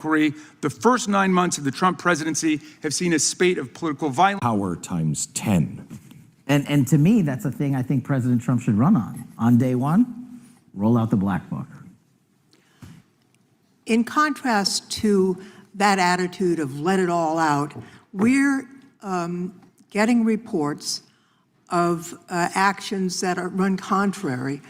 The first 9 months of the Trump presidency have seen a spate of political violence. Power times 10. And to me, that's a thing I think President Trump should run on. On day one, roll out the black book. In contrast to that attitude of let it all out, we're getting reports of actions that run contrary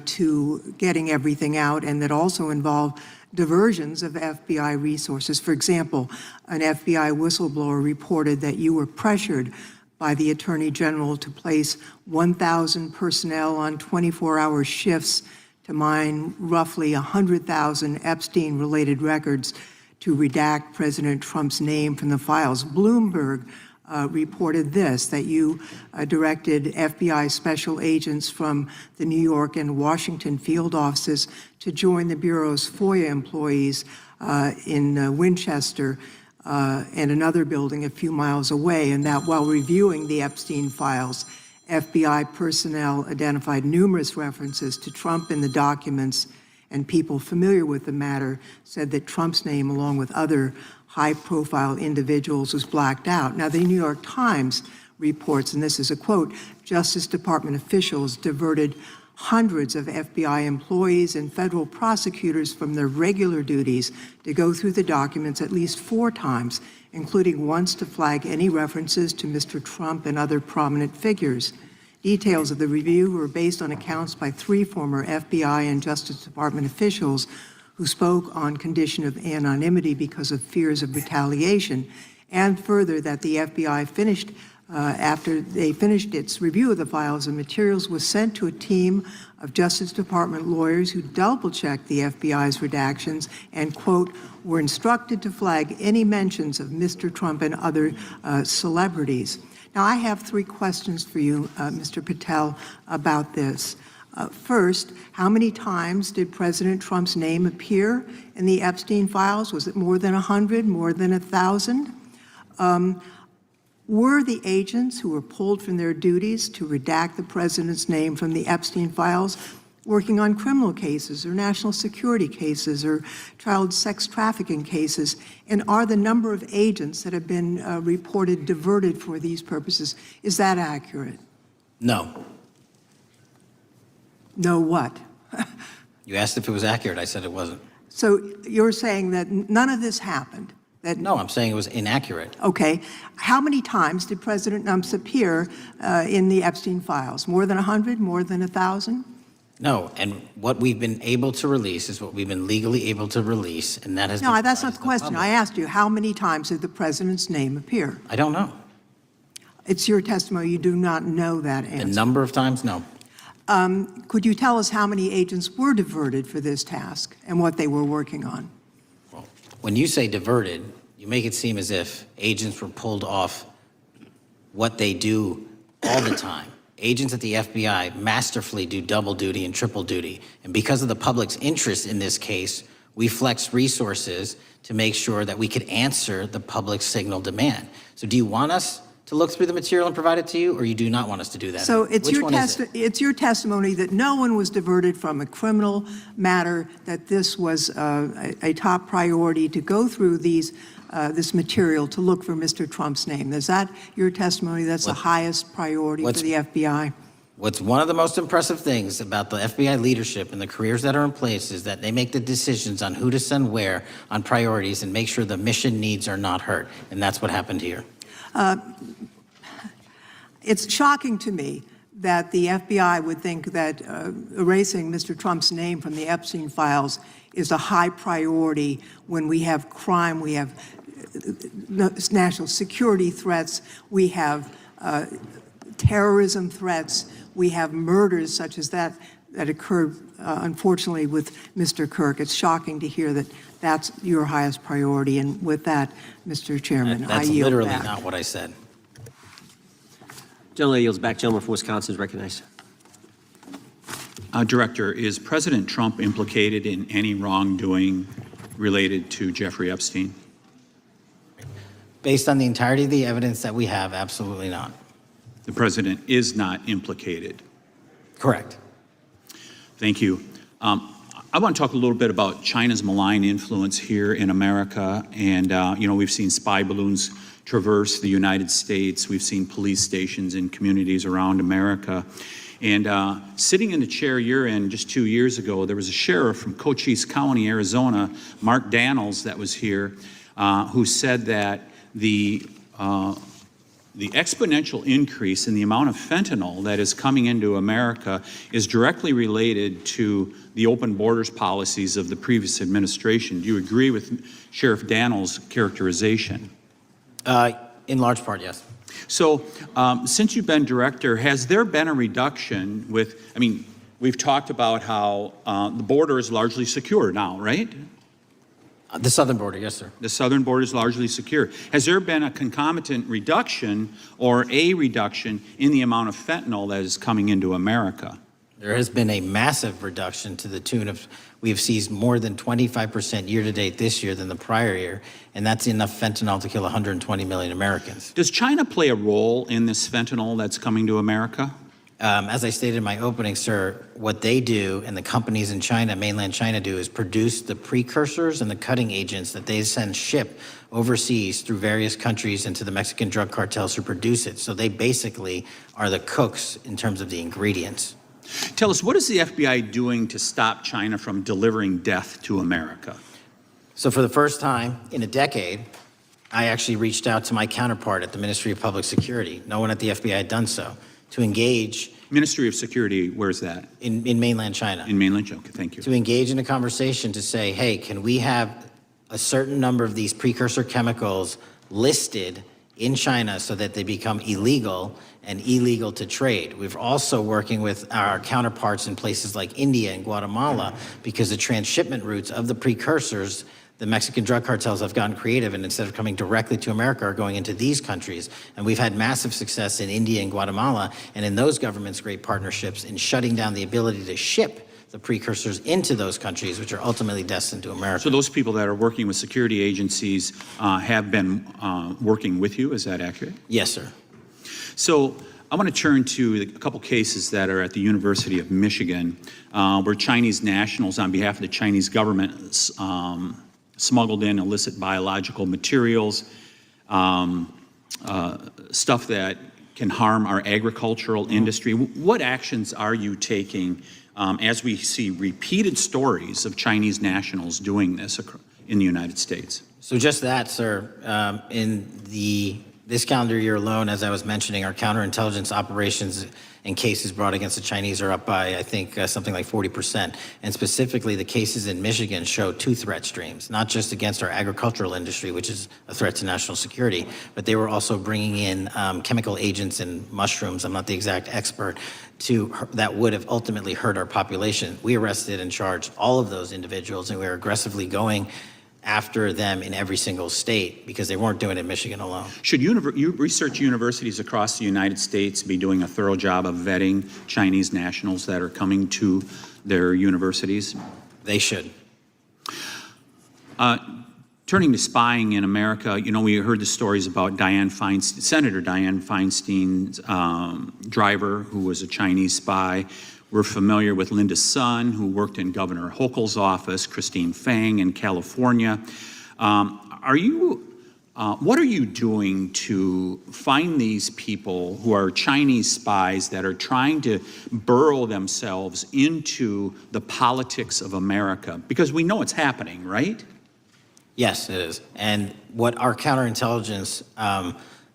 to getting everything out and that also involve diversions of FBI resources. For example, an FBI whistleblower reported that you were pressured by the Attorney General to place 1,000 personnel on 24-hour shifts to mine roughly 100,000 Epstein-related records to redact President Trump's name from the files. Bloomberg reported this, that you directed FBI special agents from the New York and Washington field offices to join the Bureau's FOIA employees in Winchester and another building a few miles away, and that while reviewing the Epstein files, FBI personnel identified numerous references to Trump in the documents, and people familiar with the matter said that Trump's name, along with other high-profile individuals, was blacked out. Now, the New York Times reports, and this is a quote, Justice Department officials diverted hundreds of FBI employees and federal prosecutors from their regular duties to go through the documents at least 4 times, including once to flag any references to Mr. Trump and other prominent figures. Details of the review were based on accounts by 3 former FBI and Justice Department officials who spoke on condition of anonymity because of fears of retaliation, and further that the FBI finished after they finished its review of the files and materials was sent to a team of Justice Department lawyers who double-checked the FBI's redactions and, quote, were instructed to flag any mentions of Mr. Trump and other celebrities. Now, I have 3 questions for you, Mr. Patel, about this. First, how many times did President Trump's name appear in the Epstein files? Was it more than 100, more than 1,000? Were the agents who were pulled from their duties to redact the president's name from the Epstein files working on criminal cases or national security cases or child sex trafficking cases? And are the number of agents that have been reported diverted for these purposes, is that accurate? No. No what? You asked if it was accurate. I said it wasn't. So you're saying that none of this happened? No, I'm saying it was inaccurate. Okay. How many times did President Trump appear in the Epstein files? More than 100? More than 1,000? No, and what we've been able to release is what we've been legally able to release, and that has been. No, that's not the question. I asked you, how many times did the president's name appear? I don't know. It's your testimony. You do not know that answer. The number of times? No. Could you tell us how many agents were diverted for this task and what they were working on? Well, when you say diverted, you make it seem as if agents were pulled off what they do all the time. Agents at the FBI masterfully do double duty and triple duty. And because of the public's interest in this case, we flexed resources to make sure that we could answer the public's signal demand. So do you want us to look through the material and provide it to you, or you do not want us to do that? So it's your testimony that no one was diverted from a criminal matter, that this was a top priority to go through this material to look for Mr. Trump's name. Is that your testimony? That's the highest priority for the FBI? What's one of the most impressive things about the FBI leadership and the careers that are in place is that they make the decisions on who to send where on priorities and make sure the mission needs are not hurt. And that's what happened here. It's shocking to me that the FBI would think that erasing Mr. Trump's name from the Epstein files is a high priority when we have crime, we have national security threats, we have terrorism threats, we have murders such as that occurred, unfortunately, with Mr. Kirk. It's shocking to hear that that's your highest priority. And with that, Mr. Chairman, I yield back. That's literally not what I said. Gentleman yields back. Gentleman from Wisconsin is recognized. Director, is President Trump implicated in any wrongdoing related to Jeffrey Epstein? Based on the entirety of the evidence that we have, absolutely not. The president is not implicated. Correct. Thank you. I want to talk a little bit about China's malign influence here in America. And, we've seen spy balloons traverse the United States. We've seen police stations in communities around America. And sitting in the chair you're in just 2 years ago, there was a sheriff from Cochise County, Arizona, Mark Daniels, that was here, who said that the exponential increase in the amount of fentanyl that is coming into America is directly related to the open borders policies of the previous administration. Do you agree with Sheriff Daniels' characterization? In large part, yes. So since you've been director, has there been a reduction with, we've talked about how the border is largely secure now, right? The southern border, yes, sir. The southern border is largely secure. Has there been a concomitant reduction or a reduction in the amount of fentanyl that is coming into America? There has been a massive reduction to the tune of, we have seized more than 25% year-to-date this year than the prior year, and that's enough fentanyl to kill 120 million Americans. Does China play a role in this fentanyl that's coming to America? As I stated in my opening, sir, what they do and the companies in China, mainland China, do is produce the precursors and the cutting agents that they send ship overseas through various countries into the Mexican drug cartels who produce it. So they basically are the cooks in terms of the ingredients. Tell us, what is the FBI doing to stop China from delivering death to America? So for the first time in a decade, I actually reached out to my counterpart at the Ministry of Public Security. No one at the FBI had done so, to engage. Ministry of Security, where's that? In mainland China. In mainland China, okay, thank you. To engage in a conversation to say, hey, can we have a certain number of these precursor chemicals listed in China so that they become illegal and illegal to trade. We're also working with our counterparts in places like India and Guatemala because the transshipment routes of the precursors, the Mexican drug cartels have gotten creative, and instead of coming directly to America are going into these countries. And we've had massive success in India and Guatemala, and in those governments' great partnerships in shutting down the ability to ship the precursors into those countries, which are ultimately destined to America. So those people that are working with security agencies have been working with you, is that accurate? Yes, sir. So I want to turn to a couple cases that are at the University of Michigan, where Chinese nationals, on behalf of the Chinese government, smuggled in illicit biological materials, stuff that can harm our agricultural industry. What actions are you taking as we see repeated stories of Chinese nationals doing this in the United States? So just that, sir. This calendar year alone, as I was mentioning, our counterintelligence operations and cases brought against the Chinese are up by, I think, something like 40%. And specifically, the cases in Michigan show two threat streams, not just against our agricultural industry, which is a threat to national security, but they were also bringing in chemical agents and mushrooms, I'm not the exact expert, that would have ultimately hurt our population. We arrested and charged all of those individuals, and we are aggressively going after them in every single state because they weren't doing it in Michigan alone. Should research universities across the United States be doing a thorough job of vetting Chinese nationals that are coming to their universities? They should. Turning to spying in America, we heard the stories about Senator Dianne Feinstein's driver, who was a Chinese spy. We're familiar with Linda Sun, who worked in Governor Hochul's office, Christine Fang in California. What are you doing to find these people who are Chinese spies that are trying to burrow themselves into the politics of America? Because we know it's happening, right? Yes, it is. And what our counterintelligence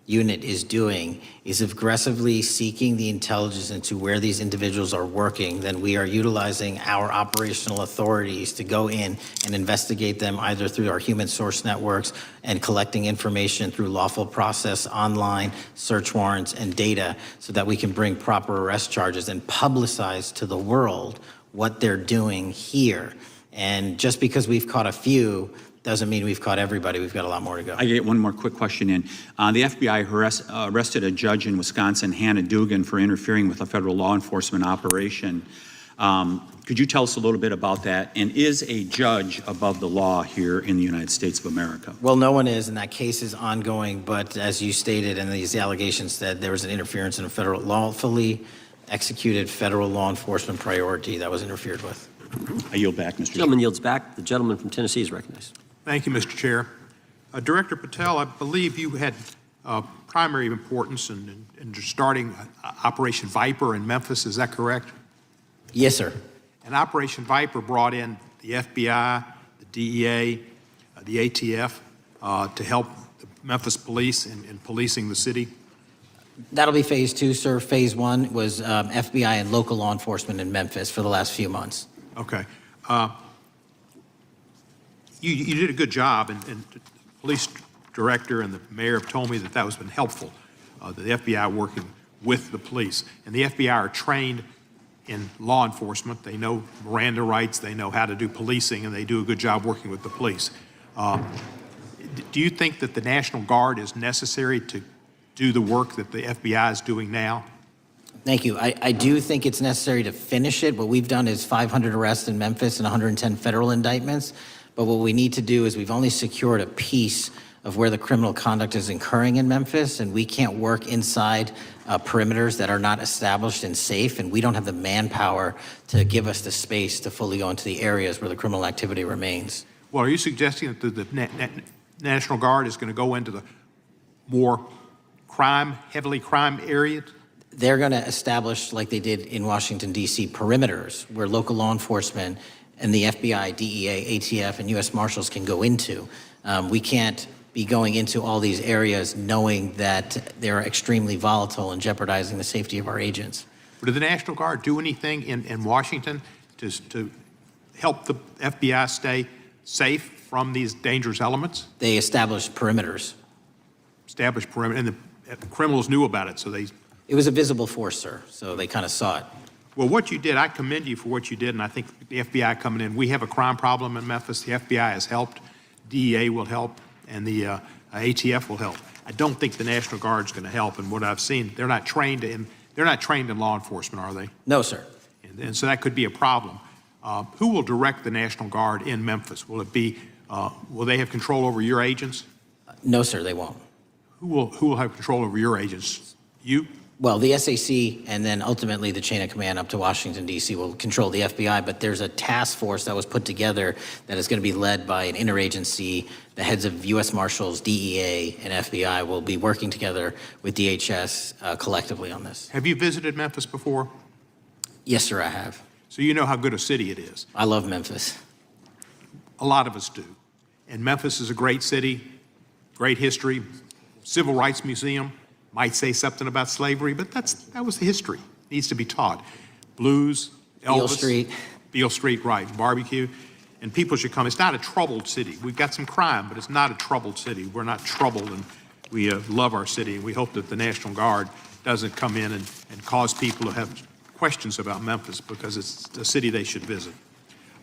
unit is doing is aggressively seeking the intelligence into where these individuals are working. Then we are utilizing our operational authorities to go in and investigate them either through our human source networks and collecting information through lawful process, online search warrants and data so that we can bring proper arrest charges and publicize to the world what they're doing here. And just because we've caught a few doesn't mean we've caught everybody. We've got a lot more to go. I get one more quick question in. The FBI arrested a judge in Wisconsin, Hannah Dugan, for interfering with a federal law enforcement operation. Could you tell us a little bit about that? And is a judge above the law here in the United States of America? Well, no one is, and that case is ongoing. But as you stated, and these allegations said, there was an interference in a lawfully executed federal law enforcement priority that was interfered with. I yield back, Mr. Chair. Gentleman yields back. The gentleman from Tennessee is recognized. Thank you, Mr. Chair. Director Patel, I believe you had primary importance in starting Operation Viper in Memphis. Is that correct? Yes, sir. And Operation Viper brought in the FBI, the DEA, the ATF to help the Memphis police in policing the city. That'll be phase 2, sir. Phase 1 was FBI and local law enforcement in Memphis for the last few months. Okay. You did a good job, and the police director and the mayor have told me that that has been helpful, the FBI working with the police. And the FBI are trained in law enforcement. They know Miranda rights, they know how to do policing, and they do a good job working with the police. Do you think that the National Guard is necessary to do the work that the FBI is doing now? Thank you. I do think it's necessary to finish it. What we've done is 500 arrests in Memphis and 110 federal indictments. But what we need to do is we've only secured a piece of where the criminal conduct is occurring in Memphis, and we can't work inside perimeters that are not established and safe, and we don't have the manpower to give us the space to fully go into the areas where the criminal activity remains. Well, are you suggesting that the National Guard is going to go into the more heavily crime areas? They're going to establish, like they did in Washington, D.C., perimeters where local law enforcement and the FBI, DEA, ATF, and U.S. Marshals can go into. We can't be going into all these areas knowing that they're extremely volatile and jeopardizing the safety of our agents. But did the National Guard do anything in Washington to help the FBI stay safe from these dangerous elements? They established perimeters. Established perimeter, and the criminals knew about it, so they... It was a visible force, sir, so they kind of saw it. Well, what you did, I commend you for what you did, and I think the FBI coming in, we have a crime problem in Memphis. The FBI has helped, DEA will help, and the ATF will help. I don't think the National Guard's going to help, and what I've seen, they're not trained in law enforcement, are they? No, sir. And so that could be a problem. Who will direct the National Guard in Memphis? Will it be, will they have control over your agents? No, sir, they won't. Who will have control over your agents? You? Well, the SAC and then ultimately the chain of command up to Washington, D.C. will control the FBI, but there's a task force that was put together that is going to be led by an interagency. The heads of U.S. Marshals, DEA, and FBI will be working together with DHS collectively on this. Have you visited Memphis before? Yes, sir, I have. So you know how good a city it is. I love Memphis. A lot of us do. And Memphis is a great city, great history, civil rights museum. Might say something about slavery, but that was the history. Needs to be taught. Blues, Elvis. Beale Street. Beale Street, right, barbecue. And people should come. It's not a troubled city. We've got some crime, but it's not a troubled city. We're not troubled, and we love our city, and we hope that the National Guard doesn't come in and cause people to have questions about Memphis, because it's a city they should visit.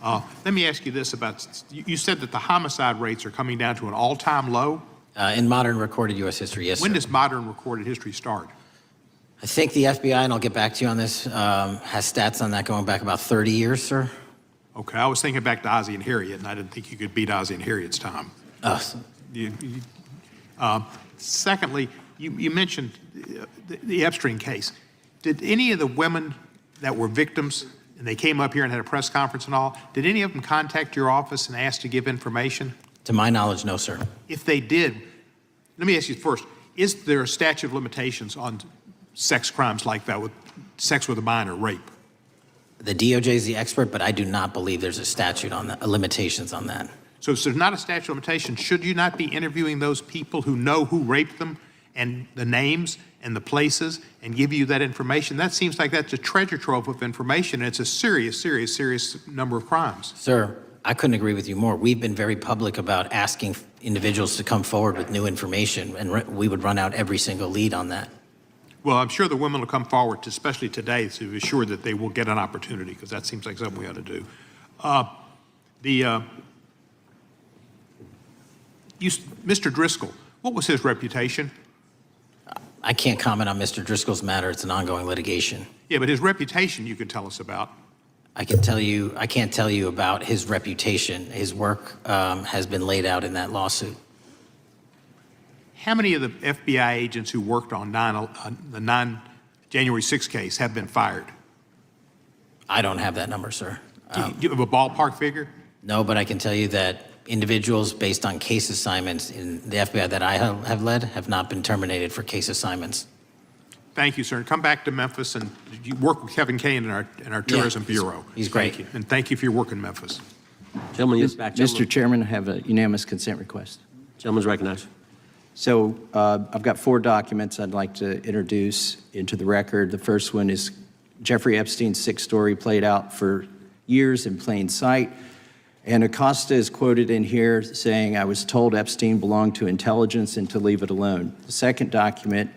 Let me ask you this about, you said that the homicide rates are coming down to an all-time low? In modern recorded U.S. history, yes, When sir. does modern recorded history start? I think the FBI, and I'll get back to you on this, has stats on that going back about 30 years, sir. Okay, I was thinking back to Ozzie and Harriet, and I didn't think you could beat Ozzie and Harriet's time. Secondly, you mentioned the Epstein case. Did any of the women that were victims, and they came up here and had a press conference and all, did any of them contact your office and ask to give information? To my knowledge, no, sir. If they did, let me ask you first, is there a statute of limitations on sex crimes like that, with sex with a minor, rape? The DOJ is the expert, but I do not believe there's a statute on that, limitations on that. So if there's not a statute of limitations, should you not be interviewing those people who know who raped them and the names and the places and give you that information? That seems like that's a treasure trove of information, and it's a serious, serious, serious number of crimes. Sir, I couldn't agree with you more. We've been very public about asking individuals to come forward with new information, and we would run out every single lead on that. Well, I'm sure the women will come forward, especially today, to assure that they will get an opportunity, because that seems like something we ought to do. Mr. Driscoll, what was his reputation? I can't comment on Mr. Driscoll's matter. It's an ongoing litigation. Yeah, but his reputation you could tell us about. I can't tell you about his reputation. His work has been laid out in that lawsuit. How many of the FBI agents who worked on the January 6th case have been fired? I don't have that number, sir. Do you have a ballpark figure? No, but I can tell you that individuals based on case assignments in the FBI that I have led have not been terminated for case assignments. Thank you, sir. And come back to Memphis, and you work with Kevin Kane in our Tourism Bureau. he's great. Thank you. And thank you for your work in Memphis. Gentleman, you're back. Mr. Chairman, I have a unanimous consent request. Gentleman's recognized. So I've got 4 documents I'd like to introduce into the record. The first one is Jeffrey Epstein's 6th story played out for years in plain sight. And Acosta is quoted in here saying, "I was told Epstein belonged to intelligence and to leave it alone." The second document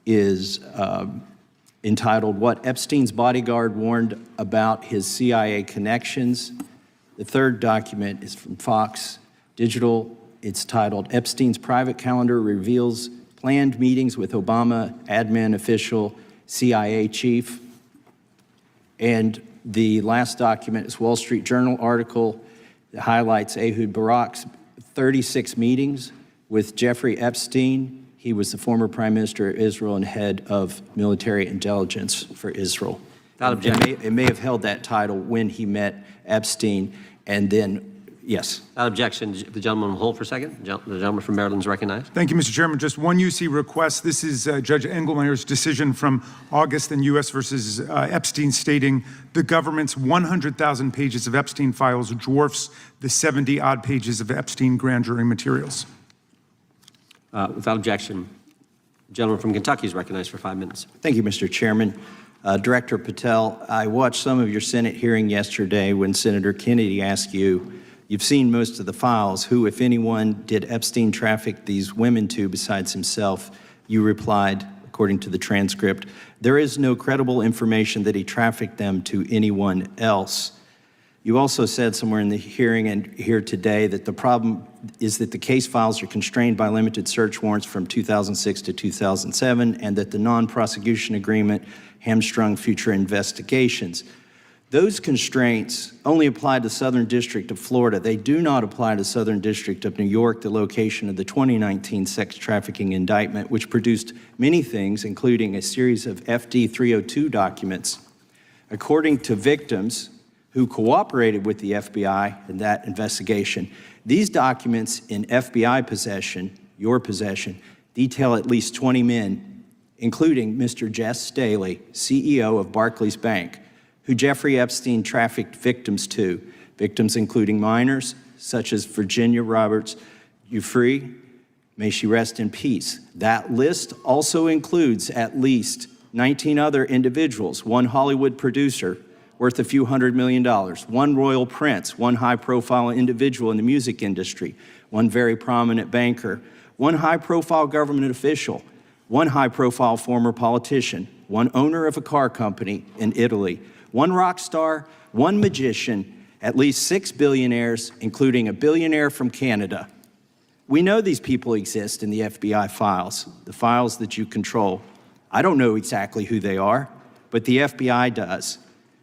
is entitled, "What Epstein's Bodyguard Warned About His CIA Connections." The third document is from Fox Digital. It's titled, "Epstein's Private Calendar Reveals Planned Meetings with Obama Admin Official CIA Chief." And the last document is Wall Street Journal article that highlights Ehud Barak's 36 meetings with Jeffrey Epstein. He was the former Prime Minister of Israel and head of military intelligence for Israel. Without objection. It may have held that title when he met Epstein, and then, yes. Without objection, the gentleman will hold for a second. The gentleman from Maryland is recognized. Thank you, Mr. Chairman. Just one UC request. This is Judge Engelmeyer's decision from August in U.S. versus Epstein, stating the government's 100,000 pages of Epstein files dwarfs the 70-odd pages of Epstein grand jury materials. Without objection, the gentleman from Kentucky is recognized for 5 minutes. Thank you, Mr. Chairman. Director Patel, I watched some of your Senate hearing yesterday when Senator Kennedy asked you, you've seen most of the files, who, if anyone, did Epstein traffic these women to besides himself? You replied, according to the transcript, there is no credible information that he trafficked them to anyone else. You also said somewhere in the hearing and here today that the problem is that the case files are constrained by limited search warrants from 2006 to 2007, and that the non-prosecution agreement hamstrung future investigations. Those constraints only apply to Southern District of Florida. They do not apply to Southern District of New York, the location of the 2019 sex trafficking indictment, which produced many things, including a series of FD 302 documents. According to victims who cooperated with the FBI in that investigation, these documents in FBI possession, your possession, detail at least 20 men, including Mr. Jess Staley, CEO of Barclays Bank, who Jeffrey Epstein trafficked victims to, victims including minors, such as Virginia Roberts Giuffre, may she rest in peace. That list also includes at least 19 other individuals, one Hollywood producer worth a few $100 million, one royal prince, one high-profile individual in the music industry, one very prominent banker, one high-profile government official, one high-profile former politician, one owner of a car company in Italy, one rock star, one magician, at least 6 billionaires, including a billionaire from Canada. We know these people exist in the FBI files, the files that you control. I don't know exactly who they are, but the FBI does.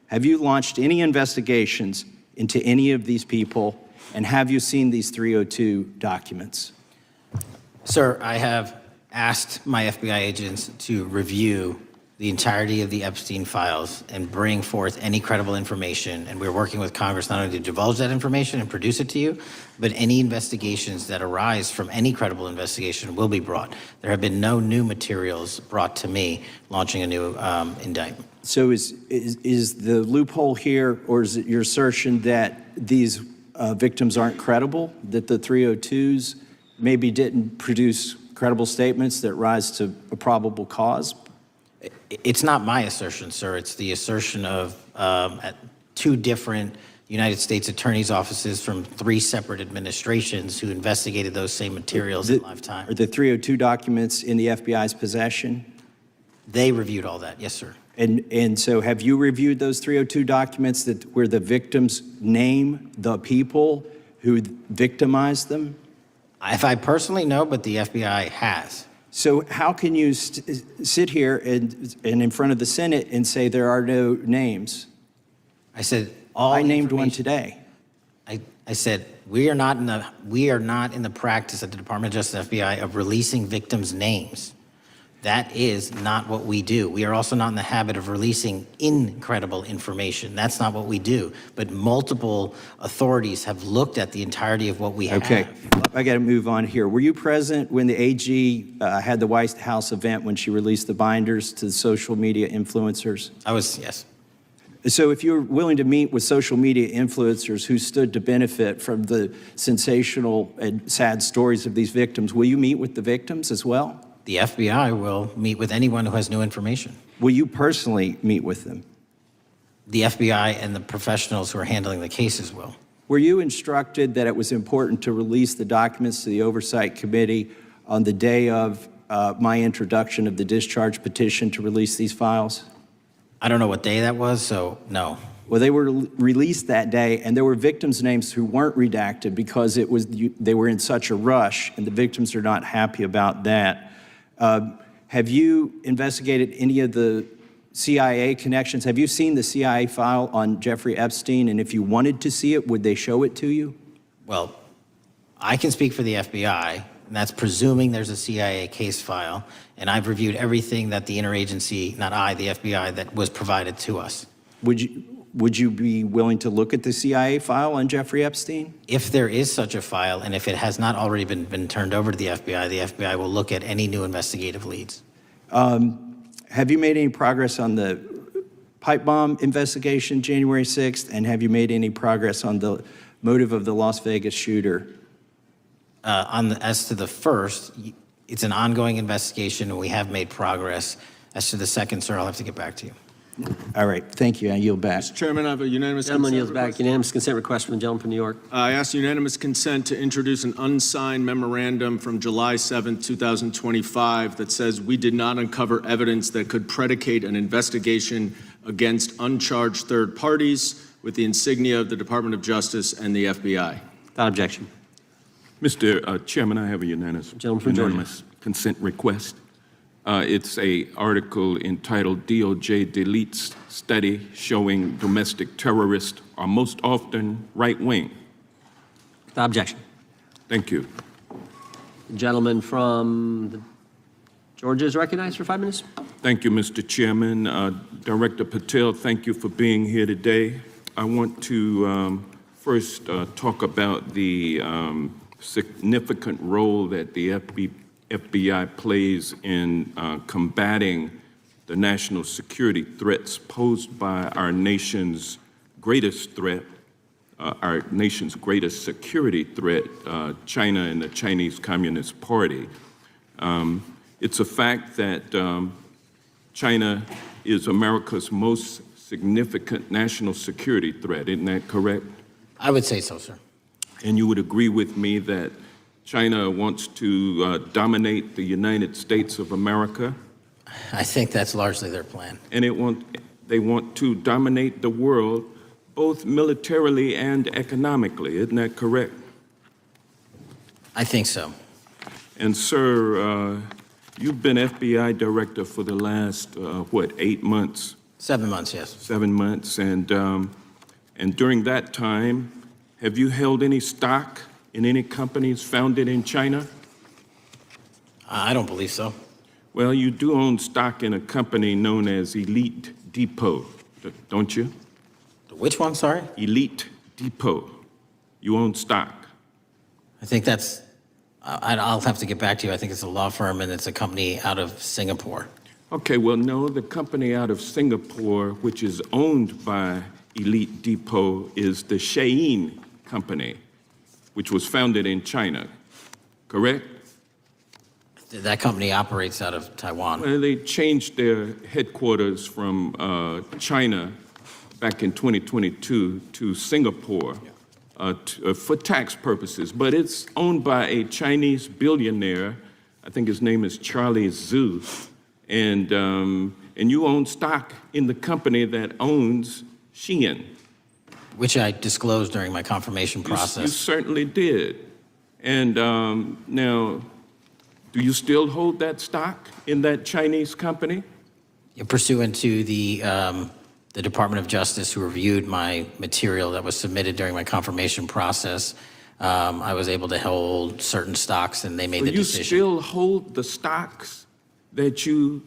Have you launched any investigations into any of these people, and have you seen these 302 documents? Sir, I have asked my FBI agents to review the entirety of the Epstein files and bring forth any credible information. And we're working with Congress not only to divulge that information and produce it to you, but any investigations that arise from any credible investigation will be brought. There have been no new materials brought to me launching a new indictment. So is the loophole here, or is it your assertion that these victims aren't credible, that the 302s maybe didn't produce credible statements that rise to a probable cause? It's not my assertion, sir. It's the assertion of 2 different United States attorneys' offices from 3 separate administrations who investigated those same materials in lifetime. Are the 302 documents in the FBI's possession? They reviewed all that, yes, sir. And so have you reviewed those 302 documents where the victims name the people who victimized them? If I personally know, but the FBI has. So how can you sit here and in front of the Senate and say there are no names? I said all. I named one today. I said we are not in the practice at the Department of Justice FBI of releasing victims' names. That is not what we do. We are also not in the habit of releasing incredible information. That's not what we do. But multiple authorities have looked at the entirety of what we have. Okay, I got to move on here. Were you present when the AG had the White House event when she released the binders to the social media influencers? I was, yes. So if you're willing to meet with social media influencers who stood to benefit from the sensational and sad stories of these victims, will you meet with the victims as well? The FBI will meet with anyone who has new information. Will you personally meet with them? The FBI and the professionals who are handling the cases will. Were you instructed that it was important to release the documents to the Oversight Committee on the day of my introduction of the discharge petition to release these files? I don't know what day that was, so no. Well, they were released that day, and there were victims' names who weren't redacted because they were in such a rush, and the victims are not happy about that. Have you investigated any of the CIA connections? Have you seen the CIA file on Jeffrey Epstein? And if you wanted to see it, would they show it to you? Well, I can speak for the FBI, and that's presuming there's a CIA case file, and I've reviewed everything that the interagency, not I, the FBI, that was provided to us. Would you be willing to look at the CIA file on Jeffrey Epstein? If there is such a file, and if it has not already been turned over to the FBI will look at any new investigative leads. Have you made any progress on the pipe bomb investigation January 6th? And have you made any progress on the motive of the Las Vegas shooter? As to the first, it's an ongoing investigation, and we have made progress. As to the second, sir, I'll have to get back to you. All right, thank you. I yield back. Mr. Chairman, I have a unanimous Gentleman consent yields back. request. Unanimous consent request from the gentleman from New York. I ask unanimous consent to introduce an unsigned memorandum from July 7, 2025 that says we did not uncover evidence that could predicate an investigation against uncharged third parties with the insignia of the Department of Justice and the FBI. Without objection. Mr. Chairman, I have a Gentleman from Georgia. unanimous consent request. It's an article entitled DOJ Deletes Study Showing Domestic Terrorists Are Most Often Right-Wing. Without objection. Thank you. The gentleman from Georgia is recognized for 5 minutes. Thank you, Mr. Chairman. Director Patel, thank you for being here today. I want to first talk about the significant role that the FBI plays in combating the national security threats posed by our nation's greatest threat, our nation's greatest security threat, China and the Chinese Communist Party. It's a fact that China is America's most significant national security threat, isn't that correct? I would say so, sir. And you would agree with me that China wants to dominate the United States of America? I think that's largely their plan. And they want to dominate the world, both militarily and economically, isn't that correct? I think so. And sir, you've been FBI director for the last, 8 months? 7 months, yes. 7 months, and during that time, have you held any stock in any companies founded in China? I don't believe so. Well, you do own stock in a company known as Elite Depot, don't you? Which one, sorry? Elite Depot. You own stock. I think that's, I'll have to get back to you. I think it's a law firm and it's a company out of Singapore. Okay, well, no, the company out of Singapore, which is owned by Elite Depot, is the Shein Company, which was founded in China, correct? That company operates out of Taiwan. Well, they changed their headquarters from China back in 2022 to Singapore for tax purposes, but it's owned by a Chinese billionaire. I think his name is Charlie Zhu, and you own stock in the company that owns Shein. Which I disclosed during my confirmation process. You certainly did. And now, do you still hold that stock in that Chinese company? Pursuant to the Department of Justice, who reviewed my material that was submitted during my confirmation process, I was able to hold certain stocks, and they made the You decision. still hold the stocks that you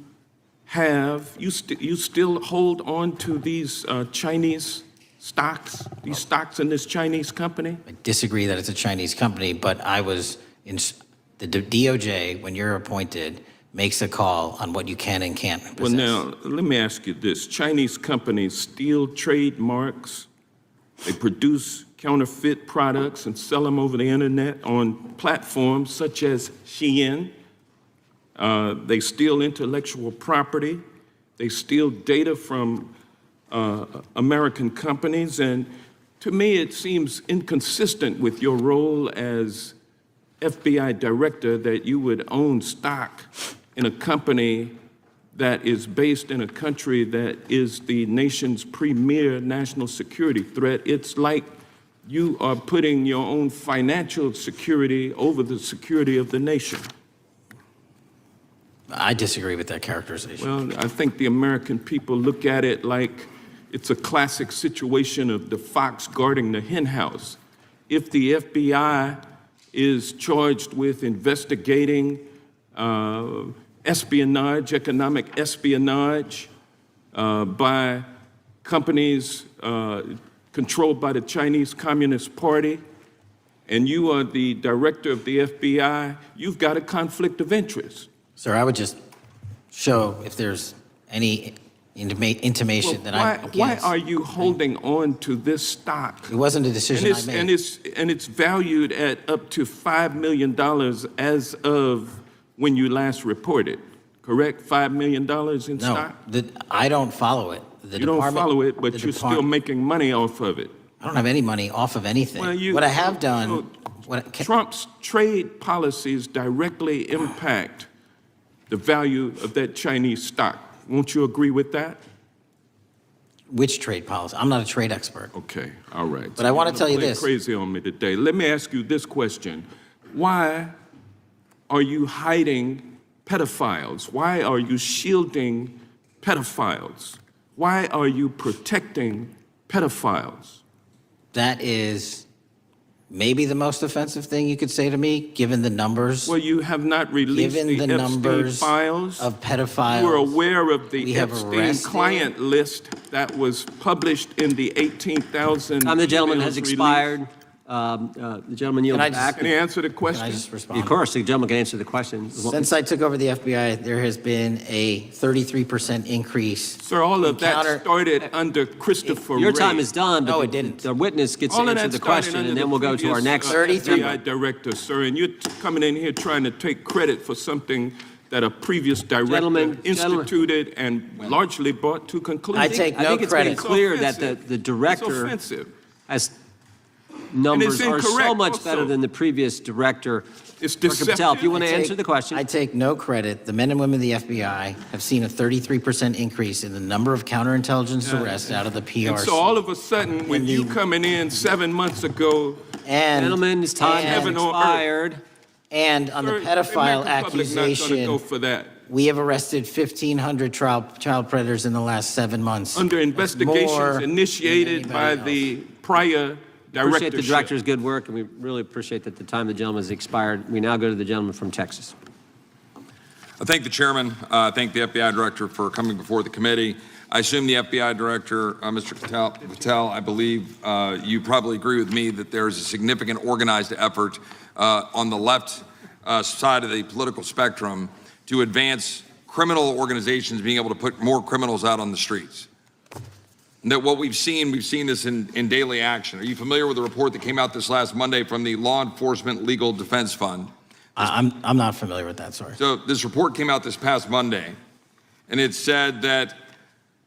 have, you still hold on to these Chinese stocks, these stocks in this Chinese company? I disagree that it's a Chinese company, but I was in the DOJ, when you're appointed, makes a call on what you can and can't possess. Well, now, let me ask you this. Chinese companies steal trademarks, they produce counterfeit products and sell them over the internet on platforms such as Shein. They steal intellectual property. They steal data from American companies. And to me, it seems inconsistent with your role as FBI director that you would own stock in a company that is based in a country that is the nation's premier national security threat. It's like you are putting your own financial security over the security of the nation. I disagree with that characterization. Well, I think the American people look at it like it's a classic situation of the fox guarding the hen house. If the FBI is charged with investigating espionage, economic espionage by companies controlled by the Chinese Communist Party, and you are the director of the FBI, you've got a conflict of interest. Sir, I would just show if there's any intimation that I'm against. Why are you holding on to this stock? It wasn't a decision I made. And it's valued at up to $5 million as of when you last reported, correct? $5 million in stock? No, I don't follow it. You don't follow it, but you're still making money off of it. I don't have any money off of anything. Well, what I have done... Trump's trade policies directly impact the value of that Chinese stock. Won't you agree with that? Which trade policy? I'm not a trade expert. Okay, all right. But I want to tell you this. Crazy on me today. Let me ask you this question. Why are you hiding pedophiles? Why are you shielding pedophiles? Why are you protecting pedophiles? That is maybe the most offensive thing you could say to me, given the numbers. Well, you have not released Given the Epstein numbers files of pedophiles. You are aware of the we have Epstein arrested. client list that was published in the 18,000 Time the gentleman emails has released? expired. The gentleman yields back. Can you answer the Can question? I just respond? Of course, the gentleman can answer the question. Since I took over the FBI, there has been a 33% increase. Sir, all of that Encounter- started under Christopher Your Wray. time is done, but No, it didn't. the witness gets All to of answer that the started question, under and the then we'll go to our previous, next. 33. FBI director, sir, and you're coming in here trying to take credit for something that a previous director Gentlemen, instituted and largely brought to conclusion. I take I no think it's made credit. clear It's that offensive. the It's director offensive. has numbers are so incorrect much also. better than the previous director. It's Dr. Patel, if you deceptive. want to I answer take- the question. I take no credit. The men and women of the FBI have seen a 33% increase in the number of counterintelligence arrests out of the PRC. And so all of a sudden, with you coming in 7 months ago, and, Gentlemen's time has Heaven on earth. expired. and on the sir, pedophile the American public's not gonna accusation, go for that. we have arrested 1,500 child predators in the last 7 months. Under That's more investigations than initiated by anybody the prior Appreciate the directorship. director's good work, and we really appreciate that the time of the gentleman has expired. We now go to the gentleman from Texas. I thank the chairman. Thank the FBI director for coming before the committee. I assume the FBI director, Mr. Patel, I believe you probably agree with me that there is a significant organized effort on the left side of the political spectrum to advance criminal organizations being able to put more criminals out on the streets. And that what we've seen this in daily action. Are you familiar with the report that came out this last Monday from the Law Enforcement Legal Defense Fund? I'm not familiar with that, sorry. So this report came out this past Monday, and it said that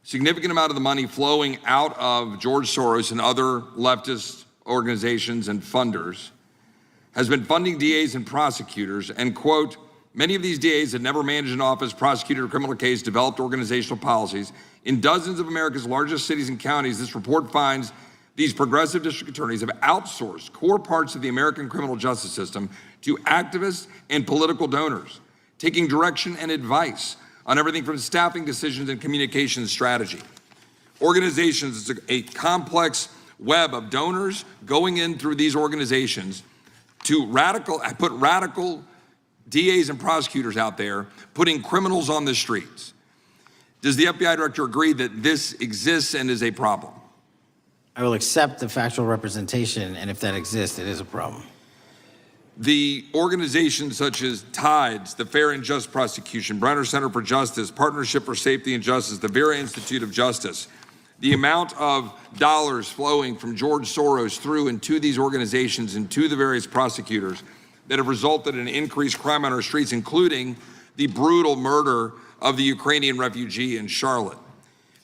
significant amount of the money flowing out of George Soros and other leftist organizations and funders has been funding DAs and prosecutors, and quote, many of these DAs had never managed an office, prosecuted a criminal case, developed organizational policies. In dozens of America's largest cities and counties, this report finds these progressive district attorneys have outsourced core parts of the American criminal justice system to activists and political donors, taking direction and advice on everything from staffing decisions and communication strategy. Organizations, it's a complex web of donors going in through these organizations to put radical DAs and prosecutors out there putting criminals on the streets. Does the FBI director agree that this exists and is a problem? I will accept the factual representation, and if that exists, it is a problem. The organizations such as TIDES, the Fair and Just Prosecution, Brenner Center for Justice, Partnership for Safety and Justice, the Vera Institute of Justice, the amount of dollars flowing from George Soros through and to these organizations and to the various prosecutors that have resulted in increased crime on our streets, including the brutal murder of the Ukrainian refugee in Charlotte.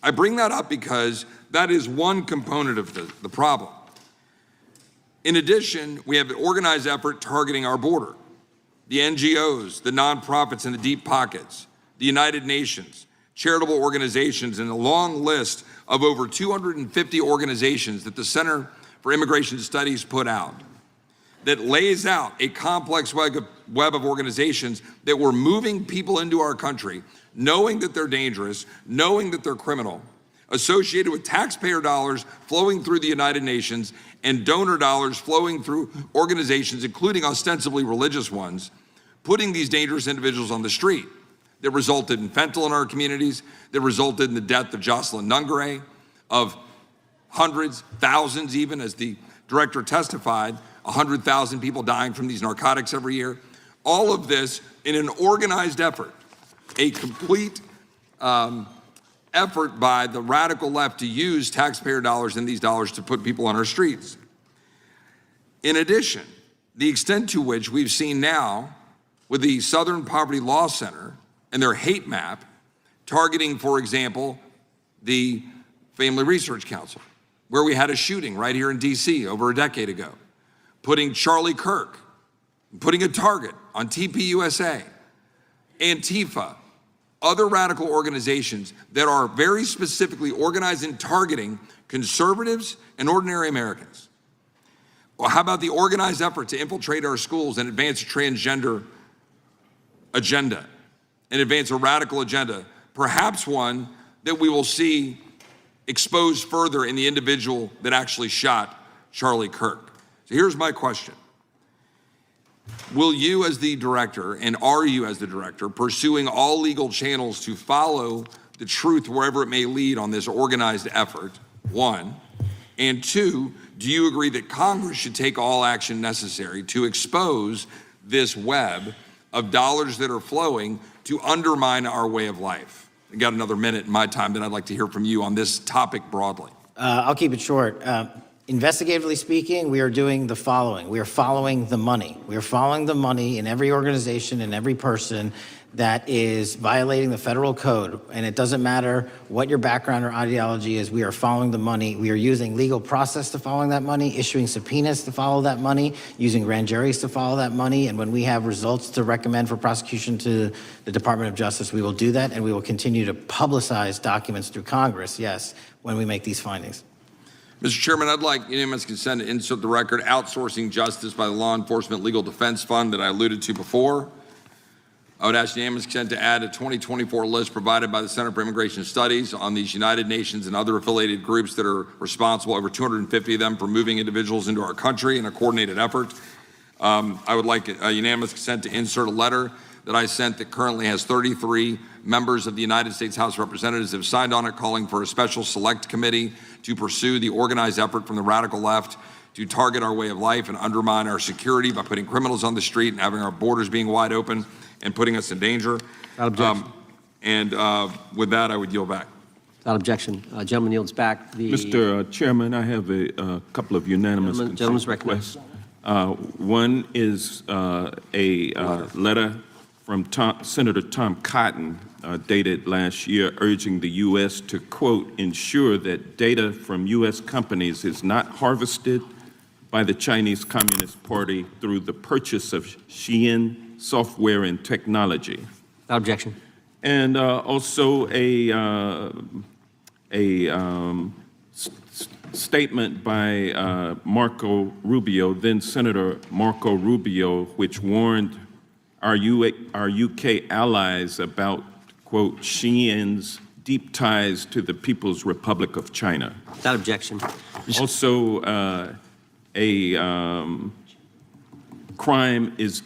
I bring that up because that is one component of the problem. In addition, we have an organized effort targeting our border. The NGOs, the nonprofits and the deep pockets, the United Nations, charitable organizations, and a long list of over 250 organizations that the Center for Immigration Studies put out that lays out a complex web of organizations that were moving people into our country, knowing that they're dangerous, knowing that they're criminal, associated with taxpayer dollars flowing through the United Nations and donor dollars flowing through organizations, including ostensibly religious ones, putting these dangerous individuals on the street that resulted in fentanyl in our communities, that resulted in the death of Jocelyn Nungare, of hundreds, thousands even, as the director testified, 100,000 people dying from these narcotics every year. All of this in an organized effort, a complete effort by the radical left to use taxpayer dollars and these dollars to put people on our streets. In addition, the extent to which we've seen now with the Southern Poverty Law Center and their hate map targeting, for example, the Family Research Council, where we had a shooting right here in DC over a decade ago, putting Charlie Kirk, putting a target on TPUSA, Antifa, other radical organizations that are very specifically organized in targeting conservatives and ordinary Americans. Well, how about the organized effort to infiltrate our schools and advance a transgender agenda and advance a radical agenda, perhaps one that we will see exposed further in the individual that actually shot Charlie Kirk. So here's my question. Will you as the director, and are you as the director, pursuing all legal channels to follow the truth wherever it may lead on this organized effort, one? And two, do you agree that Congress should take all action necessary to expose this web of dollars that are flowing to undermine our way of life? I got another minute in my time that I'd like to hear from you on this topic broadly. I'll keep it short. Investigatively speaking, we are doing the following. We are following the money. We are following the money in every organization and every person that is violating the federal code. And it doesn't matter what your background or ideology is, we are following the money. We are using legal process to following that money, issuing subpoenas to follow that money, using grand juries to follow that money. And when we have results to recommend for prosecution to the Department of Justice, we will do that. And we will continue to publicize documents through Congress, yes, when we make these findings. Mr. Chairman, I'd like unanimous consent to insert the record outsourcing justice by the Law Enforcement Legal Defense Fund that I alluded to before. I would ask unanimous consent to add a 2024 list provided by the Center for Immigration Studies on these United Nations and other affiliated groups that are responsible, over 250 of them, for moving individuals into our country in a coordinated effort. I would like a unanimous consent to insert a letter that I sent that currently has 33 members of the United States House of Representatives have signed on it, calling for a special select committee to pursue the organized effort from the radical left to target our way of life and undermine our security by putting criminals on the street and having our borders being wide open and putting us in danger. Without objection. With that, I would yield back. Without objection. Gentleman yields back. Mr. Chairman, I have a couple of unanimous Gentleman's consent recognized. requests. One is a letter from Senator Tom Cotton dated last year urging the U.S. to, quote, ensure that data from U.S. companies is not harvested by the Chinese Communist Party through the purchase of Xi'an software and technology. Without objection. And also a statement by Marco Rubio, then Senator Marco Rubio, which warned our UK allies about, quote, Xi'an's deep ties to the People's Republic of China. Without objection. Also, crime is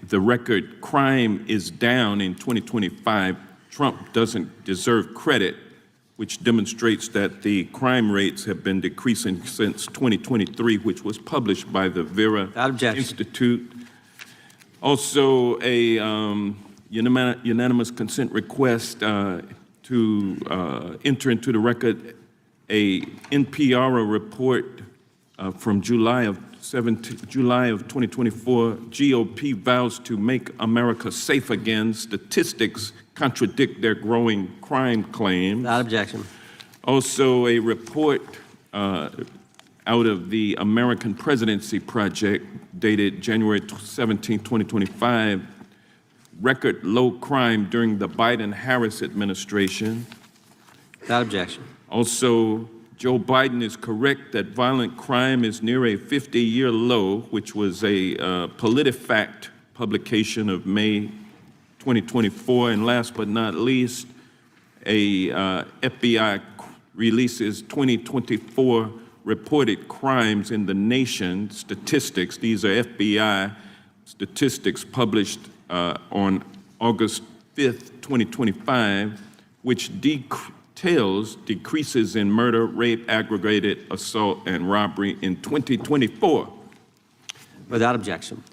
the record crime is down in 2025. Trump doesn't deserve credit, which demonstrates that the crime rates have been decreasing since 2023, which was published by the Vera Institute. Also, a unanimous consent request to enter into the record a NPR report from July of 2024. GOP vows to make America safe again. Statistics contradict their growing crime claims. Without objection. Also, a report out of the American Presidency Project dated January 17, 2025, record low crime during the Biden-Harris administration. Without objection. Also, Joe Biden is correct that violent crime is near a 50-year low, which was a PolitiFact publication of May 2024. And last but not least, a FBI releases 2024 reported crimes in the nation statistics. These are FBI statistics published on August 5th, 2025, which details decreases in murder, rape, aggravated assault, and robbery in 2024. Without objection.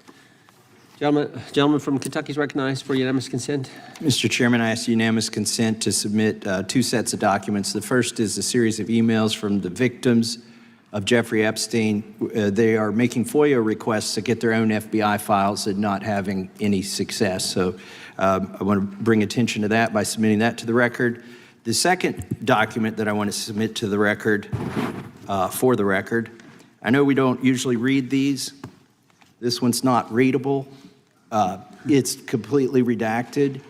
Gentleman from Kentucky is recognized for unanimous consent. Mr. Chairman, I ask unanimous consent to submit two sets of documents. The first is a series of emails from the victims of Jeffrey Epstein. They are making FOIA requests to get their own FBI files and not having any success. So I want to bring attention to that by submitting that to the record. The second document that I want to submit to the record, for the record, I know we don't usually read these. This one's not readable. It's completely redacted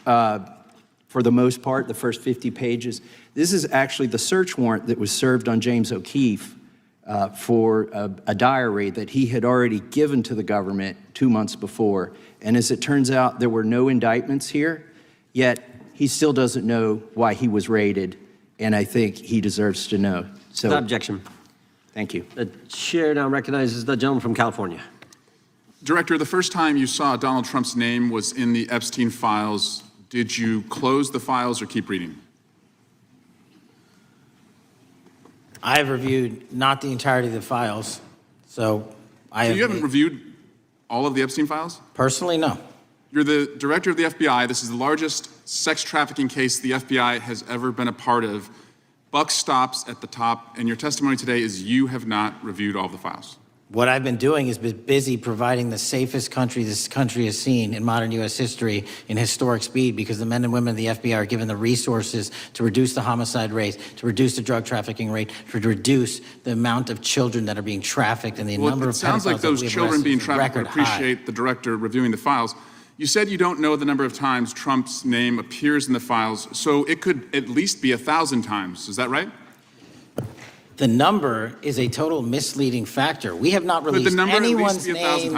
for the most part, the first 50 pages. This is actually the search warrant that was served on James O'Keefe for a diary that he had already given to the government 2 months before. And as it turns out, there were no indictments here, yet he still doesn't know why he was raided, and I think he deserves to know. So, Without objection. Thank you. The chair now recognizes the gentleman from California. Director, the first time you saw Donald Trump's name was in the Epstein files. Did you close the files or keep reading? I have reviewed not the entirety of the files, so I have. You haven't reviewed all of the Epstein files? Personally, no. You're the director of the FBI. This is the largest sex trafficking case the FBI has ever been a part of. Buck stops at the top, and your testimony today is you have not reviewed all the files. What I've been doing is been busy providing the safest country this country has seen in modern U.S. history in historic speed, because the men and women of the FBI are given the resources to reduce the homicide rate, to reduce the drug trafficking rate, to reduce the amount of children that are being trafficked, and the number of pedophiles. It sounds like those children being trafficked would high. appreciate the director reviewing the files. You said you don't know the number of times Trump's name appears in the files, so it could at least be 1,000 times. Is that right? The number is a total misleading factor. We have not released anyone's name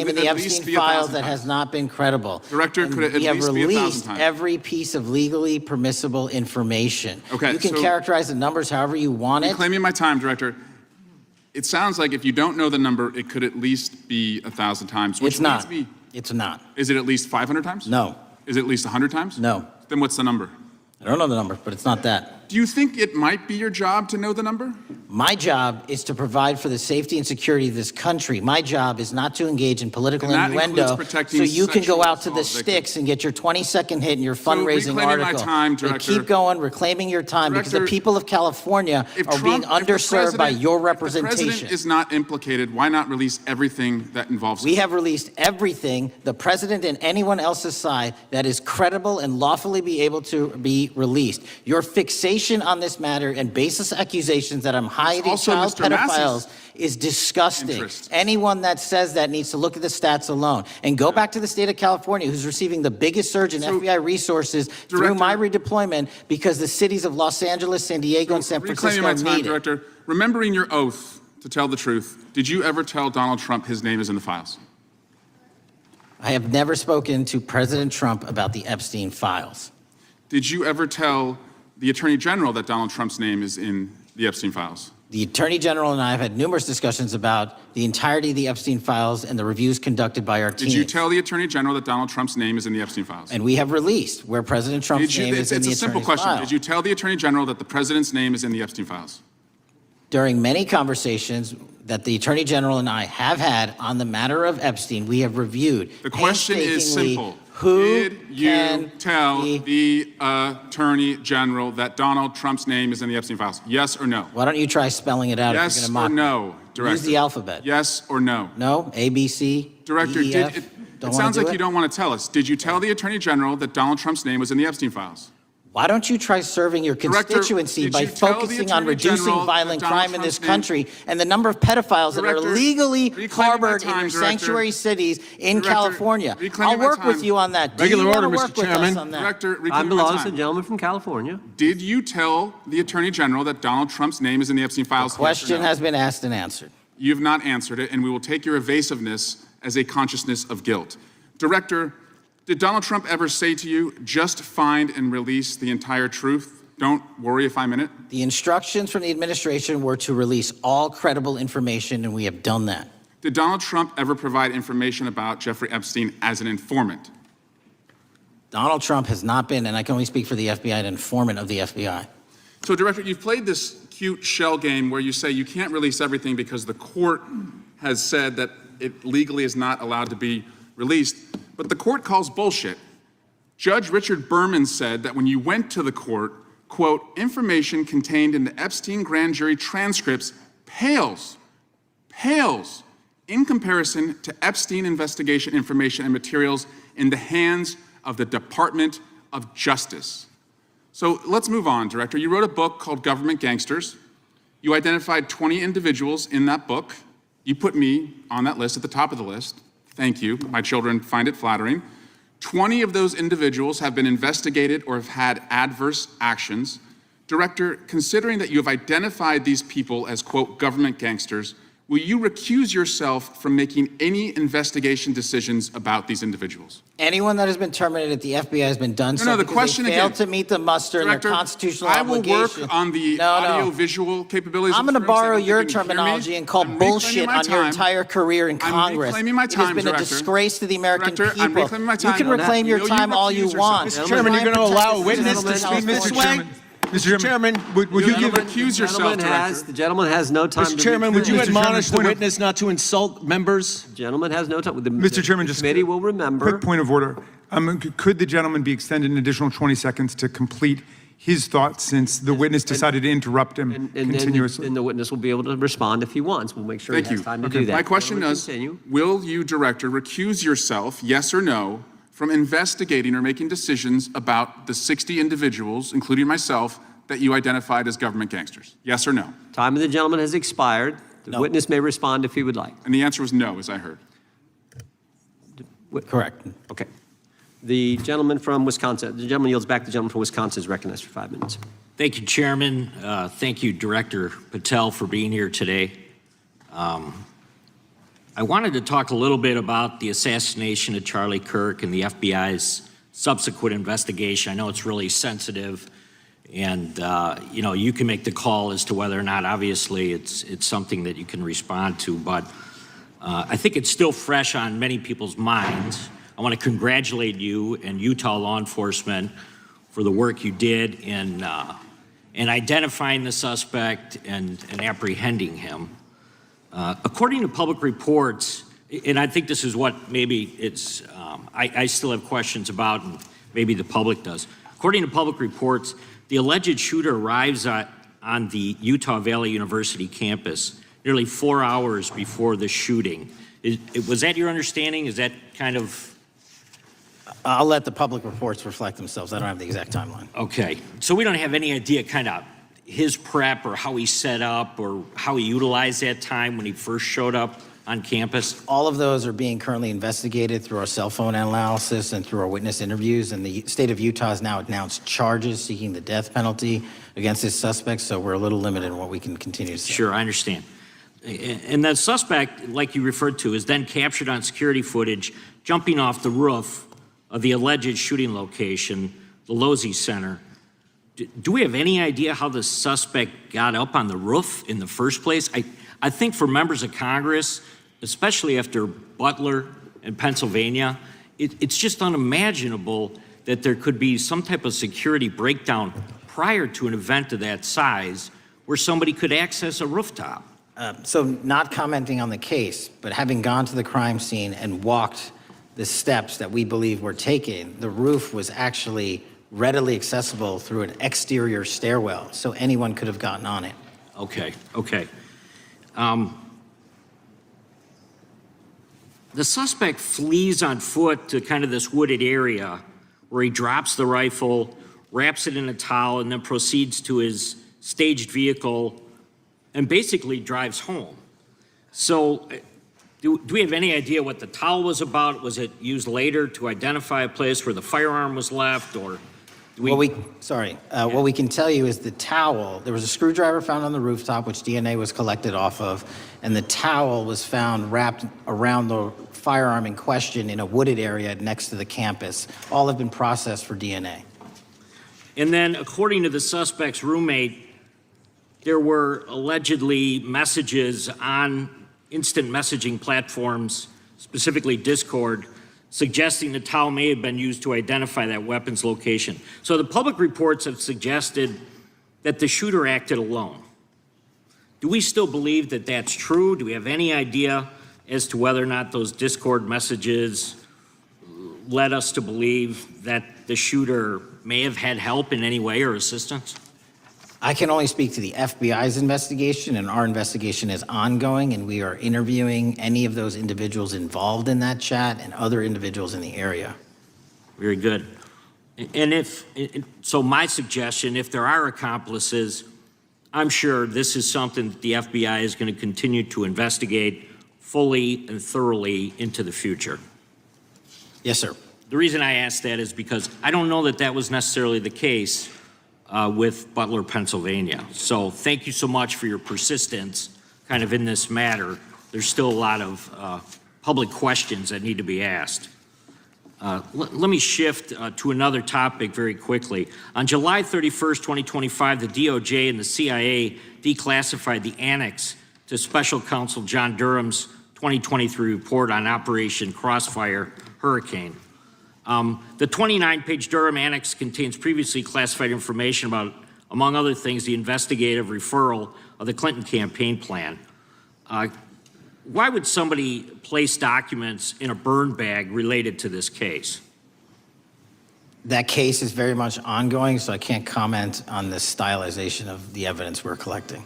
in the Epstein files that has not been credible. Director, could it at least be 1,000 times? We have released every piece of legally permissible information. Okay, you can so characterize the numbers however you want it. Reclaiming my time, Director. It sounds like if you don't know the number, it could at least be 1,000 times. Which It's not. Me. It's not. Is it at least 500 times? No. Is it at least 100 times? No. Then what's the number? I don't know the number, but it's not that. Do you think it might be your job to know the number? My job is to provide for the safety and security of this country. My job is not to engage in political And that innuendo includes protecting so you can go sexual out to the assault sticks and get your 20-second hit in your fundraising reclaiming my article. time, So Director. keep going, reclaiming your time, because the Director, people of California are being underserved by your If the representation. president is not implicated, why not release everything that involves him? We have released everything, the president and anyone else's side, that is credible and lawfully be able to be released. Your fixation on this matter and baseless accusations that I'm hiding also child Mr. pedophiles Massey's is disgusting. interest. Anyone that says that needs to look at the stats alone. And go back to the state of California, who's receiving the biggest surge in FBI resources through my redeployment, because the cities of Los Angeles, San Diego, and San Reclaiming Francisco my time, need it. Director. Remembering your oath to tell the truth, did you ever tell Donald Trump his name is in the files? I have never spoken to President Trump about the Epstein files. Did you ever tell the Attorney General that Donald Trump's name is in the Epstein files? The Attorney General and I have had numerous discussions about the entirety of the Epstein files and the reviews conducted by our team. Did you tell the Attorney General that Donald Trump's name is in the Epstein files? And we have released where President Trump's name is in the It's a simple attorney's question. file. Did you tell the Attorney General that the President's name is in the Epstein files? During many conversations that the Attorney General and I have had on the matter of Epstein, we have reviewed The question is painstakingly simple. who Did you can tell be- the Attorney General that Donald Trump's name is in the Epstein files? Yes or no? Why don't you try spelling it out if Yes you're or going to mock no, me? Director? Use the alphabet. Yes or no? No? A, B, C, Director, D, E, F? it Don't wanna sounds do like it? you don't want to tell us. Did you tell the Attorney General that Donald Trump's name was in the Epstein files? Why don't you try serving your Director, constituency did by you tell the focusing on Attorney reducing General violent that Donald crime in this Trump's name- country and the number of pedophiles that are Director, legally reclaiming my harbored in time, your Director. sanctuary cities in Director, California? reclaiming I'll my work with time. you on that. Do Regular you wanna order, Mr. work with us Chairman. on that? Director, Time reclaiming my belongs to the time. gentleman from California. Did you tell the Attorney General that Donald Trump's name is in the Epstein files? Yes or Question no? has been asked and answered. You've not answered it, and we will take your evasiveness as a consciousness of guilt. Director, did Donald Trump ever say to you, just find and release the entire truth? Don't worry if I'm in it? The instructions from the administration were to release all credible information, and we have done that. Did Donald Trump ever provide information about Jeffrey Epstein as an informant? Donald Trump has not been, and I can only speak for the FBI, an informant of the FBI. So, Director, you've played this cute shell game where you say you can't release everything because the court has said that it legally is not allowed to be released, but the court calls bullshit. Judge Richard Berman said that when you went to the court, quote, information contained in the Epstein grand jury transcripts pales in comparison to Epstein investigation information and materials in the hands of the Department of Justice. So let's move on, Director. You wrote a book called Government Gangsters. You identified 20 individuals in that book. You put me on that list at the top of the list. Thank you. My children find it flattering. 20 of those individuals have been investigated or have had adverse actions. Director, considering that you have identified these people as, quote, government gangsters, will you recuse yourself from making any investigation decisions about these individuals? Anyone that has been terminated at the FBI has been done so the because question they failed again. to meet the muster Director, in their constitutional I will obligation. work on the No, no. audio-visual capabilities. I'm of going to the room so borrow that you your can hear me. terminology and call I'm reclaiming bullshit my on your time. entire career in I'm Congress. reclaiming my It has time, been a Director. disgrace to the American Director, I'm people. reclaiming my You time. can No, reclaim your you time all you recuse want. yourself. Chairman, you're going to allow a Protect the witness to citizens of speak, Mr. California. Chairman? Mr. Chairman, would you give recuse yourself, Director? The gentleman has no time to. Mr. Chairman, would you Mr. Chairman, admonish the point of- witness not to insult members? The gentleman has no time. Mr. Chairman, The just committee will remember. quick point of order. Could the gentleman be extended an additional 20 seconds to complete his thoughts since the witness decided to interrupt him And continuously? then the witness will be able to respond if he wants. We'll make sure he Thank has you. time to do that. My question Gentleman, is, continue. will you, Director, recuse yourself, yes or no, from investigating or making decisions about the 60 individuals, including myself, that you identified as government gangsters? Yes or no? Time of the gentleman has expired. The No. witness may respond if he would like. And the answer was no, as I heard. Correct. Okay. The gentleman from Wisconsin, the gentleman yields back. The gentleman from Wisconsin is recognized for 5 minutes. Thank you, Chairman. Thank you, Director Patel, for being here today. I wanted to talk a little bit about the assassination of Charlie Kirk and the FBI's subsequent investigation. I know it's really sensitive, and you can make the call as to whether or not, obviously, it's something that you can respond to, but I think it's still fresh on many people's minds. I want to congratulate you and Utah law enforcement for the work you did in identifying the suspect and apprehending him. According to public reports, and I think this is what maybe it's, I still have questions about, and maybe the public does. According to public reports, the alleged shooter arrives on the Utah Valley University campus nearly 4 hours before the shooting. Was that your understanding? Is that kind of? I'll let the public reports reflect themselves. I don't have the exact timeline. Okay, so we don't have any idea kind of his prep or how he set up or how he utilized that time when he first showed up on campus? All of those are being currently investigated through our cell phone analysis and through our witness interviews. And the state of Utah has now announced charges seeking the death penalty against this suspect. So we're a little limited in what we can continue to say. Sure, I understand. And the suspect, like you referred to, is then captured on security footage jumping off the roof of the alleged shooting location, the Losey Center, Do we have any idea how the suspect got up on the roof in the first place? I think for members of Congress, especially after Butler in Pennsylvania, it's just unimaginable that there could be some type of security breakdown prior to an event of that size where somebody could access a rooftop. So not commenting on the case, but having gone to the crime scene and walked the steps that we believe were taken, the roof was actually readily accessible through an exterior stairwell, so anyone could have gotten on it. Okay. The suspect flees on foot to kind of this wooded area where he drops the rifle, wraps it in a towel, and then proceeds to his staged vehicle and basically drives home. So do we have any idea what the towel was about? Was it used later to identify a place where the firearm was left, or What we can tell you is the towel, there was a screwdriver found on the rooftop, which DNA was collected off of, and the towel was found wrapped around the firearm in question in a wooded area next to the campus. All have been processed for DNA. And then, according to the suspect's roommate, there were allegedly messages on instant messaging platforms, specifically Discord, suggesting the towel may have been used to identify that weapon's location. So the public reports have suggested that the shooter acted alone. Do we still believe that that's true? Do we have any idea as to whether or not those Discord messages led us to believe that the shooter may have had help in any way or assistance? I can only speak to the FBI's investigation, and our investigation is ongoing, and we are interviewing any of those individuals involved in that chat and other individuals in the area. Very good. And so my suggestion, if there are accomplices, I'm sure this is something that the FBI is going to continue to investigate fully and thoroughly into the future. Yes, sir. The reason I ask that is because I don't know that that was necessarily the case with Butler, Pennsylvania. So thank you so much for your persistence kind of in this matter. There's still a lot of public questions that need to be asked. Let me shift to another topic very quickly. On July 31st, 2025, the DOJ and the CIA declassified the annex to Special Counsel John Durham's 2023 report on Operation Crossfire Hurricane. The 29-page Durham Annex contains previously classified information about, among other things, the investigative referral of the Clinton campaign plan. Why would somebody place documents in a burn bag related to this case? That case is very much ongoing, so I can't comment on the stylization of the evidence we're collecting.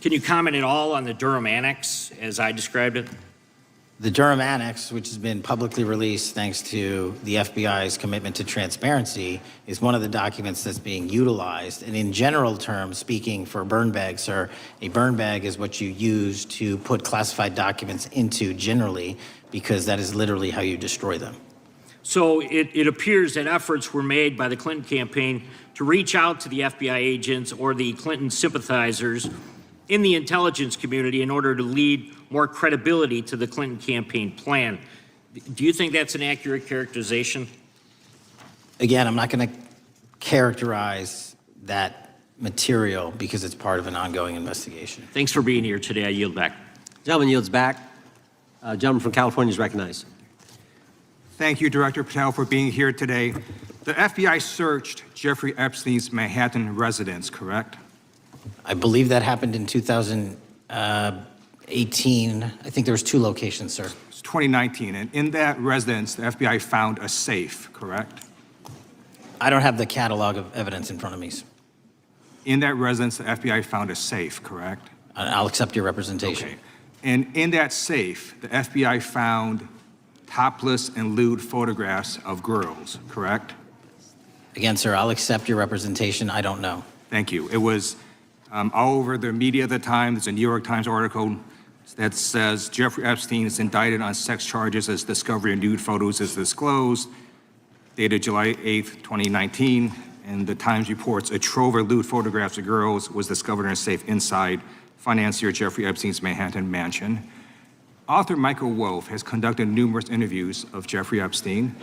Can you comment at all on the Durham Annex as I described it? The Durham Annex, which has been publicly released thanks to the FBI's commitment to transparency, is one of the documents that's being utilized. And in general terms, speaking for burn bags, sir, a burn bag is what you use to put classified documents into generally, because that is literally how you destroy them. So it appears that efforts were made by the Clinton campaign to reach out to the FBI agents or the Clinton sympathizers in the intelligence community in order to lead more credibility to the Clinton campaign plan. Do you think that's an accurate characterization? Again, I'm not going to characterize that material because it's part of an ongoing investigation. Thanks for being here today. I yield back. Gentleman yields back. Gentleman from California is recognized. Thank you, Director Patel, for being here today. The FBI searched Jeffrey Epstein's Manhattan residence, correct? I believe that happened in 2018. I think there was 2 locations, sir. It's 2019, and in that residence, the FBI found a safe, correct? I don't have the catalog of evidence in front of me. In that residence, the FBI found a safe, correct? I'll accept your representation. Okay. And in that safe, the FBI found topless and lewd photographs of girls, correct? Again, sir, I'll accept your representation. I don't know. Thank you. It was all over the media at the time. There's a New York Times article that says Jeffrey Epstein is indicted on sex charges as discovery of nude photos is disclosed, dated July 8th, 2019. And the Times reports a trove of lewd photographs of girls was discovered in a safe inside financier Jeffrey Epstein's Manhattan mansion. Author Michael Wolff has conducted numerous interviews of Jeffrey Epstein.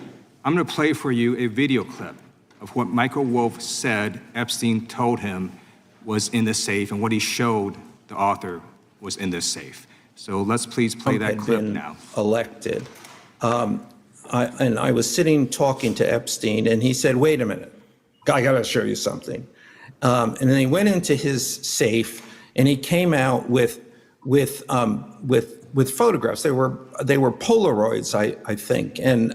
I'm going to play for you a video clip of what Michael Wolff said Epstein told him was in the safe and what he showed the author was in this safe. So let's please play that clip now. Elected. And I was sitting talking to Epstein, and he said, "Wait a minute, I got to show you something." And then he went into his safe, and he came out with photographs. They were Polaroids, I think, and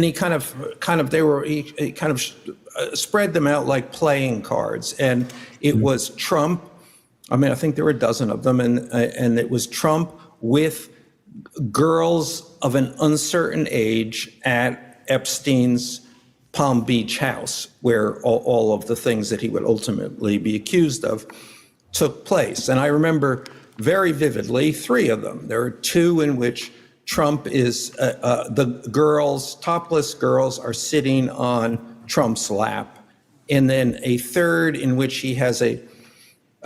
he kind of spread them out like playing cards, and it was Trump. I mean, I think there were a dozen of them, and it was Trump with girls of an uncertain age at Epstein's Palm Beach house, where all of the things that he would ultimately be accused of took place. And I remember very vividly 3 of them. There are 2 in which Trump is, the girls, topless girls, are sitting on Trump's lap. And then a 3rd in which he has a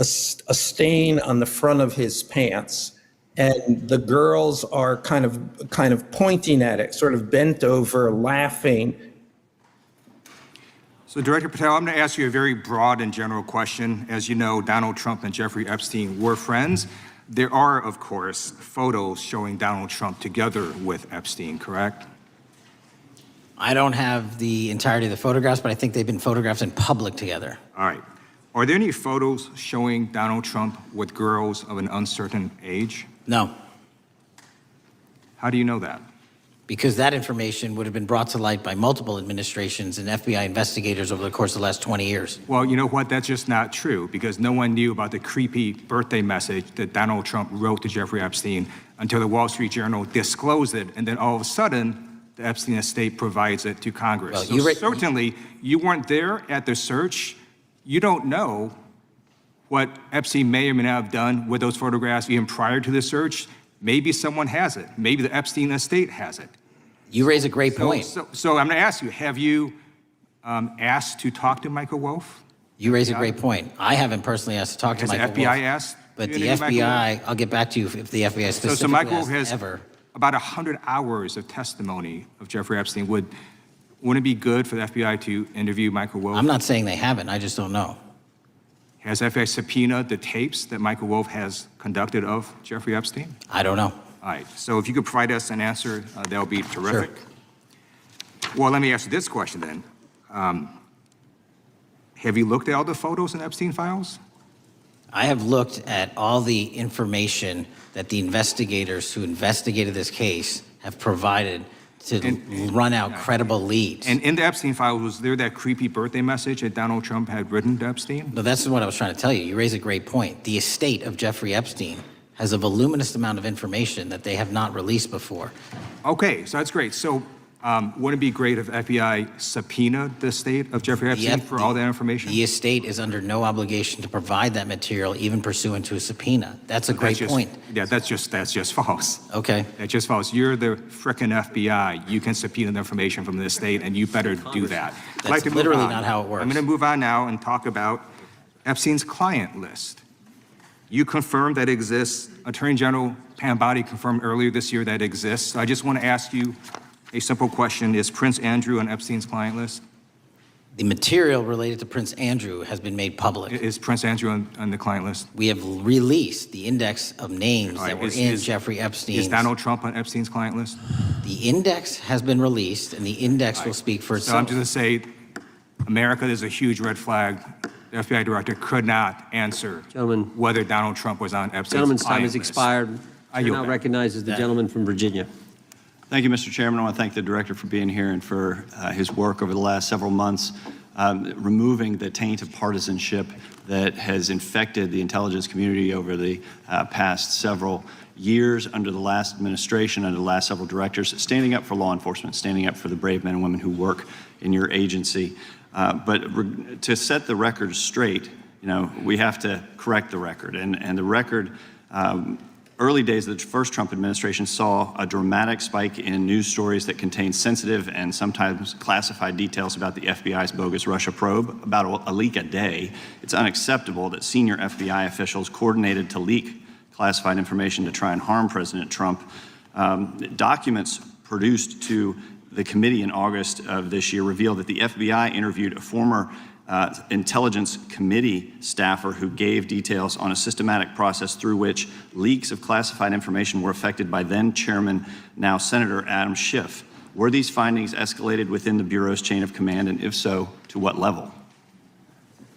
stain on the front of his pants. And the girls are kind of pointing at it, sort of bent over, laughing. So Director Patel, I'm going to ask you a very broad and general question. As you know, Donald Trump and Jeffrey Epstein were friends. There are, of course, photos showing Donald Trump together with Epstein, correct? I don't have the entirety of the photographs, but I think they've been photographed in public together. All right. Are there any photos showing Donald Trump with girls of an uncertain age? No. How do you know that? Because that information would have been brought to light by multiple administrations and FBI investigators over the course of the last 20 years. Well, you know what? That's just not true, because no one knew about the creepy birthday message that Donald Trump wrote to Jeffrey Epstein until the Wall Street Journal disclosed it, and then all of a sudden, the Epstein estate provides it to Congress. Well, so certainly, you weren't there at the search. You don't know what Epstein may or may not have done with those photographs even prior to the search. Maybe someone has it. Maybe the Epstein estate has it. You raise a great point. So I'm going to ask you, have you asked to talk to Michael Wolff? You raise a great point. I haven't personally asked to talk to Michael Wolff. Has the FBI asked? But the FBI, I'll get back to you if the FBI specifically so Michael Wolff has ever. About 100 hours of testimony of Jeffrey Epstein. Wouldn't it be good for the FBI to interview Michael Wolff? I'm not saying they haven't. I just don't know. Has FBI subpoenaed the tapes that Michael Wolff has conducted of Jeffrey Epstein? I don't know. All right. So if you could provide us an answer, that would be terrific. Sure. Well, let me ask you this question then. Have you looked at all the photos in Epstein files? I have looked at all the information that the investigators who investigated this case have provided to run out credible leads. And in the Epstein files, was there that creepy birthday message that Donald Trump had written to Epstein? No, that's what I was trying to tell you. You raise a great point. The estate of Jeffrey Epstein has a voluminous amount of information that they have not released before. Okay, so that's great. So wouldn't it be great if FBI subpoenaed the estate of Jeffrey Epstein for all that information? The estate is under no obligation to provide that material, even pursuant to a subpoena. That's a great point. Yeah, that's just false. Okay. That's just false. You're the frickin' FBI. You can subpoena the information from the estate, and you better do that. That's literally not how it works. I'm going to move on now and talk about Epstein's client list. You confirmed that it exists. Attorney General Pam Bondi confirmed earlier this year that it exists. So I just want to ask you a simple question. Is Prince Andrew on Epstein's client list? The material related to Prince Andrew has been made public. Is Prince Andrew on the client list? We have released the index of names that were in Jeffrey Epstein's. Is Donald Trump on Epstein's client list? The index has been released, and the index will speak for itself. So I'm just going to say, America, there's a huge red flag. The FBI director could not answer whether Donald Trump was on Epstein's Gentleman's time client has list. expired. I Now recognizes the gentleman from Virginia. Thank you, Mr. Chairman. I want to thank the director for being here and for his work over the last several months, removing the taint of partisanship that has infected the intelligence community over the past several years under the last administration, under the last several directors, standing up for law enforcement, standing up for the brave men and women who work in your agency. But to set the record straight, we have to correct the record. And the record, early days of the first Trump administration saw a dramatic spike in news stories that contained sensitive and sometimes classified details about the FBI's bogus Russia probe, about a leak a day. It's unacceptable that senior FBI officials coordinated to leak classified information to try and harm President Trump. Documents produced to the committee in August of this year revealed that the FBI interviewed a former Intelligence Committee staffer who gave details on a systematic process through which leaks of classified information were affected by then Chairman, now Senator Adam Schiff. Were these findings escalated within the Bureau's chain of command, and if so, to what level?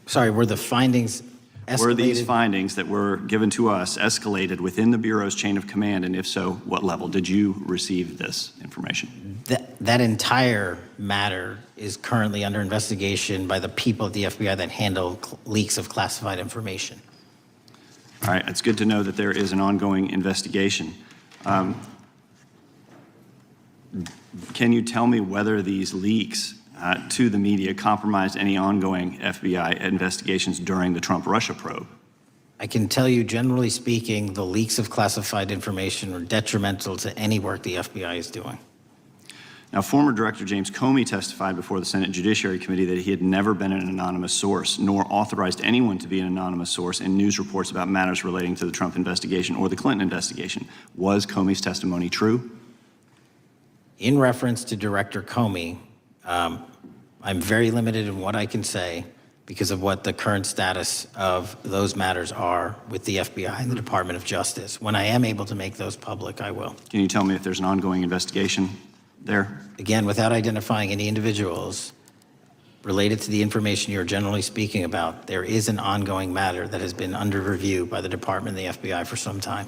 Sorry, were the findings escalated? Were these findings that were given to us escalated within the Bureau's chain of command, and if so, what level? Did you receive this information? That entire matter is currently under investigation by the people at the FBI that handle leaks of classified information. All right, it's good to know that there is an ongoing investigation. Can you tell me whether these leaks to the media compromised any ongoing FBI investigations during the Trump-Russia probe? I can tell you, generally speaking, the leaks of classified information are detrimental to any work the FBI is doing. Now, former Director James Comey testified before the Senate Judiciary Committee that he had never been an anonymous source, nor authorized anyone to be an anonymous source in news reports about matters relating to the Trump investigation or the Clinton investigation. Was Comey's testimony true? In reference to Director Comey, I'm very limited in what I can say because of what the current status of those matters are with the FBI and the Department of Justice. When I am able to make those public, I will. Can you tell me if there's an ongoing investigation there? Again, without identifying any individuals related to the information you're generally speaking about, there is an ongoing matter that has been under review by the Department and the FBI for some time.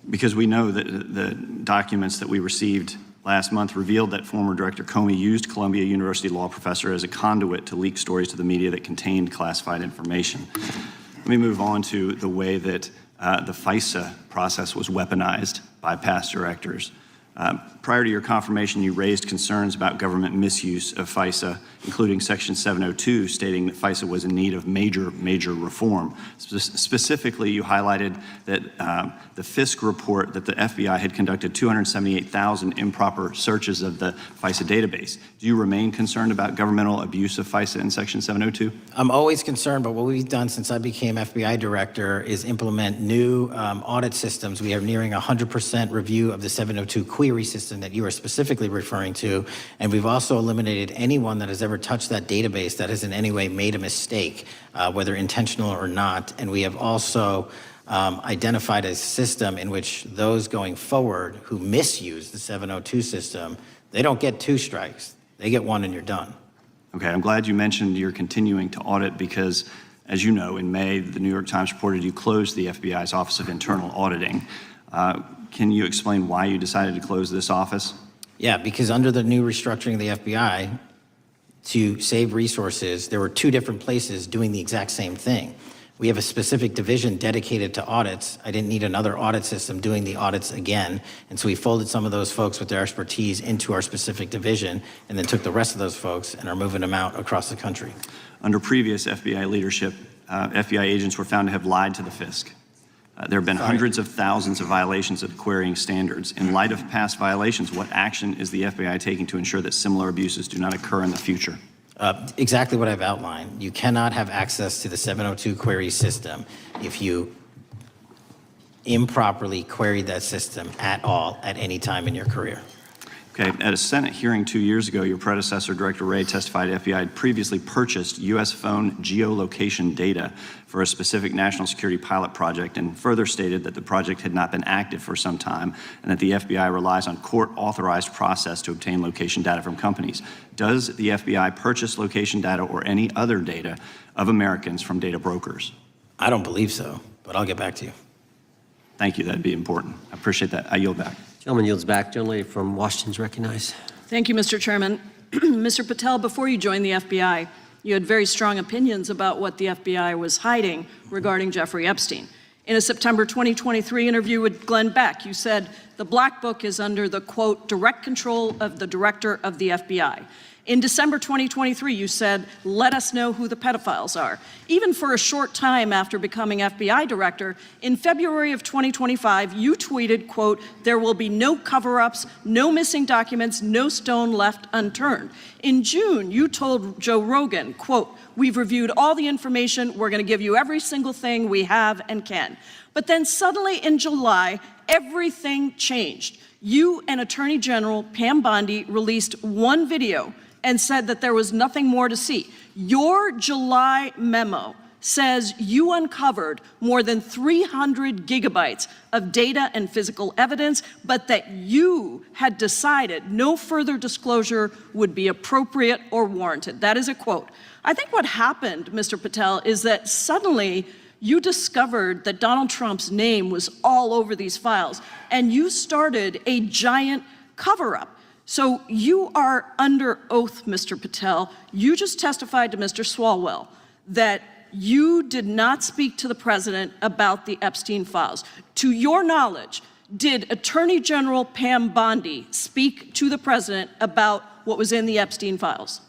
Because we know that the documents that we received last month revealed that former Director Comey used Columbia University law professor as a conduit to leak stories to the media that contained classified information. Let me move on to the way that the FISA process was weaponized by past directors. Prior to your confirmation, you raised concerns about government misuse of FISA, including Section 702, stating that FISA was in need of major reform. Specifically, you highlighted that the Fisk report that the FBI had conducted 278,000 improper searches of the FISA database. Do you remain concerned about governmental abuse of FISA in Section 702? I'm always concerned, but what we've done since I became FBI director is implement new audit systems. We are nearing 100% review of the 702 query system that you are specifically referring to, and we've also eliminated anyone that has ever touched that database that has in any way made a mistake, whether intentional or not. And we have also identified a system in which those going forward who misuse the 702 system, they don't get 2 strikes. They get 1 and you're done. Okay, I'm glad you mentioned you're continuing to audit because, as you know, in May, the New York Times reported you closed the FBI's Office of Internal Auditing. Can you explain why you decided to close this office? Yeah, because under the new restructuring of the FBI, to save resources, there were 2 different places doing the exact same thing. We have a specific division dedicated to audits. I didn't need another audit system doing the audits again. And so we folded some of those folks with their expertise into our specific division and then took the rest of those folks and are moving them out across the country. Under previous FBI leadership, FBI agents were found to have lied to the Fisk. There have been hundreds of thousands of violations of querying standards. In light of past violations, what action is the FBI taking to ensure that similar abuses do not occur in the future? Exactly what I've outlined. You cannot have access to the 702 query system if you improperly queried that system at all at any time in your career. Okay, at a Senate hearing 2 years ago, your predecessor, Director Wray, testified FBI had previously purchased U.S. phone geolocation data for a specific national security pilot project and further stated that the project had not been active for some time and that the FBI relies on court-authorized process to obtain location data from companies. Does the FBI purchase location data or any other data of Americans from data brokers? I don't believe so, but I'll get back to you. Thank you, that'd be important. I appreciate that. I yield back. Gentleman yields back. Gentleman from Washington's recognized. Thank you, Mr. Chairman. Mr. Patel, before you joined the FBI, you had very strong opinions about what the FBI was hiding regarding Jeffrey Epstein. In a September 2023 interview with Glenn Beck, you said the Black Book is under the, quote, direct control of the director of the FBI. In December 2023, you said, let us know who the pedophiles are. Even for a short time after becoming FBI director, in February of 2025, you tweeted, quote, there will be no cover-ups, no missing documents, no stone left unturned. In June, you told Joe Rogan, quote, we've reviewed all the information, we're gonna give you every single thing we have and can. But then suddenly in July, everything changed. You and Attorney General Pam Bondi released one video and said that there was nothing more to see. Your July memo says you uncovered more than 300 gigabytes of data and physical evidence, but that you had decided no further disclosure would be appropriate or warranted. That is a quote. I think what happened, Mr. Patel, is that suddenly you discovered that Donald Trump's name was all over these files, and you started a giant cover-up. So you are under oath, Mr. Patel. You just testified to Mr. Swalwell that you did not speak to the president about the Epstein files. To your knowledge, did Attorney General Pam Bondi speak to the president about what was in the Epstein files?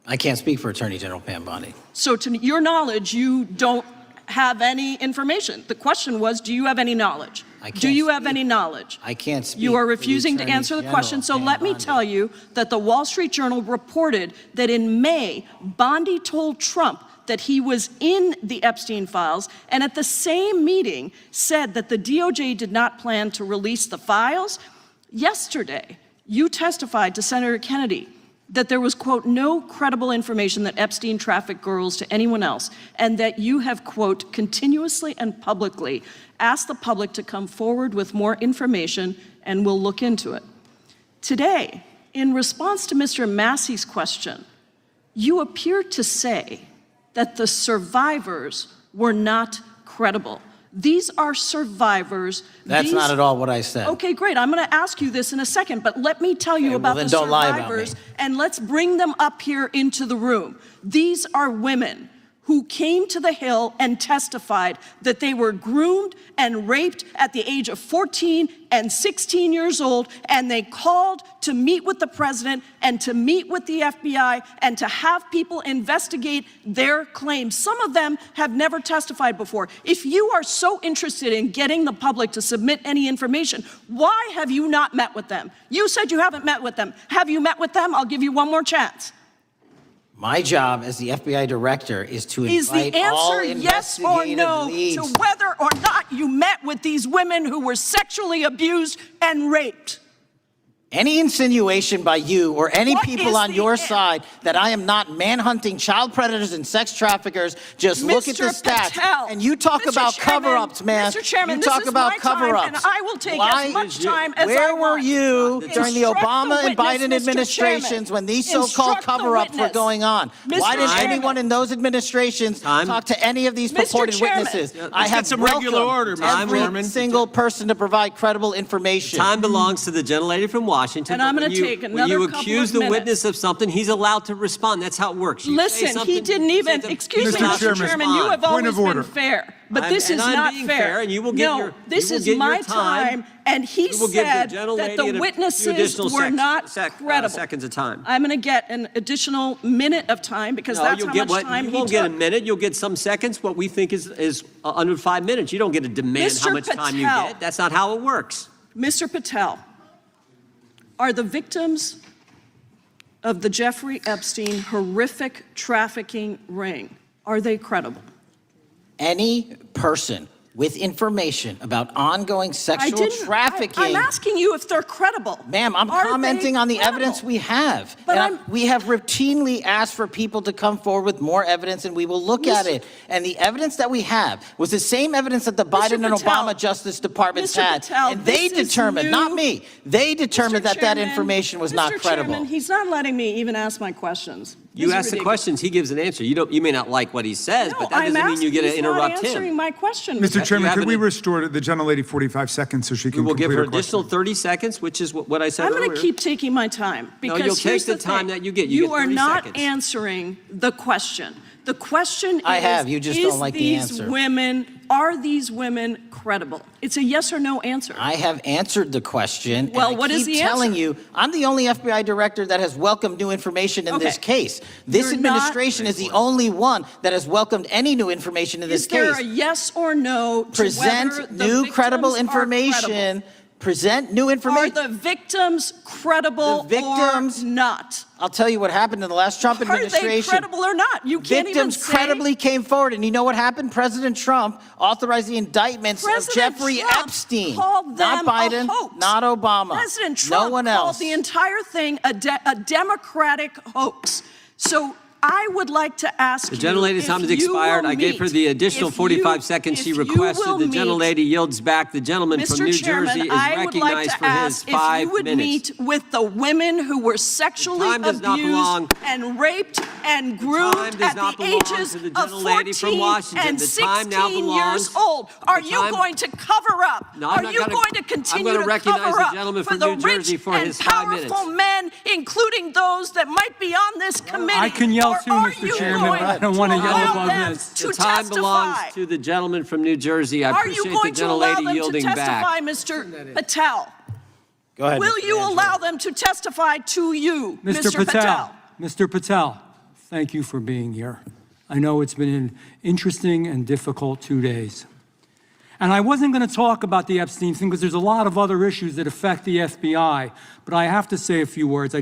I can't speak for Attorney General Pam Bondi. So to your knowledge, you don't have any information. The question was, do you have any knowledge? Do you have any knowledge? I can't speak. You are for the refusing to Attorney answer the General, question, so Pam let me Bondi. tell you that the Wall Street Journal reported that in May, Bondi told Trump that he was in the Epstein files, and at the same meeting said that the DOJ did not plan to release the files. Yesterday, you testified to Senator Kennedy that there was, quote, no credible information that Epstein trafficked girls to anyone else, and that you have, quote, continuously and publicly asked the public to come forward with more information, and we'll look into it. Today, in response to Mr. Massey's question, you appear to say that the survivors were not credible. These are survivors. That's not at all what I said. Okay, great. I'm going to ask you this in a second, but let me tell you about then the don't lie about survivors, me. and let's bring them up here into the room. These are women who came to the Hill and testified that they were groomed and raped at the age of 14 and 16 years old, and they called to meet with the president and to meet with the FBI and to have people investigate their claims. Some of them have never testified before. If you are so interested in getting the public to submit any information, why have you not met with them? You said you haven't met with them. Have you met with them? I'll give you one more chance. My job as the FBI director is to Is invite the all answer yes or investigative no leads. to whether or not you met with these women who were sexually abused and raped? Any insinuation by you or any What people is on the your an- side that I am not manhunting child predators and sex traffickers, just look at the Mr. stats. Patel, And you talk Mr. about Chairman, cover-ups, man. Mr. Chairman, you this talk is about my time, cover-ups. and I will take Why- as much time as I Where were want. you during the Instruct Obama the and witness, Biden Mr. administrations Chairman. when these so-called Instruct the cover-ups were witness. going on? Mr. Why didn't Chairman. anyone in those administrations talk to any of these Mr. purported Chairman. witnesses? Let's I get have some regular order, welcomed Mr. every Chairman. single person to provide credible information. Time belongs to the gentlelady from Washington. And I'm but gonna when you- take when another you couple accuse of the minutes. witness of something, he's allowed to respond. That's how it works. You say Listen, he something, didn't even, say excuse me, Mr. Mr. Chairman, Chairman, you have point always of been order. fair, but I'm- this is and I'm not being fair. fair, and you will get No, your- this you will is get your my time. time, and he You will give the said that gentlelady the a few witnesses additional were not seconds credible. of time. I'm going to get an additional minute of time because No, that's you'll how get much what time you he won't get a took. minute. You'll get some seconds. What we think is under 5 minutes. You don't get to demand how Mr. much time you Patel. get. That's not how it works. Mr. Patel, are the victims of the Jeffrey Epstein horrific trafficking ring, are they credible? Any person with information about ongoing sexual trafficking. I'm asking you if they're credible. Ma'am, I'm Are commenting they on the credible? evidence we have. But And we have routinely asked for people to come forward with more evidence, and we will look at it. And the evidence that we have was the same evidence that the Biden and Patel, Obama Justice Departments Mr. had. Patel, And they this is determined, new. not me, they determined that that Chairman, information was Mr. not credible. Chairman, he's not letting me even ask my questions. You This is ask the ridiculous. questions, he gives an answer. You may not like what he says, No, but that I'm doesn't mean you get to asking, he's not interrupt answering him. my question. Mr. Chairman, have could we an- restore the gentlelady 45 seconds so she We can will give complete her her question? additional 30 seconds, which is what I said I'm earlier. going to keep taking my time because you'll take here's the time thing. that you get. You get are 30 not seconds. answering the question. The question I is, have, you just don't like the these answer. are these women credible? It's a yes or no answer. I have answered the question. Well, and I what is keep the telling answer? you, I'm the only FBI director that has welcomed new information in this Okay. case. This You're not- administration is the only one that has welcomed any new information in this Is there case. a yes or no to Present whether the new victims credible are information. credible? present new Are information. the victims credible or not? I'll tell you what happened in the last Trump Are administration. they credible or not? You can't even Victims say. credibly came forward, and you know what happened? President Trump authorized the indictments of President Jeffrey Trump Epstein, called not them a Biden, hoax. not Obama, President Trump no one called else. the entire thing a Democratic hoax. So I would like to ask The you gentlelady's if time has you expired. will I gave her the additional if 45 you- seconds she if you requested. will The meet- gentlelady yields back. The gentleman from Mr. New Chairman, Jersey is I would like recognized to for his ask if 5 you would minutes. meet with the women who were sexually time does not belong- abused and raped and groomed time does at not the belong ages to the of gentlelady from 14 Washington. and The time now 16 belongs- years old. Are the you time- going to cover up? No, I'm Are not you gonna- going to I'm continue gonna to recognize cover the up gentleman for from the New Jersey rich for and his 5 minutes. powerful men, including those that might be on this committee? I can yell Or too, are Mr. you Chairman, going but I don't want to yell allow above them this. to The time belongs testify? to the gentleman from New Jersey. I Are you appreciate the going to allow gentlelady them to yielding testify, back. Mr. Patel? Go ahead. Will Mr. you Angelo. allow them to testify to you, Mr. Patel? Mr. Patel, thank you for being here. I know it's been an interesting and difficult 2 days. And I wasn't going to talk about the Epstein thing because there's a lot of other issues that affect the FBI, but I have to say a few words.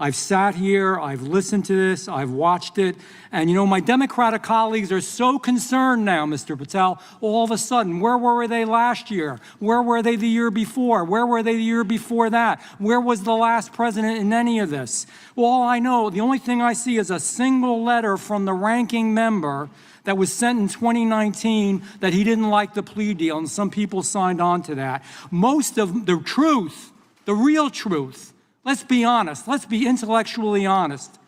I've sat here, I've listened to this, I've watched it, and you know, my Democratic colleagues are so concerned now, Mr. Patel, all of a sudden. Where were they last year? Where were they the year before? Where were they the year before that? Where was the last president in any of this? Well, all I know, the only thing I see is a single letter from the ranking member that was sent in 2019 that he didn't like the plea deal, and some people signed on to that. Most of the truth, the real truth, let's be honest, let's be intellectually honest.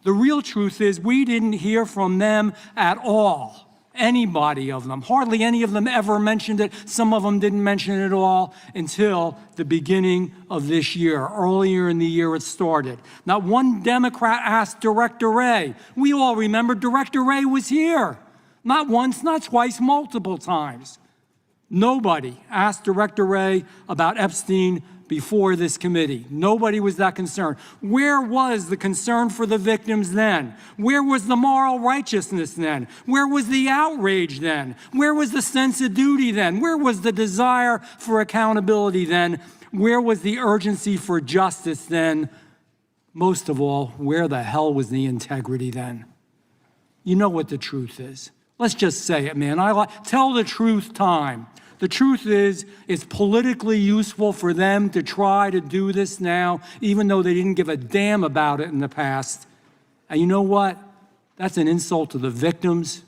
The real truth is we didn't hear from them at all. Anybody of them. Hardly any of them ever mentioned it. Some of them didn't mention it at all until the beginning of this year. Earlier in the year it started. Not one Democrat asked Director Wray. We all remember Director Wray was here. Not once, not twice, multiple times. Nobody asked Director Wray about Epstein before this committee. Nobody was that concerned. Where was the concern for the victims then? Where was the moral righteousness then? Where was the outrage then? Where was the sense of duty then? Where was the desire for accountability then? Where was the urgency for justice then? Most of all, where the hell was the integrity then? You know what the truth is. Let's just say it, man. Tell the truth time. The truth is, it's politically useful for them to try to do this now, even though they didn't give a damn about it in the past. And you know what? That's an insult to the victims,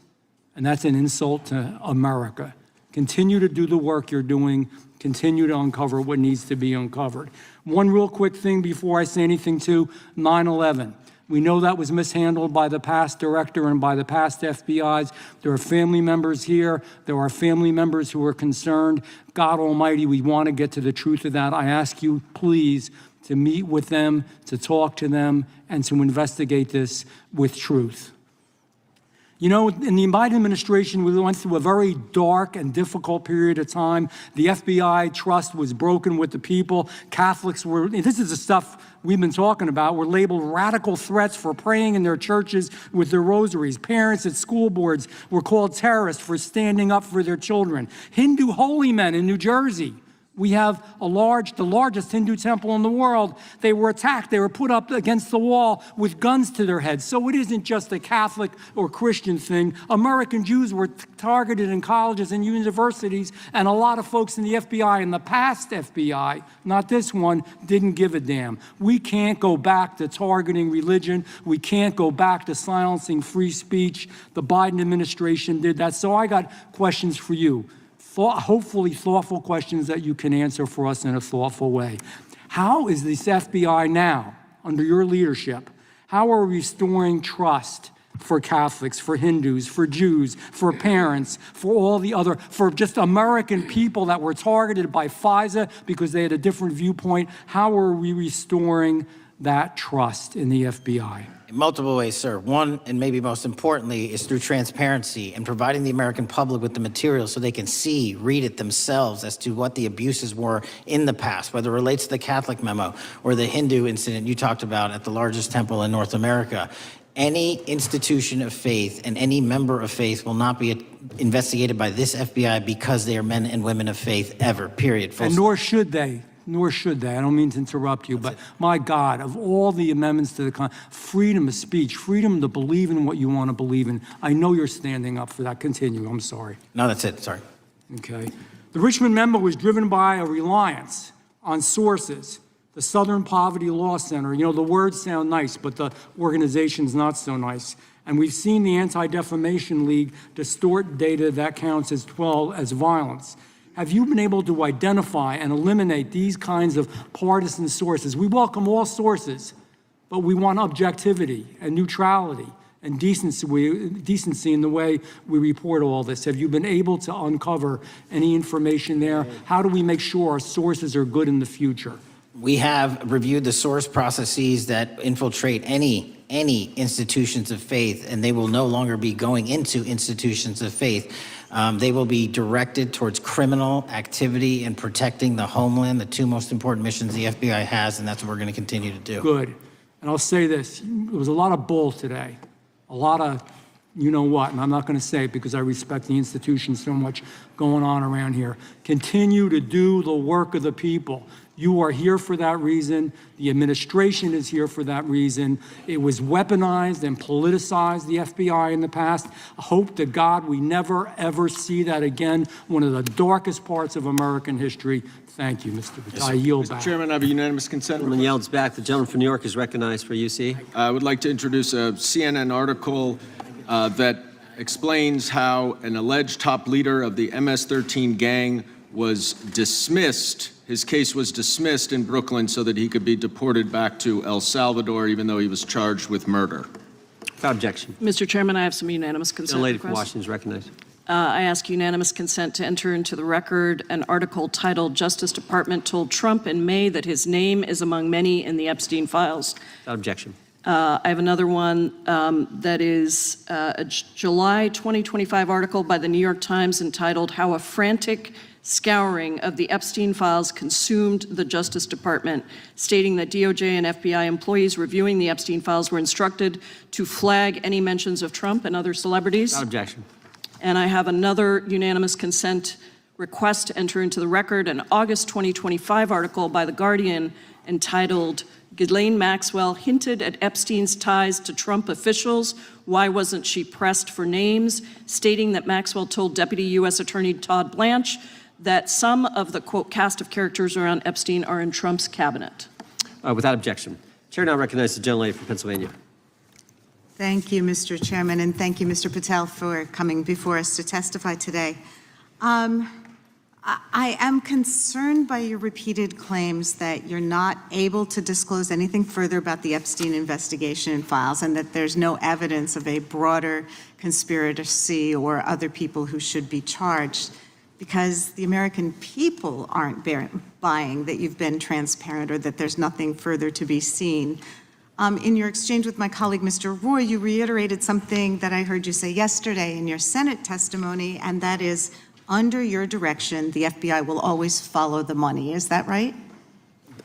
and that's an insult to America. Continue to do the work you're doing. Continue to uncover what needs to be uncovered. One real quick thing before I say anything to 9/11. We know that was mishandled by the past director and by the past FBIs. There are family members here. There are family members who are concerned. God Almighty, we want to get to the truth of that. I ask you, please, to meet with them, to talk to them, and to investigate this with truth. You know, in the Biden administration, we went through a very dark and difficult period of time. The FBI trust was broken with the people. Catholics were, this is the stuff we've been talking about, were labeled radical threats for praying in their churches with their rosaries. Parents at school boards were called terrorists for standing up for their children. Hindu holy men in New Jersey. We have the largest Hindu temple in the world. They were attacked. They were put up against the wall with guns to their heads. So it isn't just a Catholic or Christian thing. American Jews were targeted in colleges and universities, and a lot of folks in the FBI, in the past FBI, not this one, didn't give a damn. We can't go back to targeting religion. We can't go back to silencing free speech. The Biden administration did that. So I got questions for you. Hopefully thoughtful questions that you can answer for us in a thoughtful way. How is this FBI now, under your leadership, how are we restoring trust for Catholics, for Hindus, for Jews, for parents, for all the other, for just American people that were targeted by FISA because they had a different viewpoint? How are we restoring that trust in the FBI? In multiple ways, sir. One, and maybe most importantly, is through transparency and providing the American public with the material so they can see, read it themselves as to what the abuses were in the past, whether it relates to the Catholic memo or the Hindu incident you talked about at the largest temple in North America. any institution of faith and any member of faith will not be investigated by this FBI because they are men and women of faith ever, period. Full And stop. nor should they. Nor should they. I don't mean to interrupt you, but my God, of all the amendments to the freedom of speech, freedom to believe in what you want to believe in, I know you're standing up for that. Continue. I'm sorry. No, that's it. Sorry. Okay. The Richmond memo was driven by a reliance on sources. The Southern Poverty Law Center, you know, the words sound nice, but the organization's not so nice. And we've seen the Anti-Defamation League distort data that counts as violence. Have you been able to identify and eliminate these kinds of partisan sources? We welcome all sources, but we want objectivity and neutrality and decency in the way we report all this. Have you been able to uncover any information there? How do we make sure our sources are good in the future? We have reviewed the source processes that infiltrate any institutions of faith, and they will no longer be going into institutions of faith. They will be directed towards criminal activity and protecting the homeland, the two most important missions the FBI has, and that's what we're going to continue to do. Good. And I'll say this, there was a lot of bull today, a lot of you know what, and I'm not going to say it because I respect the institution so much going on around here. Continue to do the work of the people. You are here for that reason. The administration is here for that reason. It was weaponized and politicized, the FBI, in the past. I hope to God we never, ever see that again. One of the darkest parts of American history. Thank you, Mr. Patel. I yield back. Mr. Chairman, I have a unanimous consent. Gentleman yields back. The gentleman from New York is recognized for UC. I would like to introduce a CNN article that explains how an alleged top leader of the MS-13 gang was dismissed. His case was dismissed in Brooklyn so that he could be deported back to El Salvador, even though he was charged with murder. Without objection. Mr. Chairman, I have some unanimous consent The lady from requests. Washington is recognized. I ask unanimous consent to enter into the record an article titled "Justice Department Told Trump in May that his name is among many in the Epstein files." Without objection. I have another one that is a July 2025 article by the New York Times entitled "How a Frantic Scouring of the Epstein Files Consumed the Justice Department," stating that DOJ and FBI employees reviewing the Epstein files were instructed to flag any mentions of Trump and other celebrities. Without objection. And I have another unanimous consent request to enter into the record an August 2025 article by The Guardian entitled "Ghislaine Maxwell Hinted at Epstein's Ties to Trump Officials. Why Wasn't She Pressed for Names?" stating that Maxwell told Deputy U.S. Attorney Todd Blanche that some of the, quote, cast of characters around Epstein are in Trump's cabinet. Without objection. Chair now recognizes the gentlelady from Pennsylvania. Thank you, Mr. Chairman, and thank you, Mr. Patel, for coming before us to testify today. I am concerned by your repeated claims that you're not able to disclose anything further about the Epstein investigation and files, and that there's no evidence of a broader conspiracy or other people who should be charged, because the American people aren't buying that you've been transparent or that there's nothing further to be seen. In your exchange with my colleague, Mr. Roy, you reiterated something that I heard you say yesterday in your Senate testimony, and that is, under your direction, the FBI will always follow the money. Is that right?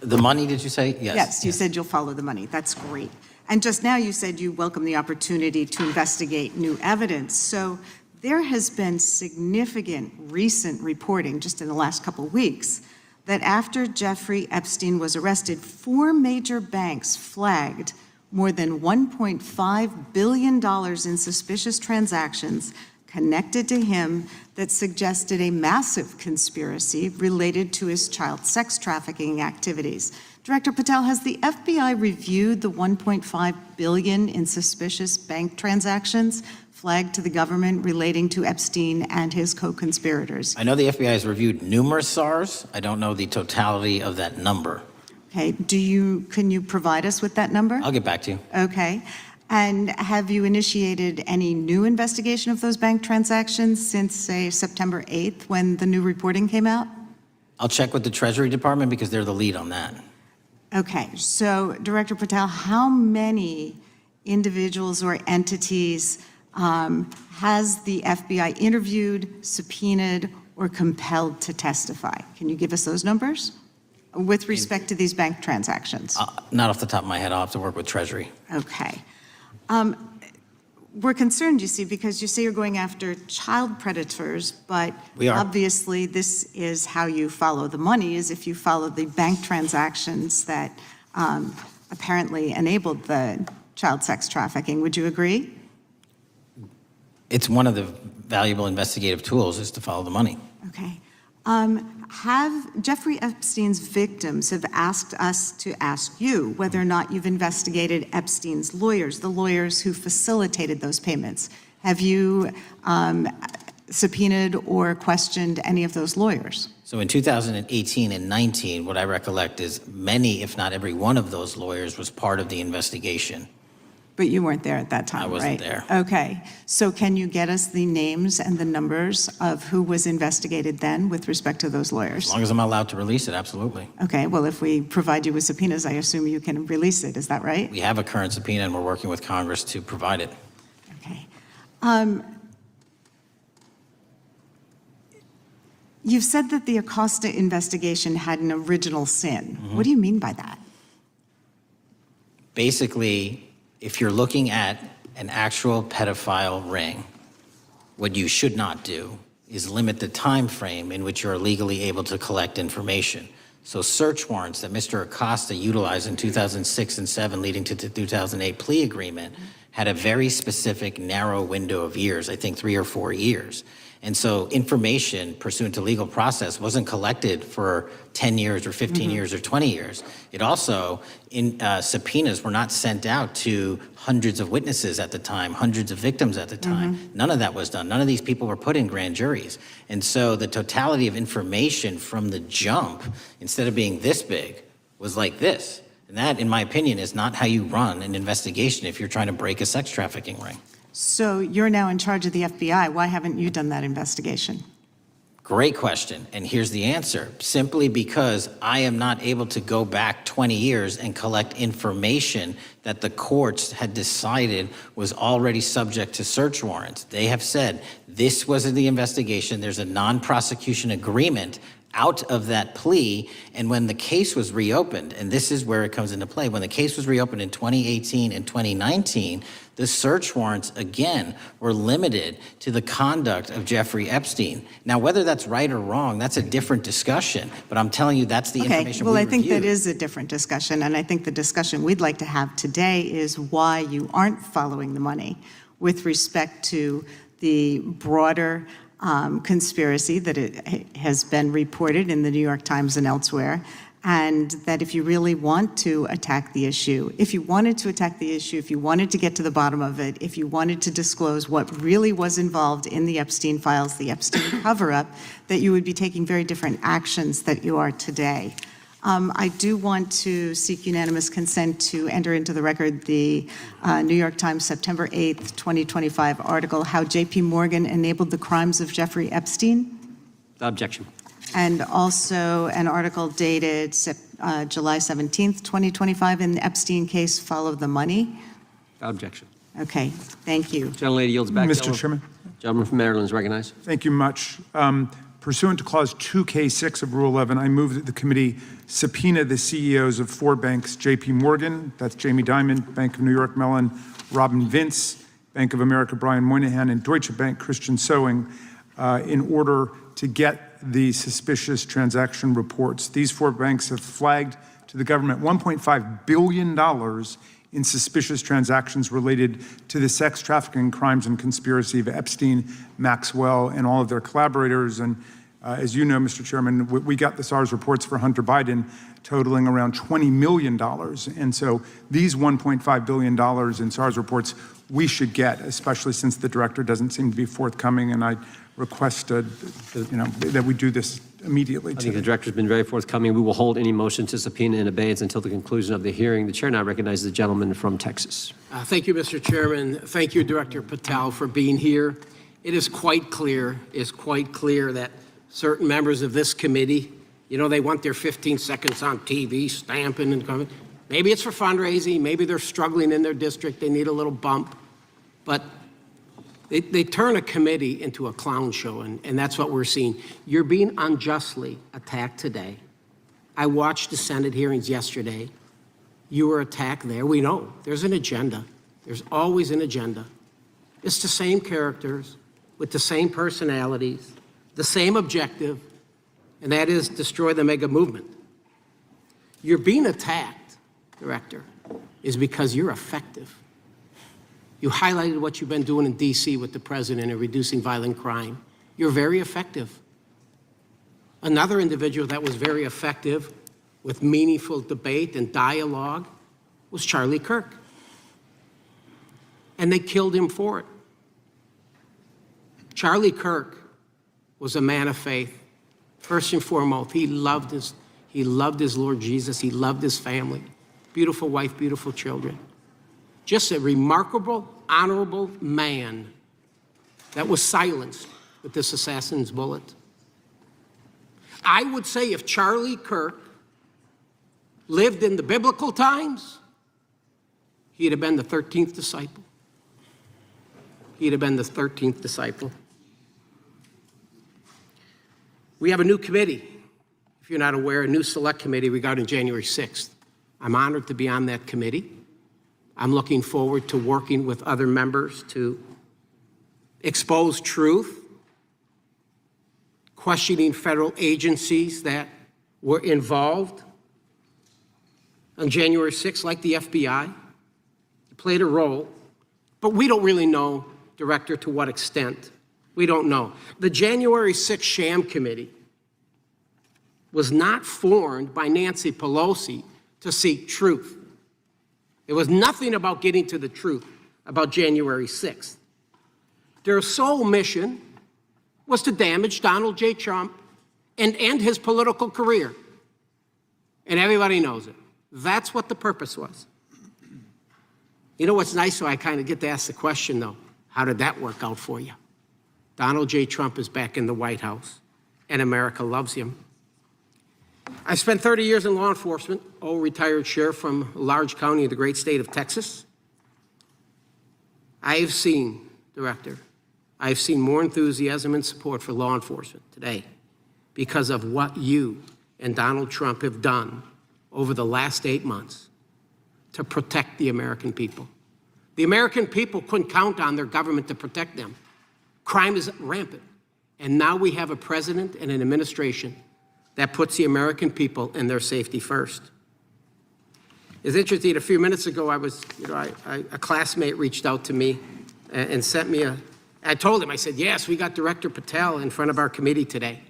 The money, did you say? Yes. Yes, you said you'll follow the money. That's great. And just now you said you welcome the opportunity to investigate new evidence. So there has been significant recent reporting just in the last couple of weeks that after Jeffrey Epstein was arrested, 4 major banks flagged more than $1.5 billion in suspicious transactions connected to him that suggested a massive conspiracy related to his child sex trafficking activities. Director Patel, has the FBI reviewed the $1.5 billion in suspicious bank transactions flagged to the government relating to Epstein and his co-conspirators? I know the FBI has reviewed numerous SARs. I don't know the totality of that number. Okay, can you provide us with that number? I'll get back to you. Okay. And have you initiated any new investigation of those bank transactions since, say, September 8th, when the new reporting came out? I'll check with the Treasury Department because they're the lead on that. Okay, so Director Patel, how many individuals or entities has the FBI interviewed, subpoenaed, or compelled to testify? Can you give us those numbers with respect to these bank transactions? Not off the top of my head. I'll have to work with Treasury. Okay. We're concerned, you see, because you say you're going after child predators, but We are. obviously this is how you follow the money, is if you follow the bank transactions that apparently enabled the child sex trafficking. Would you agree? It's one of the valuable investigative tools is to follow the money. Okay. Have Jeffrey Epstein's victims have asked us to ask you whether or not you've investigated Epstein's lawyers, the lawyers who facilitated those payments. Have you subpoenaed or questioned any of those lawyers? So in 2018 and 19, what I recollect is many, if not every one of those lawyers was part of the investigation. But you weren't there at that time, I wasn't right? there. Okay. So can you get us the names and the numbers of who was investigated then with respect to those lawyers? As long as I'm allowed to release it, absolutely. Okay. Well, if we provide you with subpoenas, I assume you can release it. Is that right? We have a current subpoena and we're working with Congress to provide it. Okay. You've said that the Acosta investigation had an original sin. What do you mean by that? Basically, if you're looking at an actual pedophile ring, what you should not do is limit the time frame in which you're legally able to collect information. So search warrants that Mr. Acosta utilized in 2006 and 7 leading to the 2008 plea agreement had a very specific narrow window of years, I think 3 or 4 years. And so information pursuant to legal process wasn't collected for 10 years or 15 years or 20 years. It also, subpoenas were not sent out to hundreds of witnesses at the time, hundreds of victims at the time. None of that was done. None of these people were put in grand juries. And so the totality of information from the jump, instead of being this big, was like this. And that, in my opinion, is not how you run an investigation if you're trying to break a sex trafficking ring. So you're now in charge of the FBI. Why haven't you done that investigation? Great question, and here's the answer. Simply because I am not able to go back 20 years and collect information that the courts had decided was already subject to search warrants. They have said, this was the investigation, there's a non-prosecution agreement out of that plea, and when the case was reopened, and this is where it comes into play, when the case was reopened in 2018 and 2019, the search warrants, again, were limited to the conduct of Jeffrey Epstein. Now, whether that's right or wrong, that's a different discussion, but I'm telling you that's the information well, we I think reviewed. that is a different discussion, and I think the discussion we'd like to have today is why you aren't following the money with respect to the broader conspiracy that it has been reported in the New York Times and elsewhere, and that if you really want to attack the issue, if you wanted to attack the issue, if you wanted to get to the bottom of it, if you wanted to disclose what really was involved in the Epstein files, the Epstein cover-up, that you would be taking very different actions that you are today. I do want to seek unanimous consent to enter into the record the New York Times September 8th, 2025 article, How J.P. Morgan Enabled the Crimes of Jeffrey Epstein. Without objection. And also an article dated July 17th, 2025 in the Epstein case, Follow the Money. Without objection. Okay, thank you. Gentlelady yields back. Mr. Chairman. Gentleman from Maryland is recognized. Thank you much. Pursuant to Clause 2K6 of Rule 11, I move that the committee subpoena the CEOs of 4 banks, J.P. Morgan, that's Jamie Dimon, Bank of New York Mellon, Robin Vince, Bank of America, Brian Moynihan, and Deutsche Bank, Christian Sowing, in order to get the suspicious transaction reports. These 4 banks have flagged to the government $1.5 billion in suspicious transactions related to the sex trafficking crimes and conspiracy of Epstein, Maxwell, and all of their collaborators. And as you know, Mr. Chairman, we got the SARS reports for Hunter Biden totaling around $20 million. And so these $1.5 billion in SARS reports we should get, especially since the director doesn't seem to be forthcoming. And I request that we do this immediately. I think the director's been very forthcoming. We will hold any motion to subpoena in abeyance until the conclusion of the hearing. The chair now recognizes the gentleman from Texas. Thank you, Mr. Chairman. Thank you, Director Patel, for being here. It is quite clear that certain members of this committee, they want their 15 seconds on TV, stamping and coming. Maybe it's for fundraising. Maybe they're struggling in their district. They need a little bump. But they turn a committee into a clown show, and that's what we're seeing. You're being unjustly attacked today. I watched the Senate hearings yesterday. You were attacked there. We know there's an agenda. There's always an agenda. It's the same characters with the same personalities, the same objective, and that is destroy the mega movement. You're being attacked, Director, is because you're effective. You highlighted what you've been doing in D.C. with the president and reducing violent crime. You're very effective. Another individual that was very effective with meaningful debate and dialogue was Charlie Kirk. And they killed him for it. Charlie Kirk was a man of faith. First and foremost, he loved his Lord Jesus. He loved his family. Beautiful wife, beautiful children. Just a remarkable, honorable man that was silenced with this assassin's bullet. I would say if Charlie Kirk lived in the biblical times, he'd have been the 13th disciple. He'd have been the 13th disciple. We have a new committee, if you're not aware, a new select committee regarding January 6th. I'm honored to be on that committee. I'm looking forward to working with other members to expose truth, questioning federal agencies that were involved on January 6th, like the FBI. It played a role, but we don't really know, Director, to what extent. We don't know. The January 6th sham committee was not formed by Nancy Pelosi to seek truth. It was nothing about getting to the truth about January 6th. Their sole mission was to damage Donald J. Trump and end his political career. And everybody knows it. That's what the purpose was. You know what's nice, so I kind of get to ask the question, though, how did that work out for you? Donald J. Trump is back in the White House, and America loves him. I spent 30 years in law enforcement, retired sheriff from a large county in the great state of Texas. I've seen, Director, I've seen more enthusiasm and support for law enforcement today because of what you and Donald Trump have done over the last 8 months to protect the American people. The American people couldn't count on their government to protect them. Crime is rampant. And now we have a president and an administration that puts the American people and their safety first. It's interesting, a few minutes ago, a classmate reached out to me and sent me I told him, I said, yes, we got Director Patel in front of our committee today.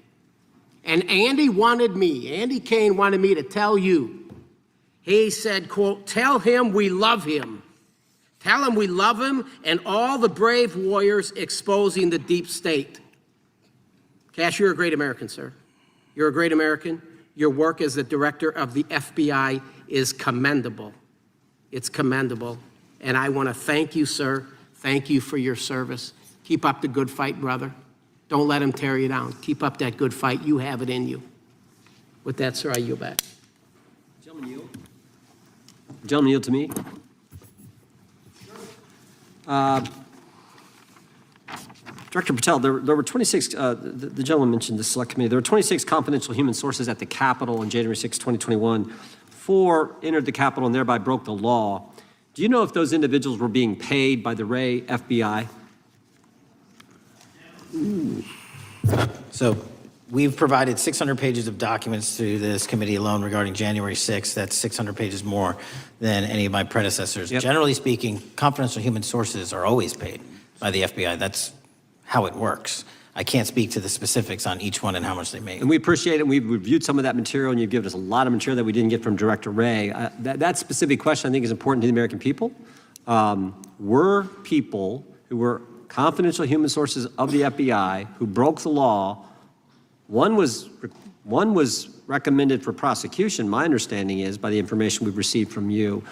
And Andy Kane wanted me to tell you, he said, quote, tell him we love him. Tell him we love him and all the brave warriors exposing the deep state. Kash, you're a great American, sir. You're a great American. Your work as the director of the FBI is commendable. It's commendable. And I want to thank you, sir. Thank you for your service. Keep up the good fight, brother. Don't let him tear you down. Keep up that good fight. You have it in you. With that, sir, I yield back. Gentleman yield. Gentleman yield to me. Director Patel, there were 26, the gentleman mentioned the select committee, there were 26 confidential human sources at the Capitol on January 6, 2021. 4 entered the Capitol and thereby broke the law. Do you know if those individuals were being paid by the Ray FBI? So we've provided 600 pages of documents to this committee alone regarding January 6th. That's 600 pages more than any of my predecessors. Yep. Generally speaking, confidential human sources are always paid by the FBI. That's how it works. I can't speak to the specifics on each one and how much they make. And we appreciate it. We've reviewed some of that material, and you've given us a lot of material that we didn't get from Director Ray. That specific question, I think, is important to the American people. Were people who were confidential human sources of the FBI who broke the law, one was recommended for prosecution, my understanding is, by the information we've received from you.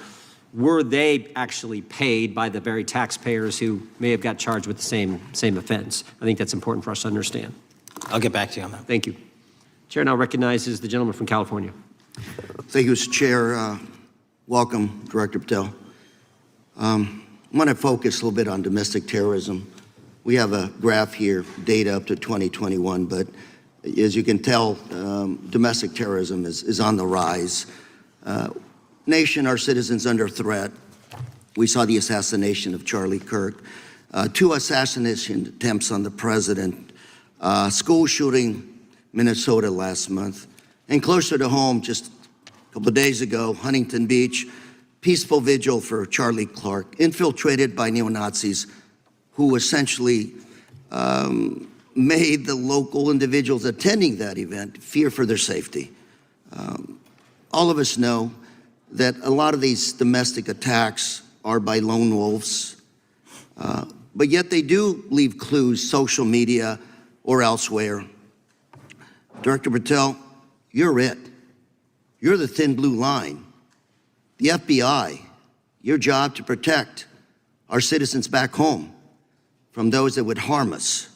Were they actually paid by the very taxpayers who may have got charged with the same offense? I think that's important for us to understand. I'll get back to you on that. Thank you. Chair now recognizes the gentleman from California. Thank you, Mr. Chair. Welcome, Director Patel. I'm going to focus a little bit on domestic terrorism. We have a graph here, data up to 2021, but as you can tell, domestic terrorism is on the rise. Nation, our citizens under threat. We saw the assassination of Charlie Kirk, 2 assassination attempts on the president, school shooting Minnesota last month, and closer to home, just a couple of days ago, Huntington Beach, peaceful vigil for Charlie Clark, infiltrated by neo-Nazis who essentially made the local individuals attending that event fear for their safety. All of us know that a lot of these domestic attacks are by lone wolves, but yet they do leave clues, social media or elsewhere. Director Patel, you're it. You're the thin blue line. The FBI, your job to protect our citizens back home from those that would harm us.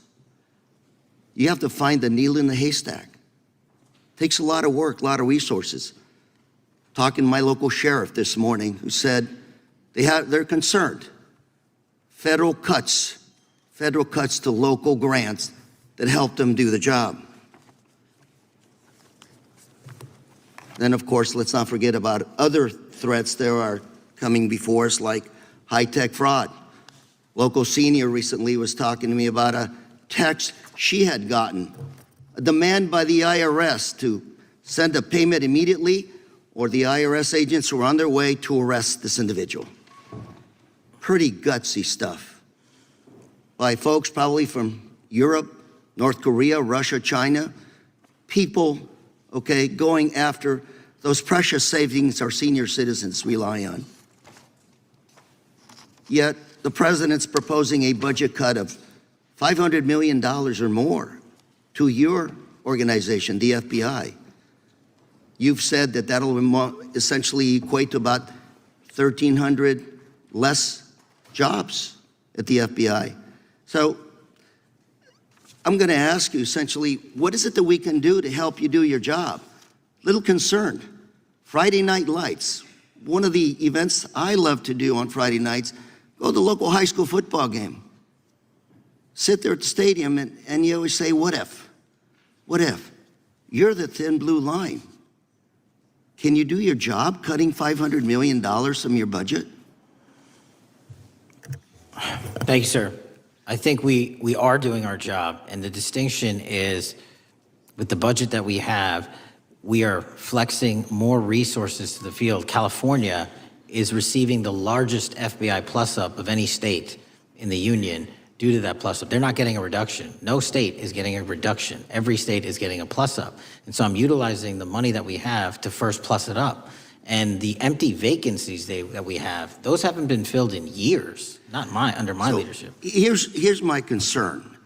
You have to find the needle in the haystack. Takes a lot of work, a lot of resources. Talking to my local sheriff this morning, who said they're concerned. Federal cuts to local grants that help them do the job. Then, of course, let's not forget about other threats that are coming before us, like high-tech fraud. Local senior recently was talking to me about a text she had gotten, a demand by the IRS to send a payment immediately, or the IRS agents were on their way to arrest this individual. Pretty gutsy stuff by folks probably from Europe, North Korea, Russia, China, people, okay, going after those precious savings our senior citizens rely on. Yet the president's proposing a budget cut of $500 million or more to your organization, the FBI. You've said that that'll essentially equate to about 1,300 less jobs at the FBI. So I'm going to ask you essentially, what is it that we can do to help you do your job? Little concerned. Friday Night Lights. One of the events I love to do on Friday nights, go to the local high school football game. Sit there at the stadium and you always say, what if? What if? You're the thin blue line. Can you do your job cutting $500 million from your budget? Thank you, sir. I think we are doing our job, and the distinction is with the budget that we have, we are flexing more resources to the field. California is receiving the largest FBI plus-up of any state in the union due to that plus-up. They're not getting a reduction. No state is getting a reduction. Every state is getting a plus-up. And so I'm utilizing the money that we have to first plus it up. And the empty vacancies that we have, those haven't been filled in years, not under my leadership. Here's my concern.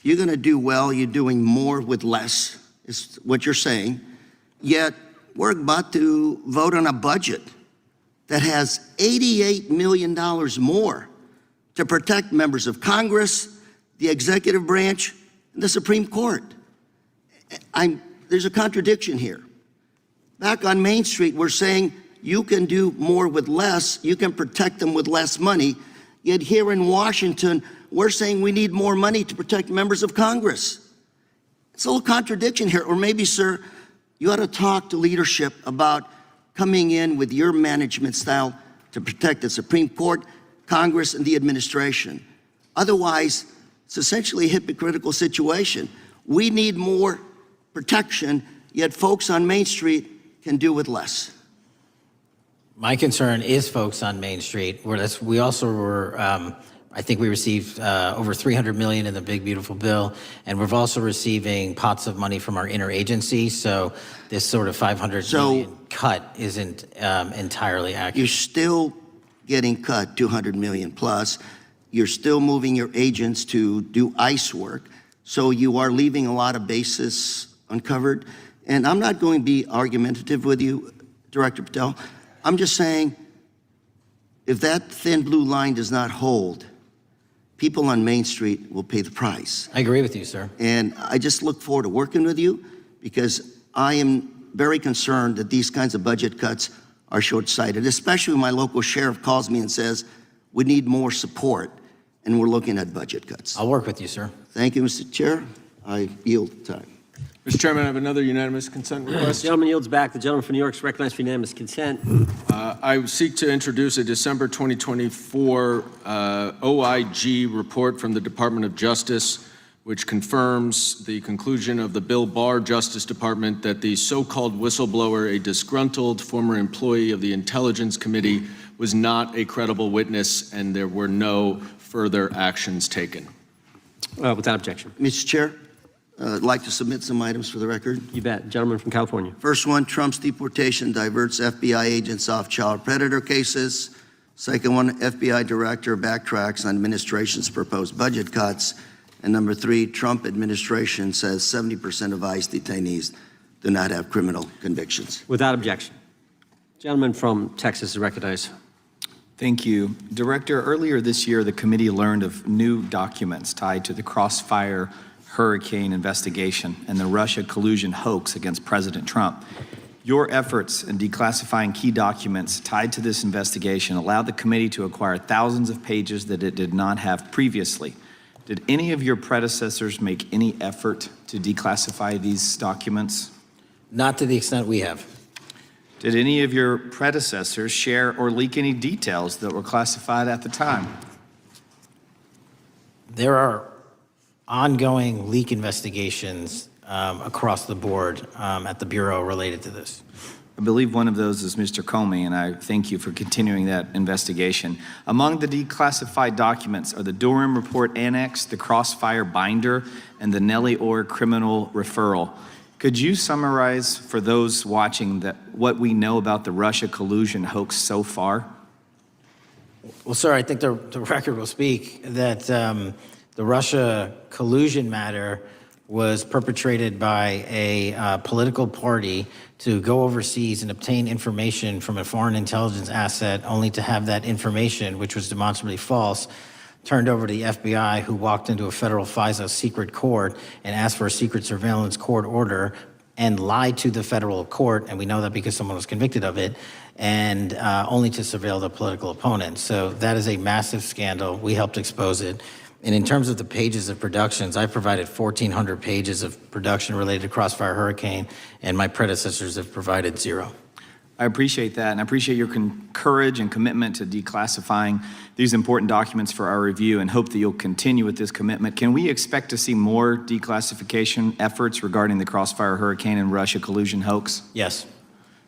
You're going to do well, you're doing more with less, is what you're saying. Yet we're about to vote on a budget that has $88 million more to protect members of Congress, the executive branch, and the Supreme Court. There's a contradiction here. Back on Main Street, we're saying you can do more with less, you can protect them with less money, yet here in Washington, we're saying we need more money to protect members of Congress. It's a little contradiction here, or maybe, sir, you ought to talk to leadership about coming in with your management style to protect the Supreme Court, Congress, and the administration. Otherwise, it's essentially a hypocritical situation. We need more protection, yet folks on Main Street can do with less. My concern is folks on Main Street. We also were, I think we received over $300 million in the big, beautiful bill, and we're also receiving pots of money from our interagency, so this sort of $500 million cut isn't entirely accurate. You're still getting cut $200 million plus. You're still moving your agents to do ICE work, so you are leaving a lot of bases uncovered. And I'm not going to be argumentative with you, Director Patel. I'm just saying, if that thin blue line does not hold, people on Main Street will pay the price. I agree with you, sir. And I just look forward to working with you, because I am very concerned that these kinds of budget cuts are short-sighted, especially when my local sheriff calls me and says, we need more support, and we're looking at budget cuts. I'll work with you, sir. Thank you, Mr. Chair. I yield time. Mr. Chairman, I have another unanimous consent request. The gentleman yields back. The gentleman from New York is recognized for unanimous consent. I seek to introduce a December 2024 OIG report from the Department of Justice, which confirms the conclusion of the Bill Barr Justice Department that the so-called whistleblower, a disgruntled former employee of the Intelligence Committee, was not a credible witness, and there were no further actions taken. Without objection. Mr. Chair, I'd like to submit some items for the record. You bet. Gentleman from California. First one, Trump's deportation diverts FBI agents off child predator cases. Second one, FBI director backtracks on administration's proposed budget cuts. And number three, Trump administration says 70% of ICE detainees do not have criminal convictions. Without objection. Gentleman from Texas is recognized. Thank you. Director, earlier this year, the committee learned of new documents tied to the Crossfire Hurricane investigation and the Russia collusion hoax against President Trump. Your efforts in declassifying key documents tied to this investigation allowed the committee to acquire thousands of pages that it did not have previously. Did any of your predecessors make any effort to declassify these documents? Not to the extent we have. Did any of your predecessors share or leak any details that were classified at the time? There are ongoing leak investigations across the board at the Bureau related to this. I believe one of those is Mr. Comey, and I thank you for continuing that investigation. Among the declassified documents are the Durham Report Annex, the Crossfire Binder, and the Nellie Orr Criminal Referral. Could you summarize for those watching that what we know about the Russia collusion hoax so far? Well, sir, I think the record will speak that the Russia collusion matter was perpetrated by a political party to go overseas and obtain information from a foreign intelligence asset, only to have that information, which was demonstrably false, turned over to the FBI, who walked into a federal FISA secret court and asked for a secret surveillance court order and lied to the federal court, and we know that because someone was convicted of it, and only to surveil the political opponent. So that is a massive scandal. We helped expose it. And in terms of the pages of productions, I provided 1,400 pages of production related to Crossfire Hurricane, and my predecessors have provided 0. I appreciate that, and I appreciate your courage and commitment to declassifying these important documents for our review, and hope that you'll continue with this commitment. Can we expect to see more declassification efforts regarding the Crossfire Hurricane and Russia collusion hoax? Yes.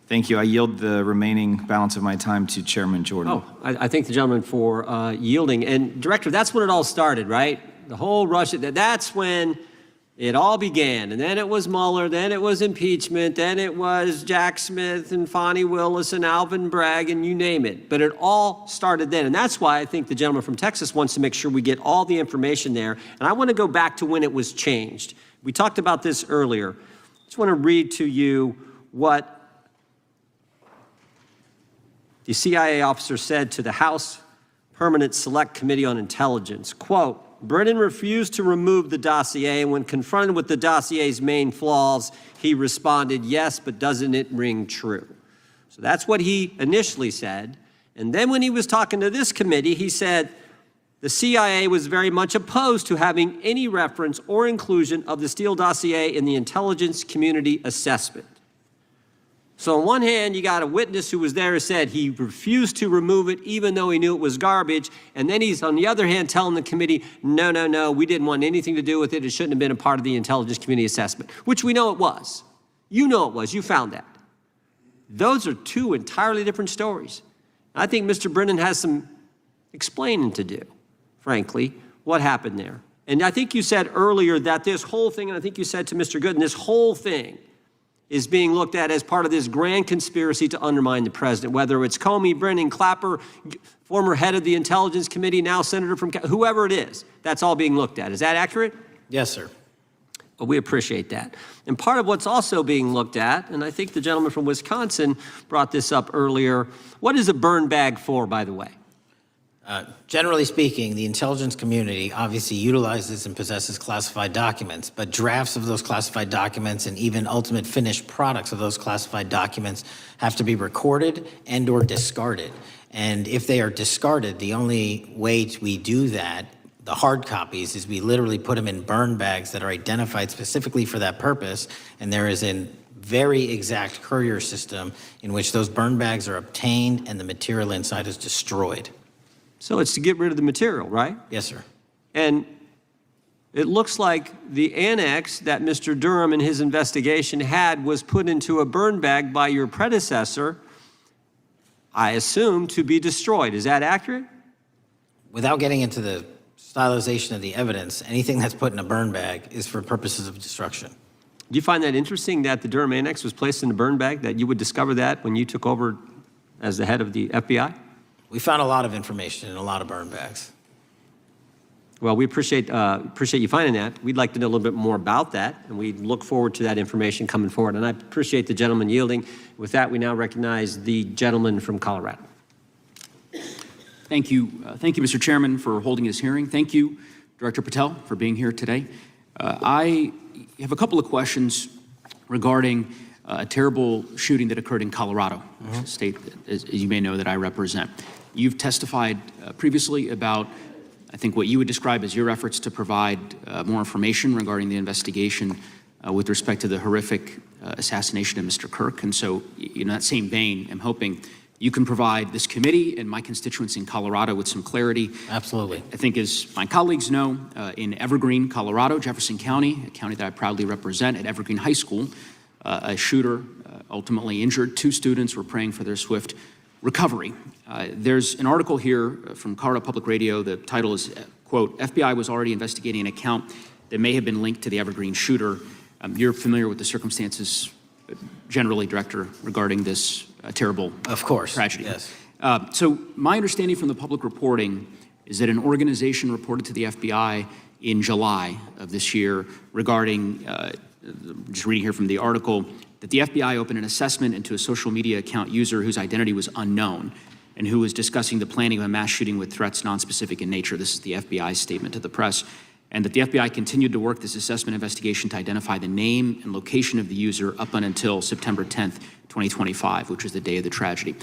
Thank you. I yield the remaining balance of my time to Chairman Jordan. Oh, I thank the gentleman for yielding. And Director, that's when it all started, right? The whole Russia, that's when it all began. And then it was Mueller, then it was impeachment, then it was Jack Smith and Fonnie Willis and Alvin Bragg and you name it. But it all started then. And that's why I think the gentleman from Texas wants to make sure we get all the information there. And I want to go back to when it was changed. We talked about this earlier. I just want to read to you what the CIA officer said to the House Permanent Select Committee on Intelligence, quote, Brennan refused to remove the dossier, and when confronted with the dossier's main flaws, he responded, yes, but doesn't it ring true? So that's what he initially said. And then when he was talking to this committee, he said the CIA was very much opposed to having any reference or inclusion of the Steele dossier in the intelligence community assessment. So on one hand, you got a witness who was there who said he refused to remove it even though he knew it was garbage. And then he's, on the other hand, telling the committee, no, we didn't want anything to do with it. It shouldn't have been a part of the intelligence community assessment, which we know it was. You know it was. You found that. Those are two entirely different stories. I think Mr. Brennan has some explaining to do, frankly, what happened there. And I think you said earlier that this whole thing, and I think you said to Mr. Gooden, this whole thing is being looked at as part of this grand conspiracy to undermine the president, whether it's Comey, Brennan, Clapper, former head of the Intelligence Committee, now senator from, whoever it is, that's all being looked at. Is that accurate? Yes, sir. Well, we appreciate that. And part of what's also being looked at, and I think the gentleman from Wisconsin brought this up earlier, what is a burn bag for, by the way? Generally speaking, the intelligence community obviously utilizes and possesses classified documents, but drafts of those classified documents and even ultimate finished products of those classified documents have to be recorded and/or discarded. And if they are discarded, the only way we do that the hard copies is we literally put them in burn bags that are identified specifically for that purpose, and there is a very exact courier system in which those burn bags are obtained and the material inside is destroyed. So it's to get rid of the material, right? Yes, sir. And it looks like the annex that Mr. Durham in his investigation had was put into a burn bag by your predecessor, I assume, to be destroyed. Is that accurate? Without getting into the stylization of the evidence, anything that's put in a burn bag is for purposes of destruction. Do you find that interesting that the Durham annex was placed in a burn bag, that you would discover that when you took over as the head of the FBI? We found a lot of information in a lot of burn bags. Well, we appreciate you finding that. We'd like to know a little bit more about that, and we look forward to that information coming forward. And I appreciate the gentleman yielding. With that, we now recognize the gentleman from Colorado. Thank you. Thank you, Mr. Chairman, for holding this hearing. Thank you, Director Patel, for being here today. I have a couple of questions regarding a terrible shooting that occurred in Colorado, a state, as you may know, that I represent. You've testified previously about, I think, what you would describe as your efforts to provide more information regarding the investigation with respect to the horrific assassination of Mr. Kirk. And so, in that same vein, I'm hoping you can provide this committee and my constituents in Colorado with some clarity. Absolutely. I think, as my colleagues know, in Evergreen, Colorado, Jefferson County, a county that I proudly represent, at Evergreen High School, a shooter ultimately injured. 2 students were praying for their swift recovery. There's an article here from Colorado Public Radio. The title is, quote, FBI was already investigating an account that may have been linked to the Evergreen shooter. You're familiar with the circumstances generally, Director, regarding this terrible tragedy. Yes. So my understanding from the public reporting is that an organization reported to the FBI in July of this year regarding, just reading here from the article, that the FBI opened an assessment into a social media account user whose identity was unknown and who was discussing the planning of a mass shooting with threats nonspecific in nature. This is the FBI's statement to the press. And that the FBI continued to work this assessment investigation to identify the name and location of the user up until September 10th, 2025, which was the day of the tragedy.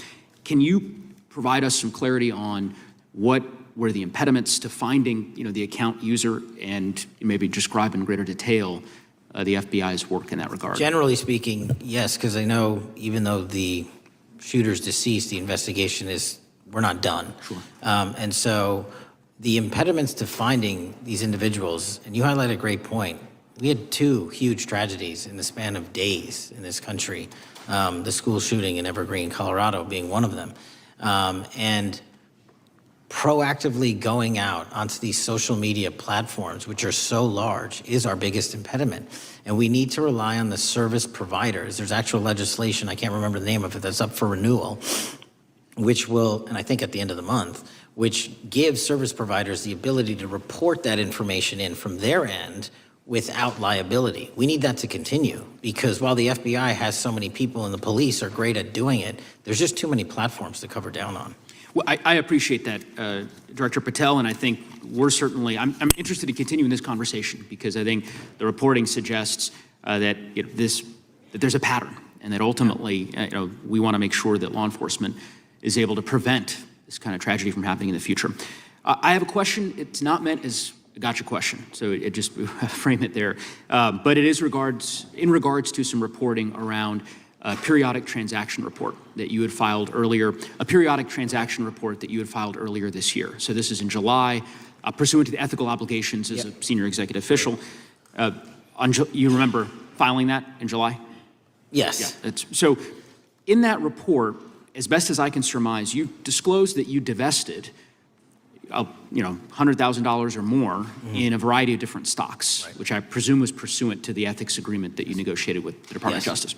Can you provide us some clarity on what were the impediments to finding, the account user, and maybe describe in greater detail the FBI's work in that regard? Generally speaking, yes, because I know even though the shooter's deceased, the investigation we're not done. Sure. And so the impediments to finding these individuals, and you highlight a great point. We had 2 huge tragedies in the span of days in this country, the school shooting in Evergreen, Colorado being one of them. And proactively going out onto these social media platforms, which are so large, is our biggest impediment. And we need to rely on the service providers. There's actual legislation, I can't remember the name of it, that's up for renewal, which will, and I think at the end of the month, which gives service providers the ability to report that information in from their end without liability. We need that to continue, because while the FBI has so many people and the police are great at doing it, there's just too many platforms to cover down on. Well, I appreciate that, Director Patel, and I think we're certainly, I'm interested in continuing this conversation, because I think the reporting suggests that there's a pattern, and that ultimately, we want to make sure that law enforcement is able to prevent this kind of tragedy from happening in the future. I have a question. It's not meant as a gotcha question, so it just frame it there. But it is in regards to some reporting around a periodic transaction report that you had filed earlier, this year. So this is in July, pursuant to the ethical obligations as a senior executive official. You remember filing that in July? Yes. Yeah, so in that report, as best as I can surmise, you disclosed that you divested, $100,000 or more in a variety of different stocks, which I presume was pursuant to the ethics agreement that you negotiated with the Department of Justice.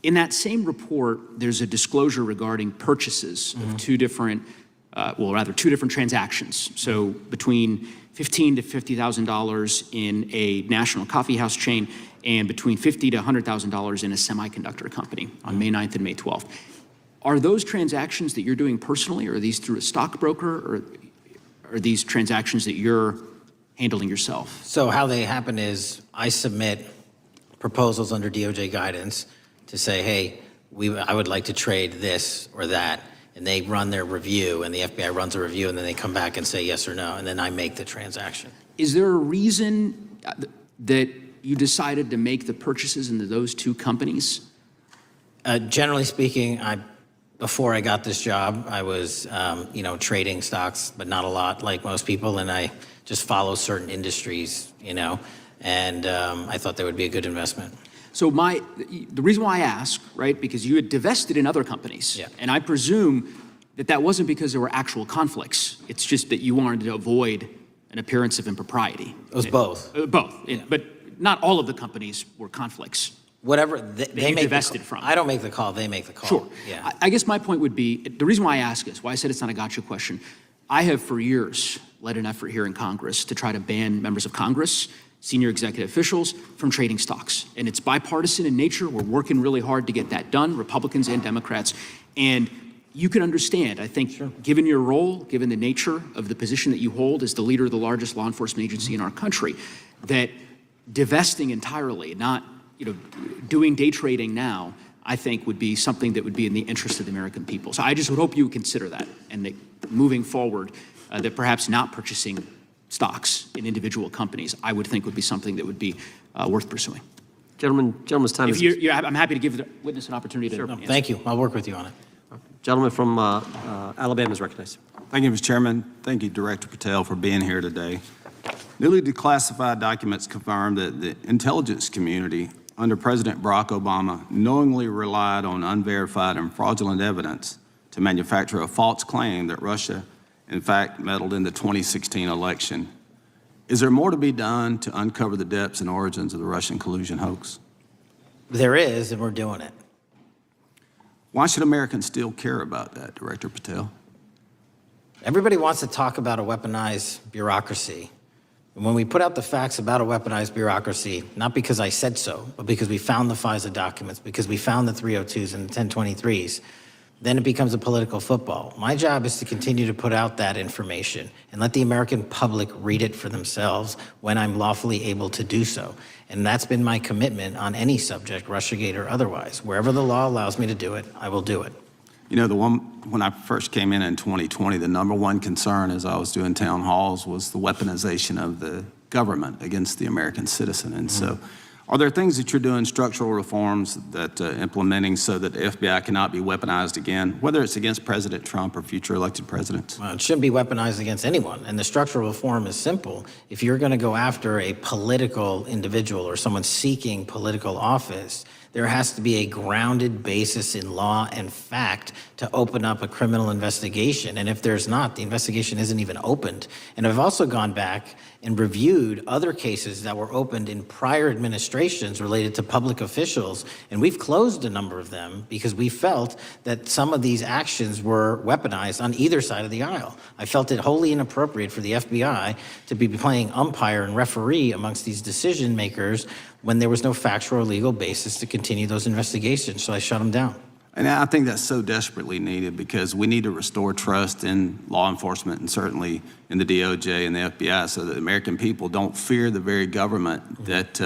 In that same report, there's a disclosure regarding purchases of 2 different transactions. So between $15,000 to $50,000 in a national coffee house chain, and between $50,000 to $100,000 in a semiconductor company on May 9th and May 12th. Are those transactions that you're doing personally, or are these through a stockbroker, or are these transactions that you're handling yourself? So how they happen is I submit proposals under DOJ guidance to say, hey, I would like to trade this or that. and they run their review, and the FBI runs a review, and then they come back and say yes or no, and then I make the transaction. Is there a reason that you decided to make the purchases into those two companies? Generally speaking, before I got this job, I was, trading stocks, but not a lot like most people, and I just follow certain industries, and I thought that would be a good investment. So the reason why I ask, right, because you had divested in other companies, and I presume that wasn't because there were actual conflicts. It's just that you wanted to avoid an appearance of impropriety. It was both. Both, but not all of the companies were conflicts. Whatever they make divested from. I don't make the call, they make the call. Sure. Yeah. I guess my point would be, the reason why I ask is, why I said it's not a gotcha question, I have for years led an effort here in Congress to try to ban members of Congress, senior executive officials, from trading stocks. And it's bipartisan in nature. We're working really hard to get that done, Republicans and Democrats. And you can understand, I think, given your role, given the nature of the position that you hold as the leader of the largest law enforcement agency in our country, that divesting entirely, not doing day trading now, I think would be something that would be in the interest of the American people. So I just would hope you would consider that, and that moving forward, that perhaps not purchasing stocks in individual companies, I would think would be something that would be worth pursuing. Gentleman's time is... I'm happy to give the witness an opportunity to answer. Thank you. I'll work with you on it. Gentleman from Alabama is recognized. Thank you, Mr. Chairman. Thank you, Director Patel, for being here today. Newly declassified documents confirm that the intelligence community under President Barack Obama knowingly relied on unverified and fraudulent evidence to manufacture a false claim that Russia, in fact, meddled in the 2016 election. Is there more to be done to uncover the depths and origins of the Russian collusion hoax? There is, and we're doing it. Why should Americans still care about that, Director Patel? Everybody wants to talk about a weaponized bureaucracy. And when we put out the facts about a weaponized bureaucracy, not because I said so, but because we found the FISA documents, because we found the 302s and the 1023s, then it becomes a political football. My job is to continue to put out that information and let the American public read it for themselves when I'm lawfully able to do so. And that's been my commitment on any subject, Russiagate or otherwise. Wherever the law allows me to do it, I will do it. When I first came in 2020, the number one concern as I was doing town halls was the weaponization of the government against the American citizen. And so are there things that you're doing, structural reforms that implementing so that the FBI cannot be weaponized again, whether it's against President Trump or future elected presidents? Well, it shouldn't be weaponized against anyone. And the structural reform is simple. If you're going to go after a political individual or someone seeking political office, there has to be a grounded basis in law and fact to open up a criminal investigation. And if there's not, the investigation isn't even opened. And I've also gone back and reviewed other cases that were opened in prior administrations related to public officials, and we've closed a number of them because we felt that some of these actions were weaponized on either side of the aisle. I felt it wholly inappropriate for the FBI to be playing umpire and referee amongst these decision makers when there was no factual or legal basis to continue those investigations, so I shut them down. And I think that's so desperately needed because we need to restore trust in law enforcement and certainly in the DOJ and the FBI so that the American people don't fear the very government that's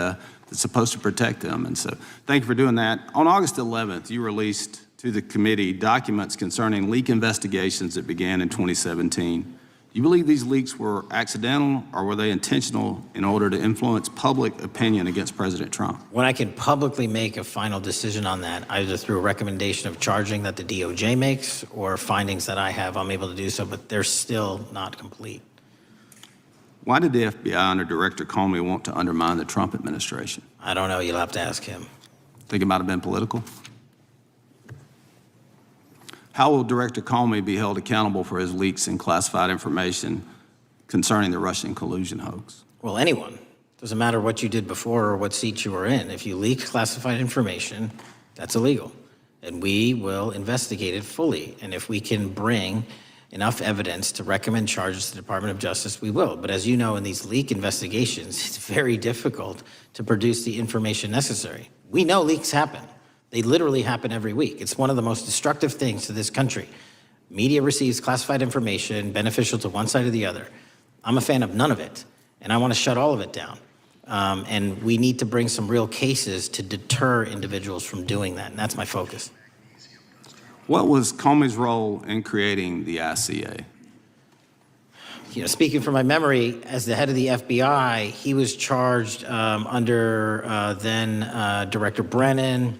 supposed to protect them. And so thank you for doing that. On August 11th, you released to the committee documents concerning leak investigations that began in 2017. Do you believe these leaks were accidental or were they intentional in order to influence public opinion against President Trump? When I can publicly make a final decision on that, either through a recommendation of charging that the DOJ makes or findings that I have, I'm able to do so, but they're still not complete. Why did the FBI under Director Comey want to undermine the Trump administration? I don't know. You'll have to ask him. Think it might have been political? How will Director Comey be held accountable for his leaks and classified information concerning the Russian collusion hoax? Well, anyone. Doesn't matter what you did before or what seat you were in. If you leak classified information, that's illegal. And we will investigate it fully. And if we can bring enough evidence to recommend charges to the Department of Justice, we will. But as you know, in these leak investigations, it's very difficult to produce the information necessary. We know leaks happen. They literally happen every week. It's one of the most destructive things to this country. Media receives classified information beneficial to one side or the other. I'm a fan of none of it, and I want to shut all of it down. And we need to bring some real cases to deter individuals from doing that, and that's my focus. What was Comey's role in creating the ICA? You know, speaking from my memory, as the head of the FBI, he was charged under then Director Brennan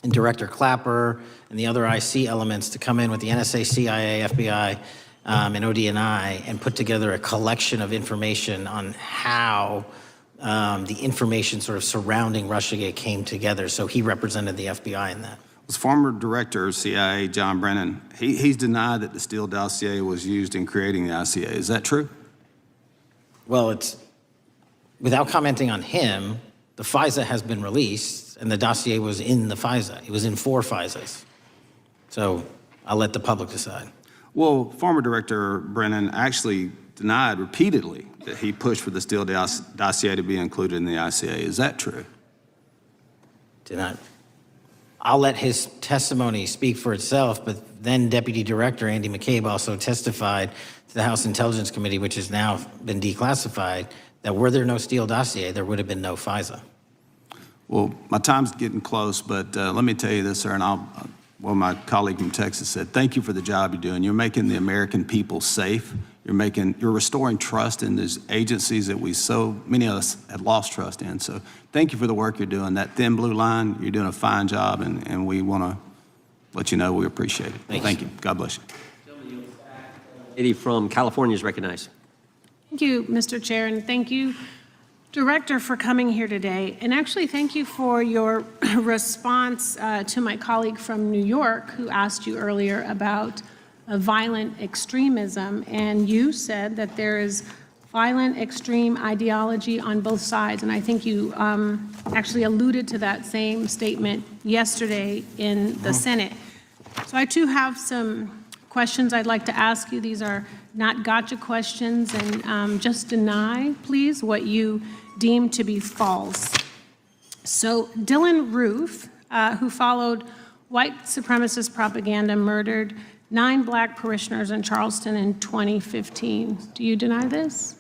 and Director Clapper and the other IC elements to come in with the NSA, CIA, FBI, and ODNI and put together a collection of information on how the information sort of surrounding Russiagate came together. So he represented the FBI in that. Was former Director of CIA John Brennan, he's denied that the Steele dossier was used in creating the ICA. Is that true? Well, it's, without commenting on him, the FISA has been released and the dossier was in the FISA. It was in 4 FISAs. So I'll let the public decide. Well, former Director Brennan actually denied repeatedly that he pushed for the Steele dossier to be included in the ICA. Is that true? Denied. I'll let his testimony speak for itself, but then Deputy Director Andy McCabe also testified to the House Intelligence Committee, which has now been declassified, that were there no Steele dossier, there would have been no FISA. Well, my time's getting close, but let me tell you this, sir, and well, my colleague from Texas said, thank you for the job you're doing. You're making the American people safe. You're restoring trust in these agencies that so many of us had lost trust in. So thank you for the work you're doing. That thin blue line, you're doing a fine job, and we want to let you know we appreciate it. Thank you. God bless you. Lady from California is recognized. Thank you, Mr. Chair, and thank you, Director, for coming here today. And actually, thank you for your response to my colleague from New York who asked you earlier about violent extremism. And you said that there is violent extreme ideology on both sides. And I think you actually alluded to that same statement yesterday in the Senate. So I too have some questions I'd like to ask you. These are not gotcha questions, and just deny, please, what you deem to be false. So Dylan Roof, who followed white supremacist propaganda, murdered 9 black parishioners in Charleston in 2015. Do you deny this?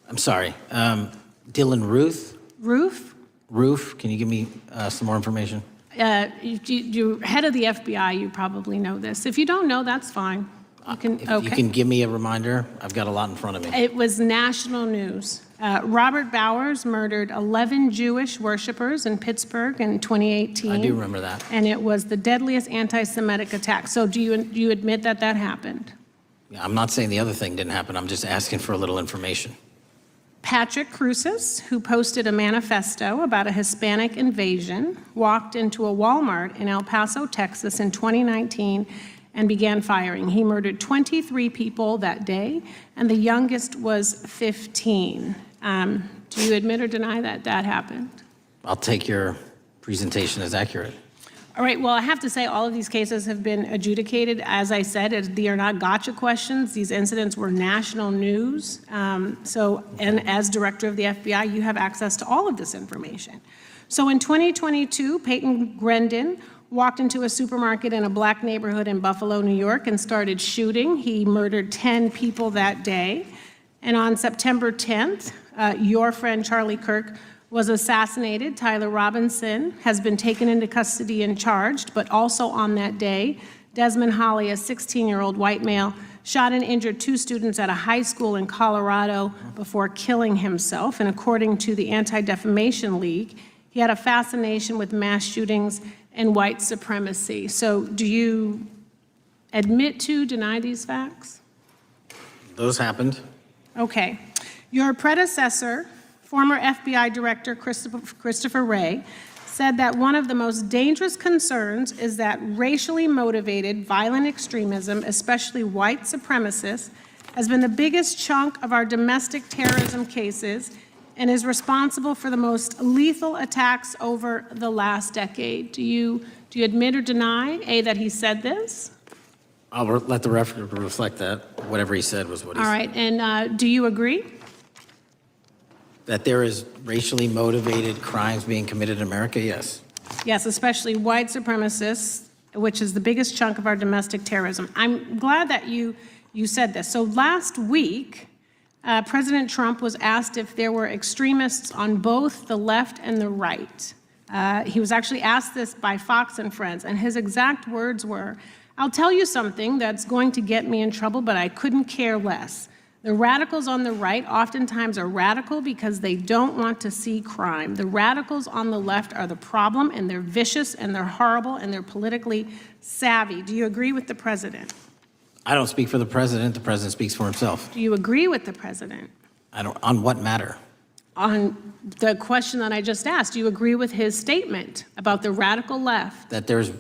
I'm sorry, Dylan Ruth? Roof, can you give me some more information? You're head of the FBI, you probably know this. If you don't know, that's fine. You can, If you can give me a reminder, I've got a lot in front of me. It was national news. Robert Bowers murdered 11 Jewish worshipers in Pittsburgh in 2018. I do remember that. And it was the deadliest anti-Semitic attack. So do you admit that that happened? Yeah, I'm not saying the other thing didn't happen. I'm just asking for a little information. Patrick Cruces, who posted a manifesto about a Hispanic invasion, walked into a Walmart in El Paso, Texas in 2019 and began firing. He murdered 23 people that day, and the youngest was 15. Do you admit or deny that that happened? I'll take your presentation as accurate. All right, well, I have to say all of these cases have been adjudicated. As I said, they are not gotcha questions. These incidents were national news. And as director of the FBI, you have access to all of this information. So in 2022, Peyton Grendon walked into a supermarket in a black neighborhood in Buffalo, New York, and started shooting. He murdered 10 people that day. And on September 10th, your friend Charlie Kirk was assassinated. Tyler Robinson has been taken into custody and charged, but also on that day, Desmond Holley, a 16-year-old white male, shot and injured 2 students at a high school in Colorado before killing himself. And according to the Anti-Defamation League, he had a fascination with mass shootings and white supremacy. So do you admit to, deny these facts? Those happened. Okay. Your predecessor, former FBI Director Christopher Wray, said that one of the most dangerous concerns is that racially motivated violent extremism, especially white supremacists, has been the biggest chunk of our domestic terrorism cases and is responsible for the most lethal attacks over the last decade. Do you admit or deny, A, that he said this? I'll let the record reflect that. Whatever he said was what he said. All right, and do you agree? That there is racially motivated crimes being committed in America, yes. Yes, especially white supremacists, which is the biggest chunk of our domestic terrorism. I'm glad that you said this. So last week, President Trump was asked if there were extremists on both the left and the right. He was actually asked this by Fox and Friends, and his exact words were, I'll tell you something that's going to get me in trouble, but I couldn't care less. The radicals on the right oftentimes are radical because they don't want to see crime. The radicals on the left are the problem, and they're vicious, and they're horrible, and they're politically savvy. Do you agree with the president? I don't speak for the president. The president speaks for himself. Do you agree with the president? I don't. On what matter? On the question that I just asked, do you agree with his statement about the radical left? That there's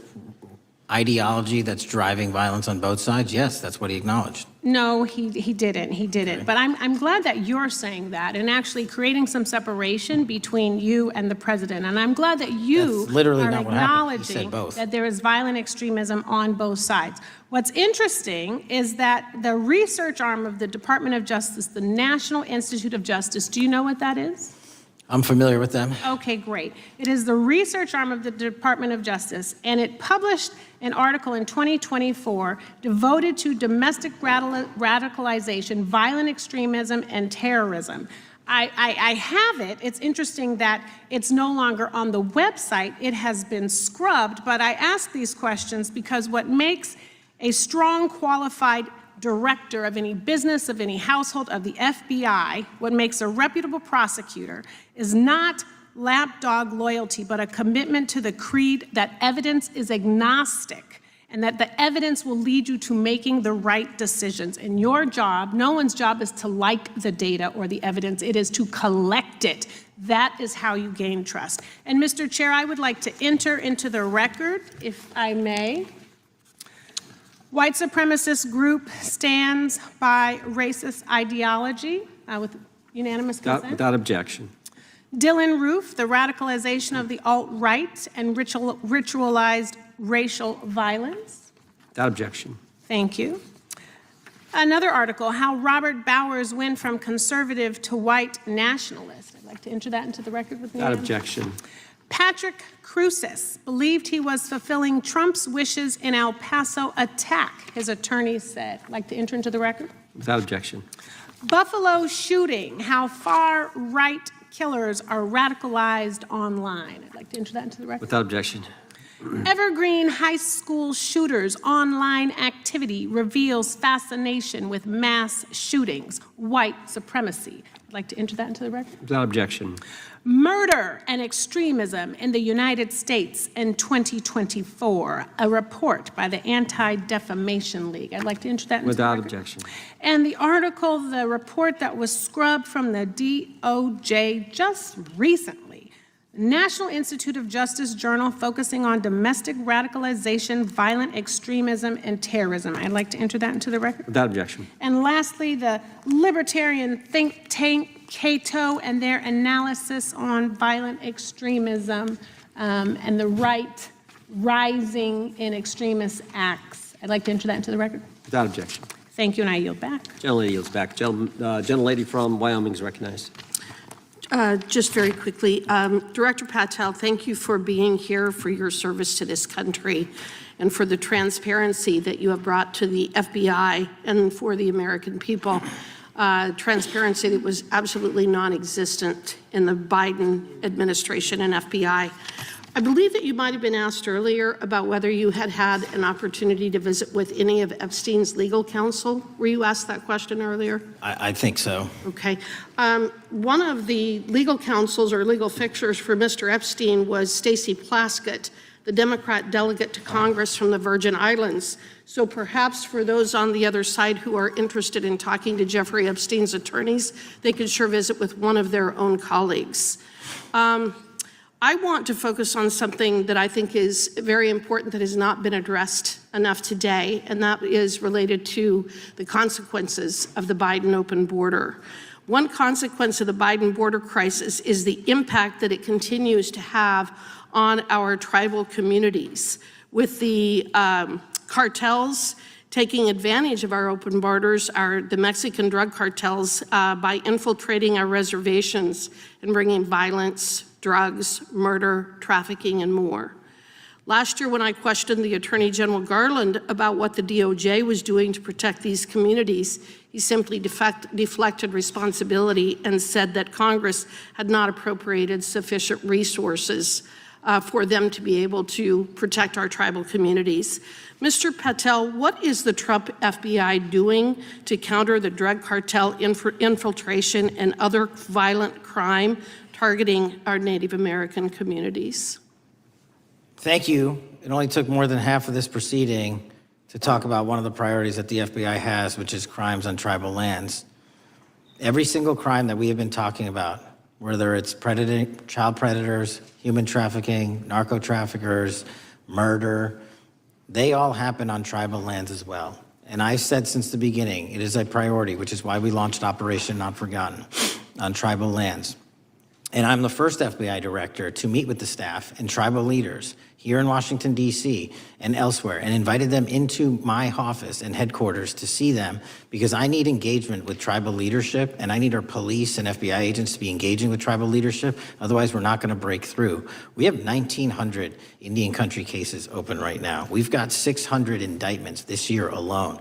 ideology that's driving violence on both sides? Yes, that's what he acknowledged. No, he didn't. But I'm glad that you're saying that and actually creating some separation between you and the president. And I'm glad that you That's literally are not what happened. He said acknowledging both. that there is violent extremism on both sides. What's interesting is that the research arm of the Department of Justice, the National Institute of Justice, do you know what that is? I'm familiar with them. Okay, great. It is the research arm of the Department of Justice, and it published an article in 2024 devoted to domestic radicalization, violent extremism, and terrorism. I have it. It's interesting that it's no longer on the website. It has been scrubbed, but I ask these questions because what makes a strong, qualified director of any business, of any household, of the FBI, what makes a reputable prosecutor is not lapdog loyalty, but a commitment to the creed that evidence is agnostic and that the evidence will lead you to making the right decisions. And your job, no one's job is to like the data or the evidence, it is to collect it. That is how you gain trust. And Mr. Chair, I would like to enter into the record, if I may. White supremacist group stands by racist ideology with unanimous consent. Without objection. Dylan Roof, the radicalization of the alt-right and ritualized racial violence. Without objection. Thank you. Another article, how Robert Bowers went from conservative to white nationalist. I'd like to enter that into the record with me. Without objection. Patrick Cruces believed he was fulfilling Trump's wishes in El Paso attack, his attorneys said. I'd like to enter into the record. Without objection. Buffalo shooting, how far-right killers are radicalized online. I'd like to enter that into the record. Without objection. Evergreen high school shooters online activity reveals fascination with mass shootings, white supremacy. I'd like to enter that into the record. Without objection. Murder and extremism in the United States in 2024, a report by the Anti-Defamation League. I'd like to enter that into Without the record. objection. And the article, the report that was scrubbed from the DOJ just recently, National Institute of Justice Journal focusing on domestic radicalization, violent extremism, and terrorism. I'd like to enter that into the record. Without objection. And lastly, the libertarian think tank Cato and their analysis on violent extremism and the right rising in extremist acts. I'd like to enter that into the record. Without objection. Thank you, and I yield back. Gentlelady yields back. Gentlelady from Wyoming is recognized. Just very quickly, Director Patel, thank you for being here, for your service to this country, and for the transparency that you have brought to the FBI and for the American people. Transparency that was absolutely non-existent in the Biden administration and FBI. I believe that you might have been asked earlier about whether you had had an opportunity to visit with any of Epstein's legal counsel. Were you asked that question earlier? I think so. Okay. One of the legal counsels or legal fixers for Mr. Epstein was Stacey Plaskett, the Democrat delegate to Congress from the Virgin Islands. So perhaps for those on the other side who are interested in talking to Jeffrey Epstein's attorneys, they could sure visit with one of their own colleagues. I want to focus on something that I think is very important that has not been addressed enough today, and that is related to the consequences of the Biden open border. One consequence of the Biden border crisis is the impact that it continues to have on our tribal communities, with the cartels taking advantage of our open borders, the Mexican drug cartels, by infiltrating our reservations and bringing violence, drugs, murder, trafficking, and more. Last year, when I questioned the Attorney General Garland about what the DOJ was doing to protect these communities, he simply deflected responsibility and said that Congress had not appropriated sufficient resources for them to be able to protect our tribal communities. Mr. Patel, what is the Trump FBI doing to counter the drug cartel infiltration and other violent crime targeting our Native American communities? Thank you. It only took more than half of this proceeding to talk about one of the priorities that the FBI has, which is crimes on tribal lands. Every single crime that we have been talking about, whether it's child predators, human trafficking, narco traffickers, murder, they all happen on tribal lands as well. And I've said since the beginning, it is a priority, which is why we launched Operation Not Forgotten on tribal lands. And I'm the first FBI director to meet with the staff and tribal leaders here in Washington, D.C. and elsewhere, and invited them into my office and headquarters to see them, because I need engagement with tribal leadership, and I need our police and FBI agents to be engaging with tribal leadership. Otherwise, we're not going to break through. We have 1,900 Indian country cases open right now. We've got 600 indictments this year alone.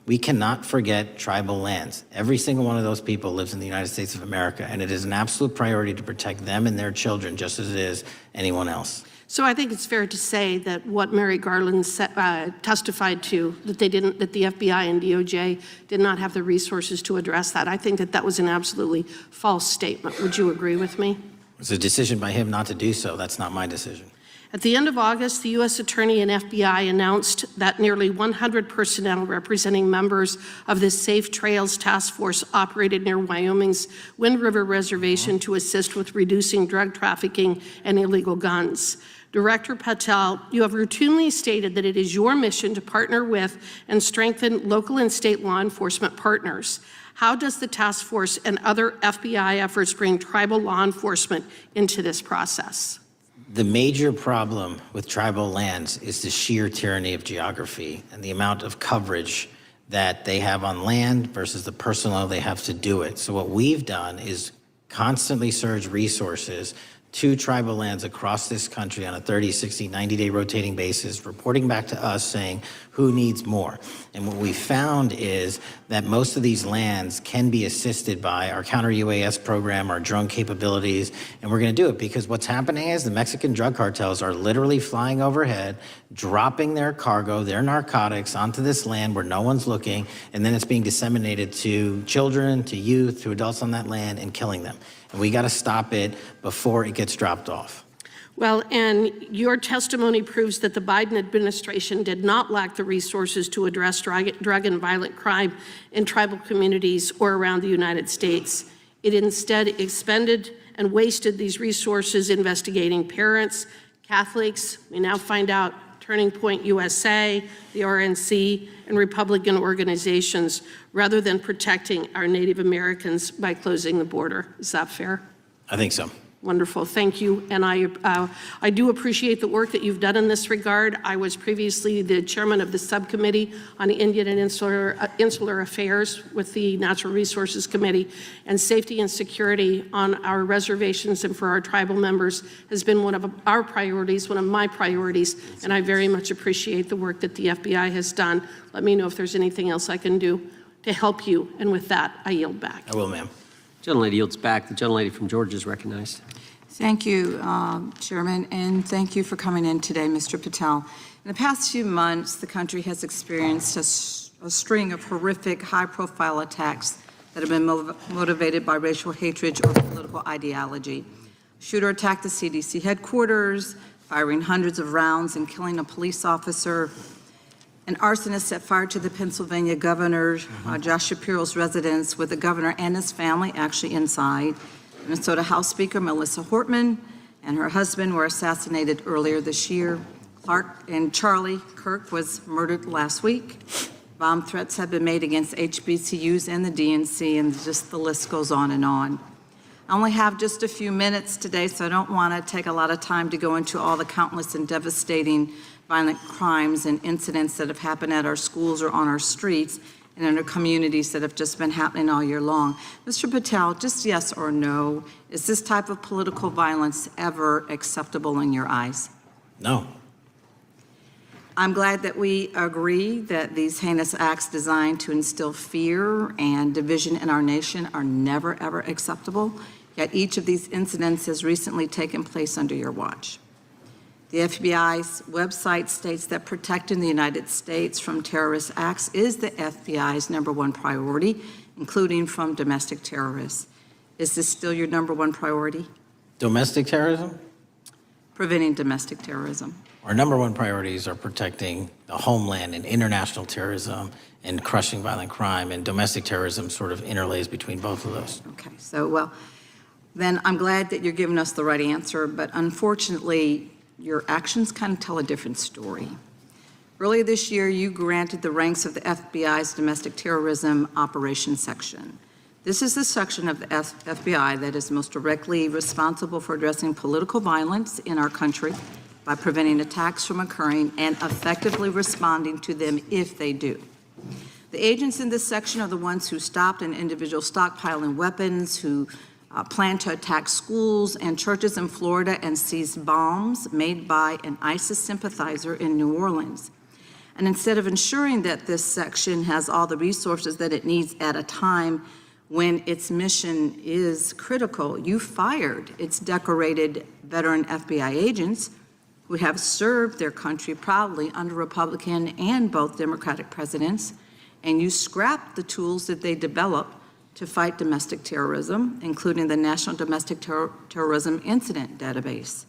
We cannot forget tribal lands. Every single one of those people lives in the United States of America, and it is an absolute priority to protect them and their children just as it is anyone else. So I think it's fair to say that what Mary Garland testified to, that the FBI and DOJ did not have the resources to address that. I think that that was an absolutely false statement. Would you agree with me? It's a decision by him not to do so. That's not my decision. At the end of August, the U.S. Attorney and FBI announced that nearly 100 personnel representing members of the Safe Trails Task Force operated near Wyoming's Wind River Reservation to assist with reducing drug trafficking and illegal guns. Director Patel, you have routinely stated that it is your mission to partner with and strengthen local and state law enforcement partners. How does the task force and other FBI efforts bring tribal law enforcement into this process? The major problem with tribal lands is the sheer tyranny of geography and the amount of coverage that they have on land versus the personnel they have to do it. So what we've done is constantly surge resources to tribal lands across this country on a 30, 60, 90-day rotating basis, reporting back to us saying who needs more. And what we found is that most of these lands can be assisted by our counter-UAS program, our drone capabilities, and we're going to do it because what's happening is the Mexican drug cartels are literally flying overhead, dropping their cargo, their narcotics onto this land where no one's looking, and then it's being disseminated to children, to youth, to adults on that land and killing them. And we got to stop it before it gets dropped off. Well, and your testimony proves that the Biden administration did not lack the resources to address drug and violent crime in tribal communities or around the United States. It instead expended and wasted these resources investigating parents, Catholics, we now find out Turning Point USA, the RNC, and Republican organizations, rather than protecting our Native Americans by closing the border. Is that fair? I think so. Wonderful, thank you. And I do appreciate the work that you've done in this regard. I was previously the chairman of the subcommittee on Indian and Insular Affairs with the Natural Resources Committee, and safety and security on our reservations and for our tribal members has been one of our priorities, one of my priorities, and I very much appreciate the work that the FBI has done. Let me know if there's anything else I can do to help you, and with that, I yield back. I will, ma'am. Gentlelady yields back. The gentlelady from Georgia is recognized. Thank you, Chairman, and thank you for coming in today, Mr. Patel. In the past few months, the country has experienced a string of horrific, high-profile attacks that have been motivated by racial hatred or political ideology. A shooter attacked the CDC headquarters, firing hundreds of rounds and killing a police officer. An arsonist set fire to the Pennsylvania governor, Josh Shapiro's residence, with the governor and his family actually inside. Minnesota House Speaker Melissa Hortman and her husband were assassinated earlier this year. Clark and Charlie Kirk was murdered last week. Bomb threats have been made against HBCUs and the DNC, and just the list goes on and on. I only have just a few minutes today, so I don't want to take a lot of time to go into all the countless and devastating violent crimes and incidents that have happened at our schools or on our streets and in our communities that have just been happening all year long. Mr. Patel, just yes or no, is this type of political violence ever acceptable in your eyes? No. I'm glad that we agree that these heinous acts designed to instill fear and division in our nation are never, ever acceptable, yet each of these incidents has recently taken place under your watch. The FBI's website states that protecting the United States from terrorist acts is the FBI's #1 priority, including from domestic terrorists. Is this still your #1 priority? Domestic terrorism? Preventing domestic terrorism. Our #1 priorities are protecting the homeland and international terrorism and crushing violent crime, and domestic terrorism sort of interlays between both of those. Okay, so, well, then I'm glad that you're giving us the right answer, but unfortunately, your actions kind of tell a different story. Earlier this year, you granted the ranks of the FBI's Domestic Terrorism Operations Section. This is the section of the FBI that is most directly responsible for addressing political violence in our country by preventing attacks from occurring and effectively responding to them if they do. The agents in this section are the ones who stopped an individual stockpiling weapons, who planned to attack schools and churches in Florida and seized bombs made by an ISIS sympathizer in New Orleans. And instead of ensuring that this section has all the resources that it needs at a time when its mission is critical, you fired its decorated veteran FBI agents who have served their country proudly under Republican and both Democratic presidents, and you scrapped the tools that they developed to fight domestic terrorism, including the National Domestic Terrorism Incident Database.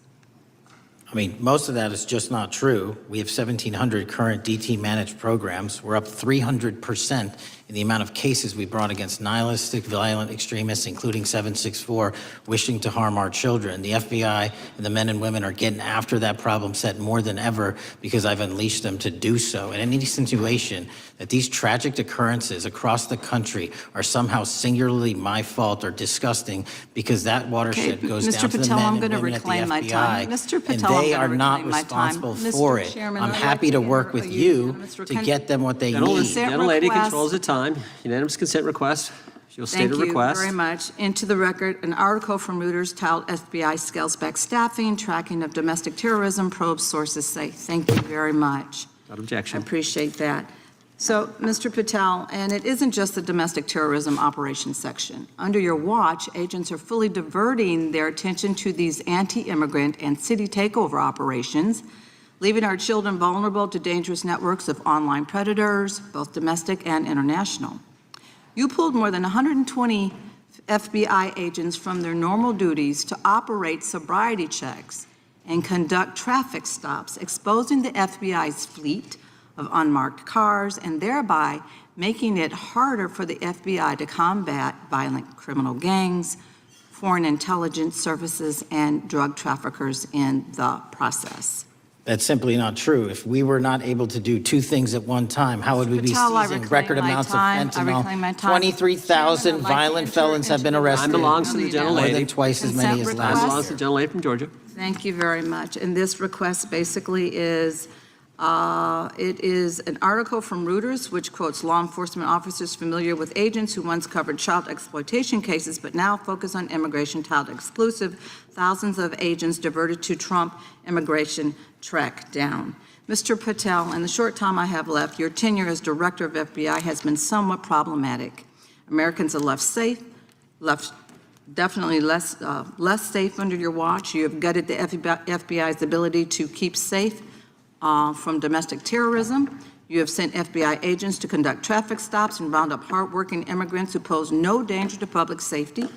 I mean, most of that is just not true. We have 1,700 current DT-managed programs. We're up 300% in the amount of cases we brought against nihilistic, violent extremists, including 764, wishing to harm our children. The FBI and the men and women are getting after that problem set more than ever because I've unleashed them to do so. And any insinuation that these tragic occurrences across the country are somehow singularly my fault or disgusting because that watershed goes down to the men and women at the FBI, and they are not responsible for it. I'm happy to work with you to get them what they need. Gentlelady controls the time. Unanimous consent request. She'll state a request. Thank you very much. Into the record, an article from Reuters titled FBI Scales Back Staffing, Tracking of Domestic Terrorism, Probe Sources Say. Thank you very much. Without objection. I appreciate that. So, Mr. Patel, and it isn't just the domestic terrorism operations section. Under your watch, agents are fully diverting their attention to these anti-immigrant and city takeover operations, leaving our children vulnerable to dangerous networks of online predators, both domestic and international. You pulled more than 120 FBI agents from their normal duties to operate sobriety checks and conduct traffic stops, exposing the FBI's fleet of unmarked cars and thereby making it harder for the FBI to combat violent criminal gangs, foreign intelligence services, and drug traffickers in the process. That's simply not true. If we were not able to do two things at one time, how would we be seizing record amounts of fentanyl? 23,000 violent felons have been arrested. Time belongs to the gentlelady. More than twice as many as last year. Time belongs to the gentlelady from Georgia. Thank you very much. And this request basically is, it is an article from Reuters which quotes law enforcement officers familiar with agents who once covered child exploitation cases but now focus on immigration child exclusive. Thousands of agents diverted to Trump immigration track down. Mr. Patel, in the short time I have left, your tenure as director of FBI has been somewhat problematic. Americans are definitely less safe under your watch. You have gutted the FBI's ability to keep safe from domestic terrorism. You have sent FBI agents to conduct traffic stops and round up hardworking immigrants who pose no danger to public safety.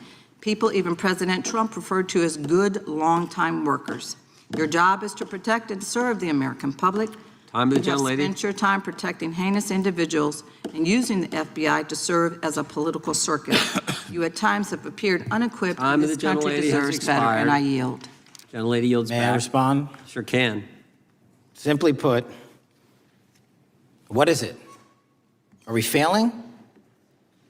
People even President Trump referred to as good, long-time workers. Your job is to protect and serve the American public. Time of the You have gentlelady. spent your time protecting heinous individuals and using the FBI to serve as a political circus. You at times have appeared unequipped, Time and of this the country gentlelady has deserves better, expired. and I yield. Gentlelady yields May back. I respond? Sure can. Simply put, what is it? Are we failing?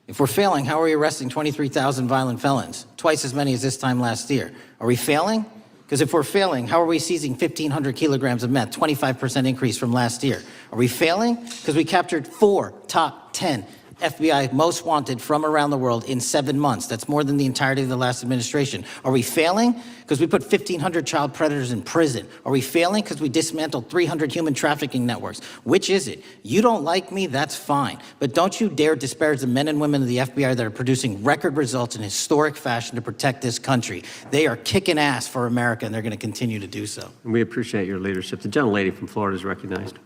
If we're failing, how are we arresting 23,000 violent felons? Twice as many as this time last year. Are we failing? Because if we're failing, how are we seizing 1,500 kilograms of meth, 25% increase from last year? Are we failing? Because we captured 4 top 10 FBI most wanted from around the world in 7 months. That's more than the entirety of the last administration. Are we failing? Because we put 1,500 child predators in prison. Are we failing? Because we dismantled 300 human trafficking networks. Which is it? You don't like me? That's fine. But don't you dare disparage the men and women of the FBI that are producing record results in historic fashion to protect this country. They are kicking ass for America, and they're going to continue to do so. And we appreciate your leadership. The gentlelady from Florida is recognized.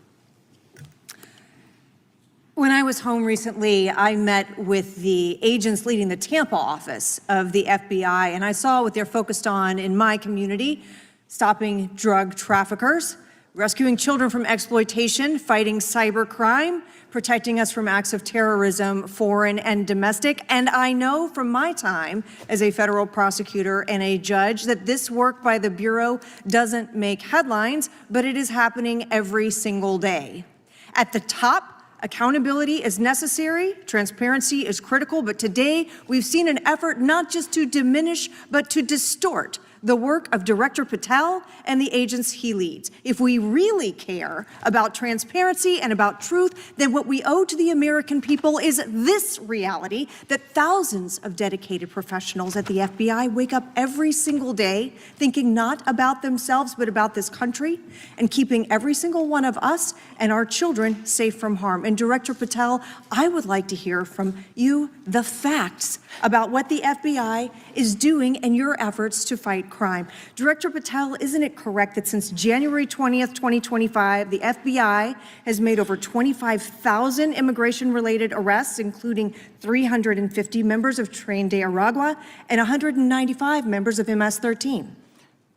When I was home recently, I met with the agents leading the Tampa office of the FBI, and I saw what they're focused on in my community: stopping drug traffickers, rescuing children from exploitation, fighting cybercrime, protecting us from acts of terrorism, foreign and domestic. And I know from my time as a federal prosecutor and a judge that this work by the Bureau doesn't make headlines, but it is happening every single day. At the top, accountability is necessary, transparency is critical, but today we've seen an effort not just to diminish, but to distort the work of Director Patel and the agents he leads. If we really care about transparency and about truth, then what we owe to the American people is this reality: that thousands of dedicated professionals at the FBI wake up every single day thinking not about themselves, but about this country, and keeping every single one of us and our children safe from harm. And Director Patel, I would like to hear from you the facts about what the FBI is doing and your efforts to fight crime. Director Patel, isn't it correct that since January 20th, 2025, the FBI has made over 25,000 immigration-related arrests, including 350 members of Tren de Aragua and 195 members of MS-13?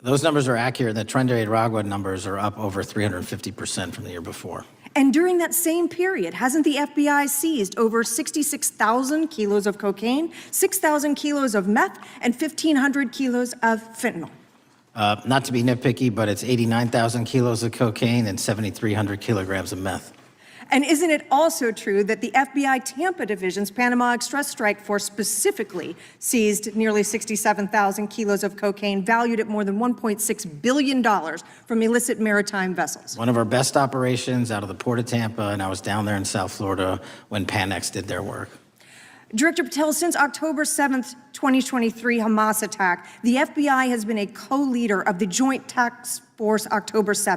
Those numbers are accurate. The Tren de Aragua numbers are up over 350% from the year before. And during that same period, hasn't the FBI seized over 66,000 kilos of cocaine, 6,000 kilos of meth, and 1,500 kilos of fentanyl? Not to be nitpicky, but it's 89,000 kilos of cocaine and 7,300 kilograms of meth. And isn't it also true that the FBI Tampa Division's Panama Express Strike Force specifically seized nearly 67,000 kilos of cocaine valued at more than $1.6 billion from illicit maritime vessels? One of our best operations out of the Port of Tampa, and I was down there in South Florida when Panex did their work. Director Patel, since October 7th, 2023 Hamas attack, the FBI has been a co-leader of the Joint Task Force October 7th.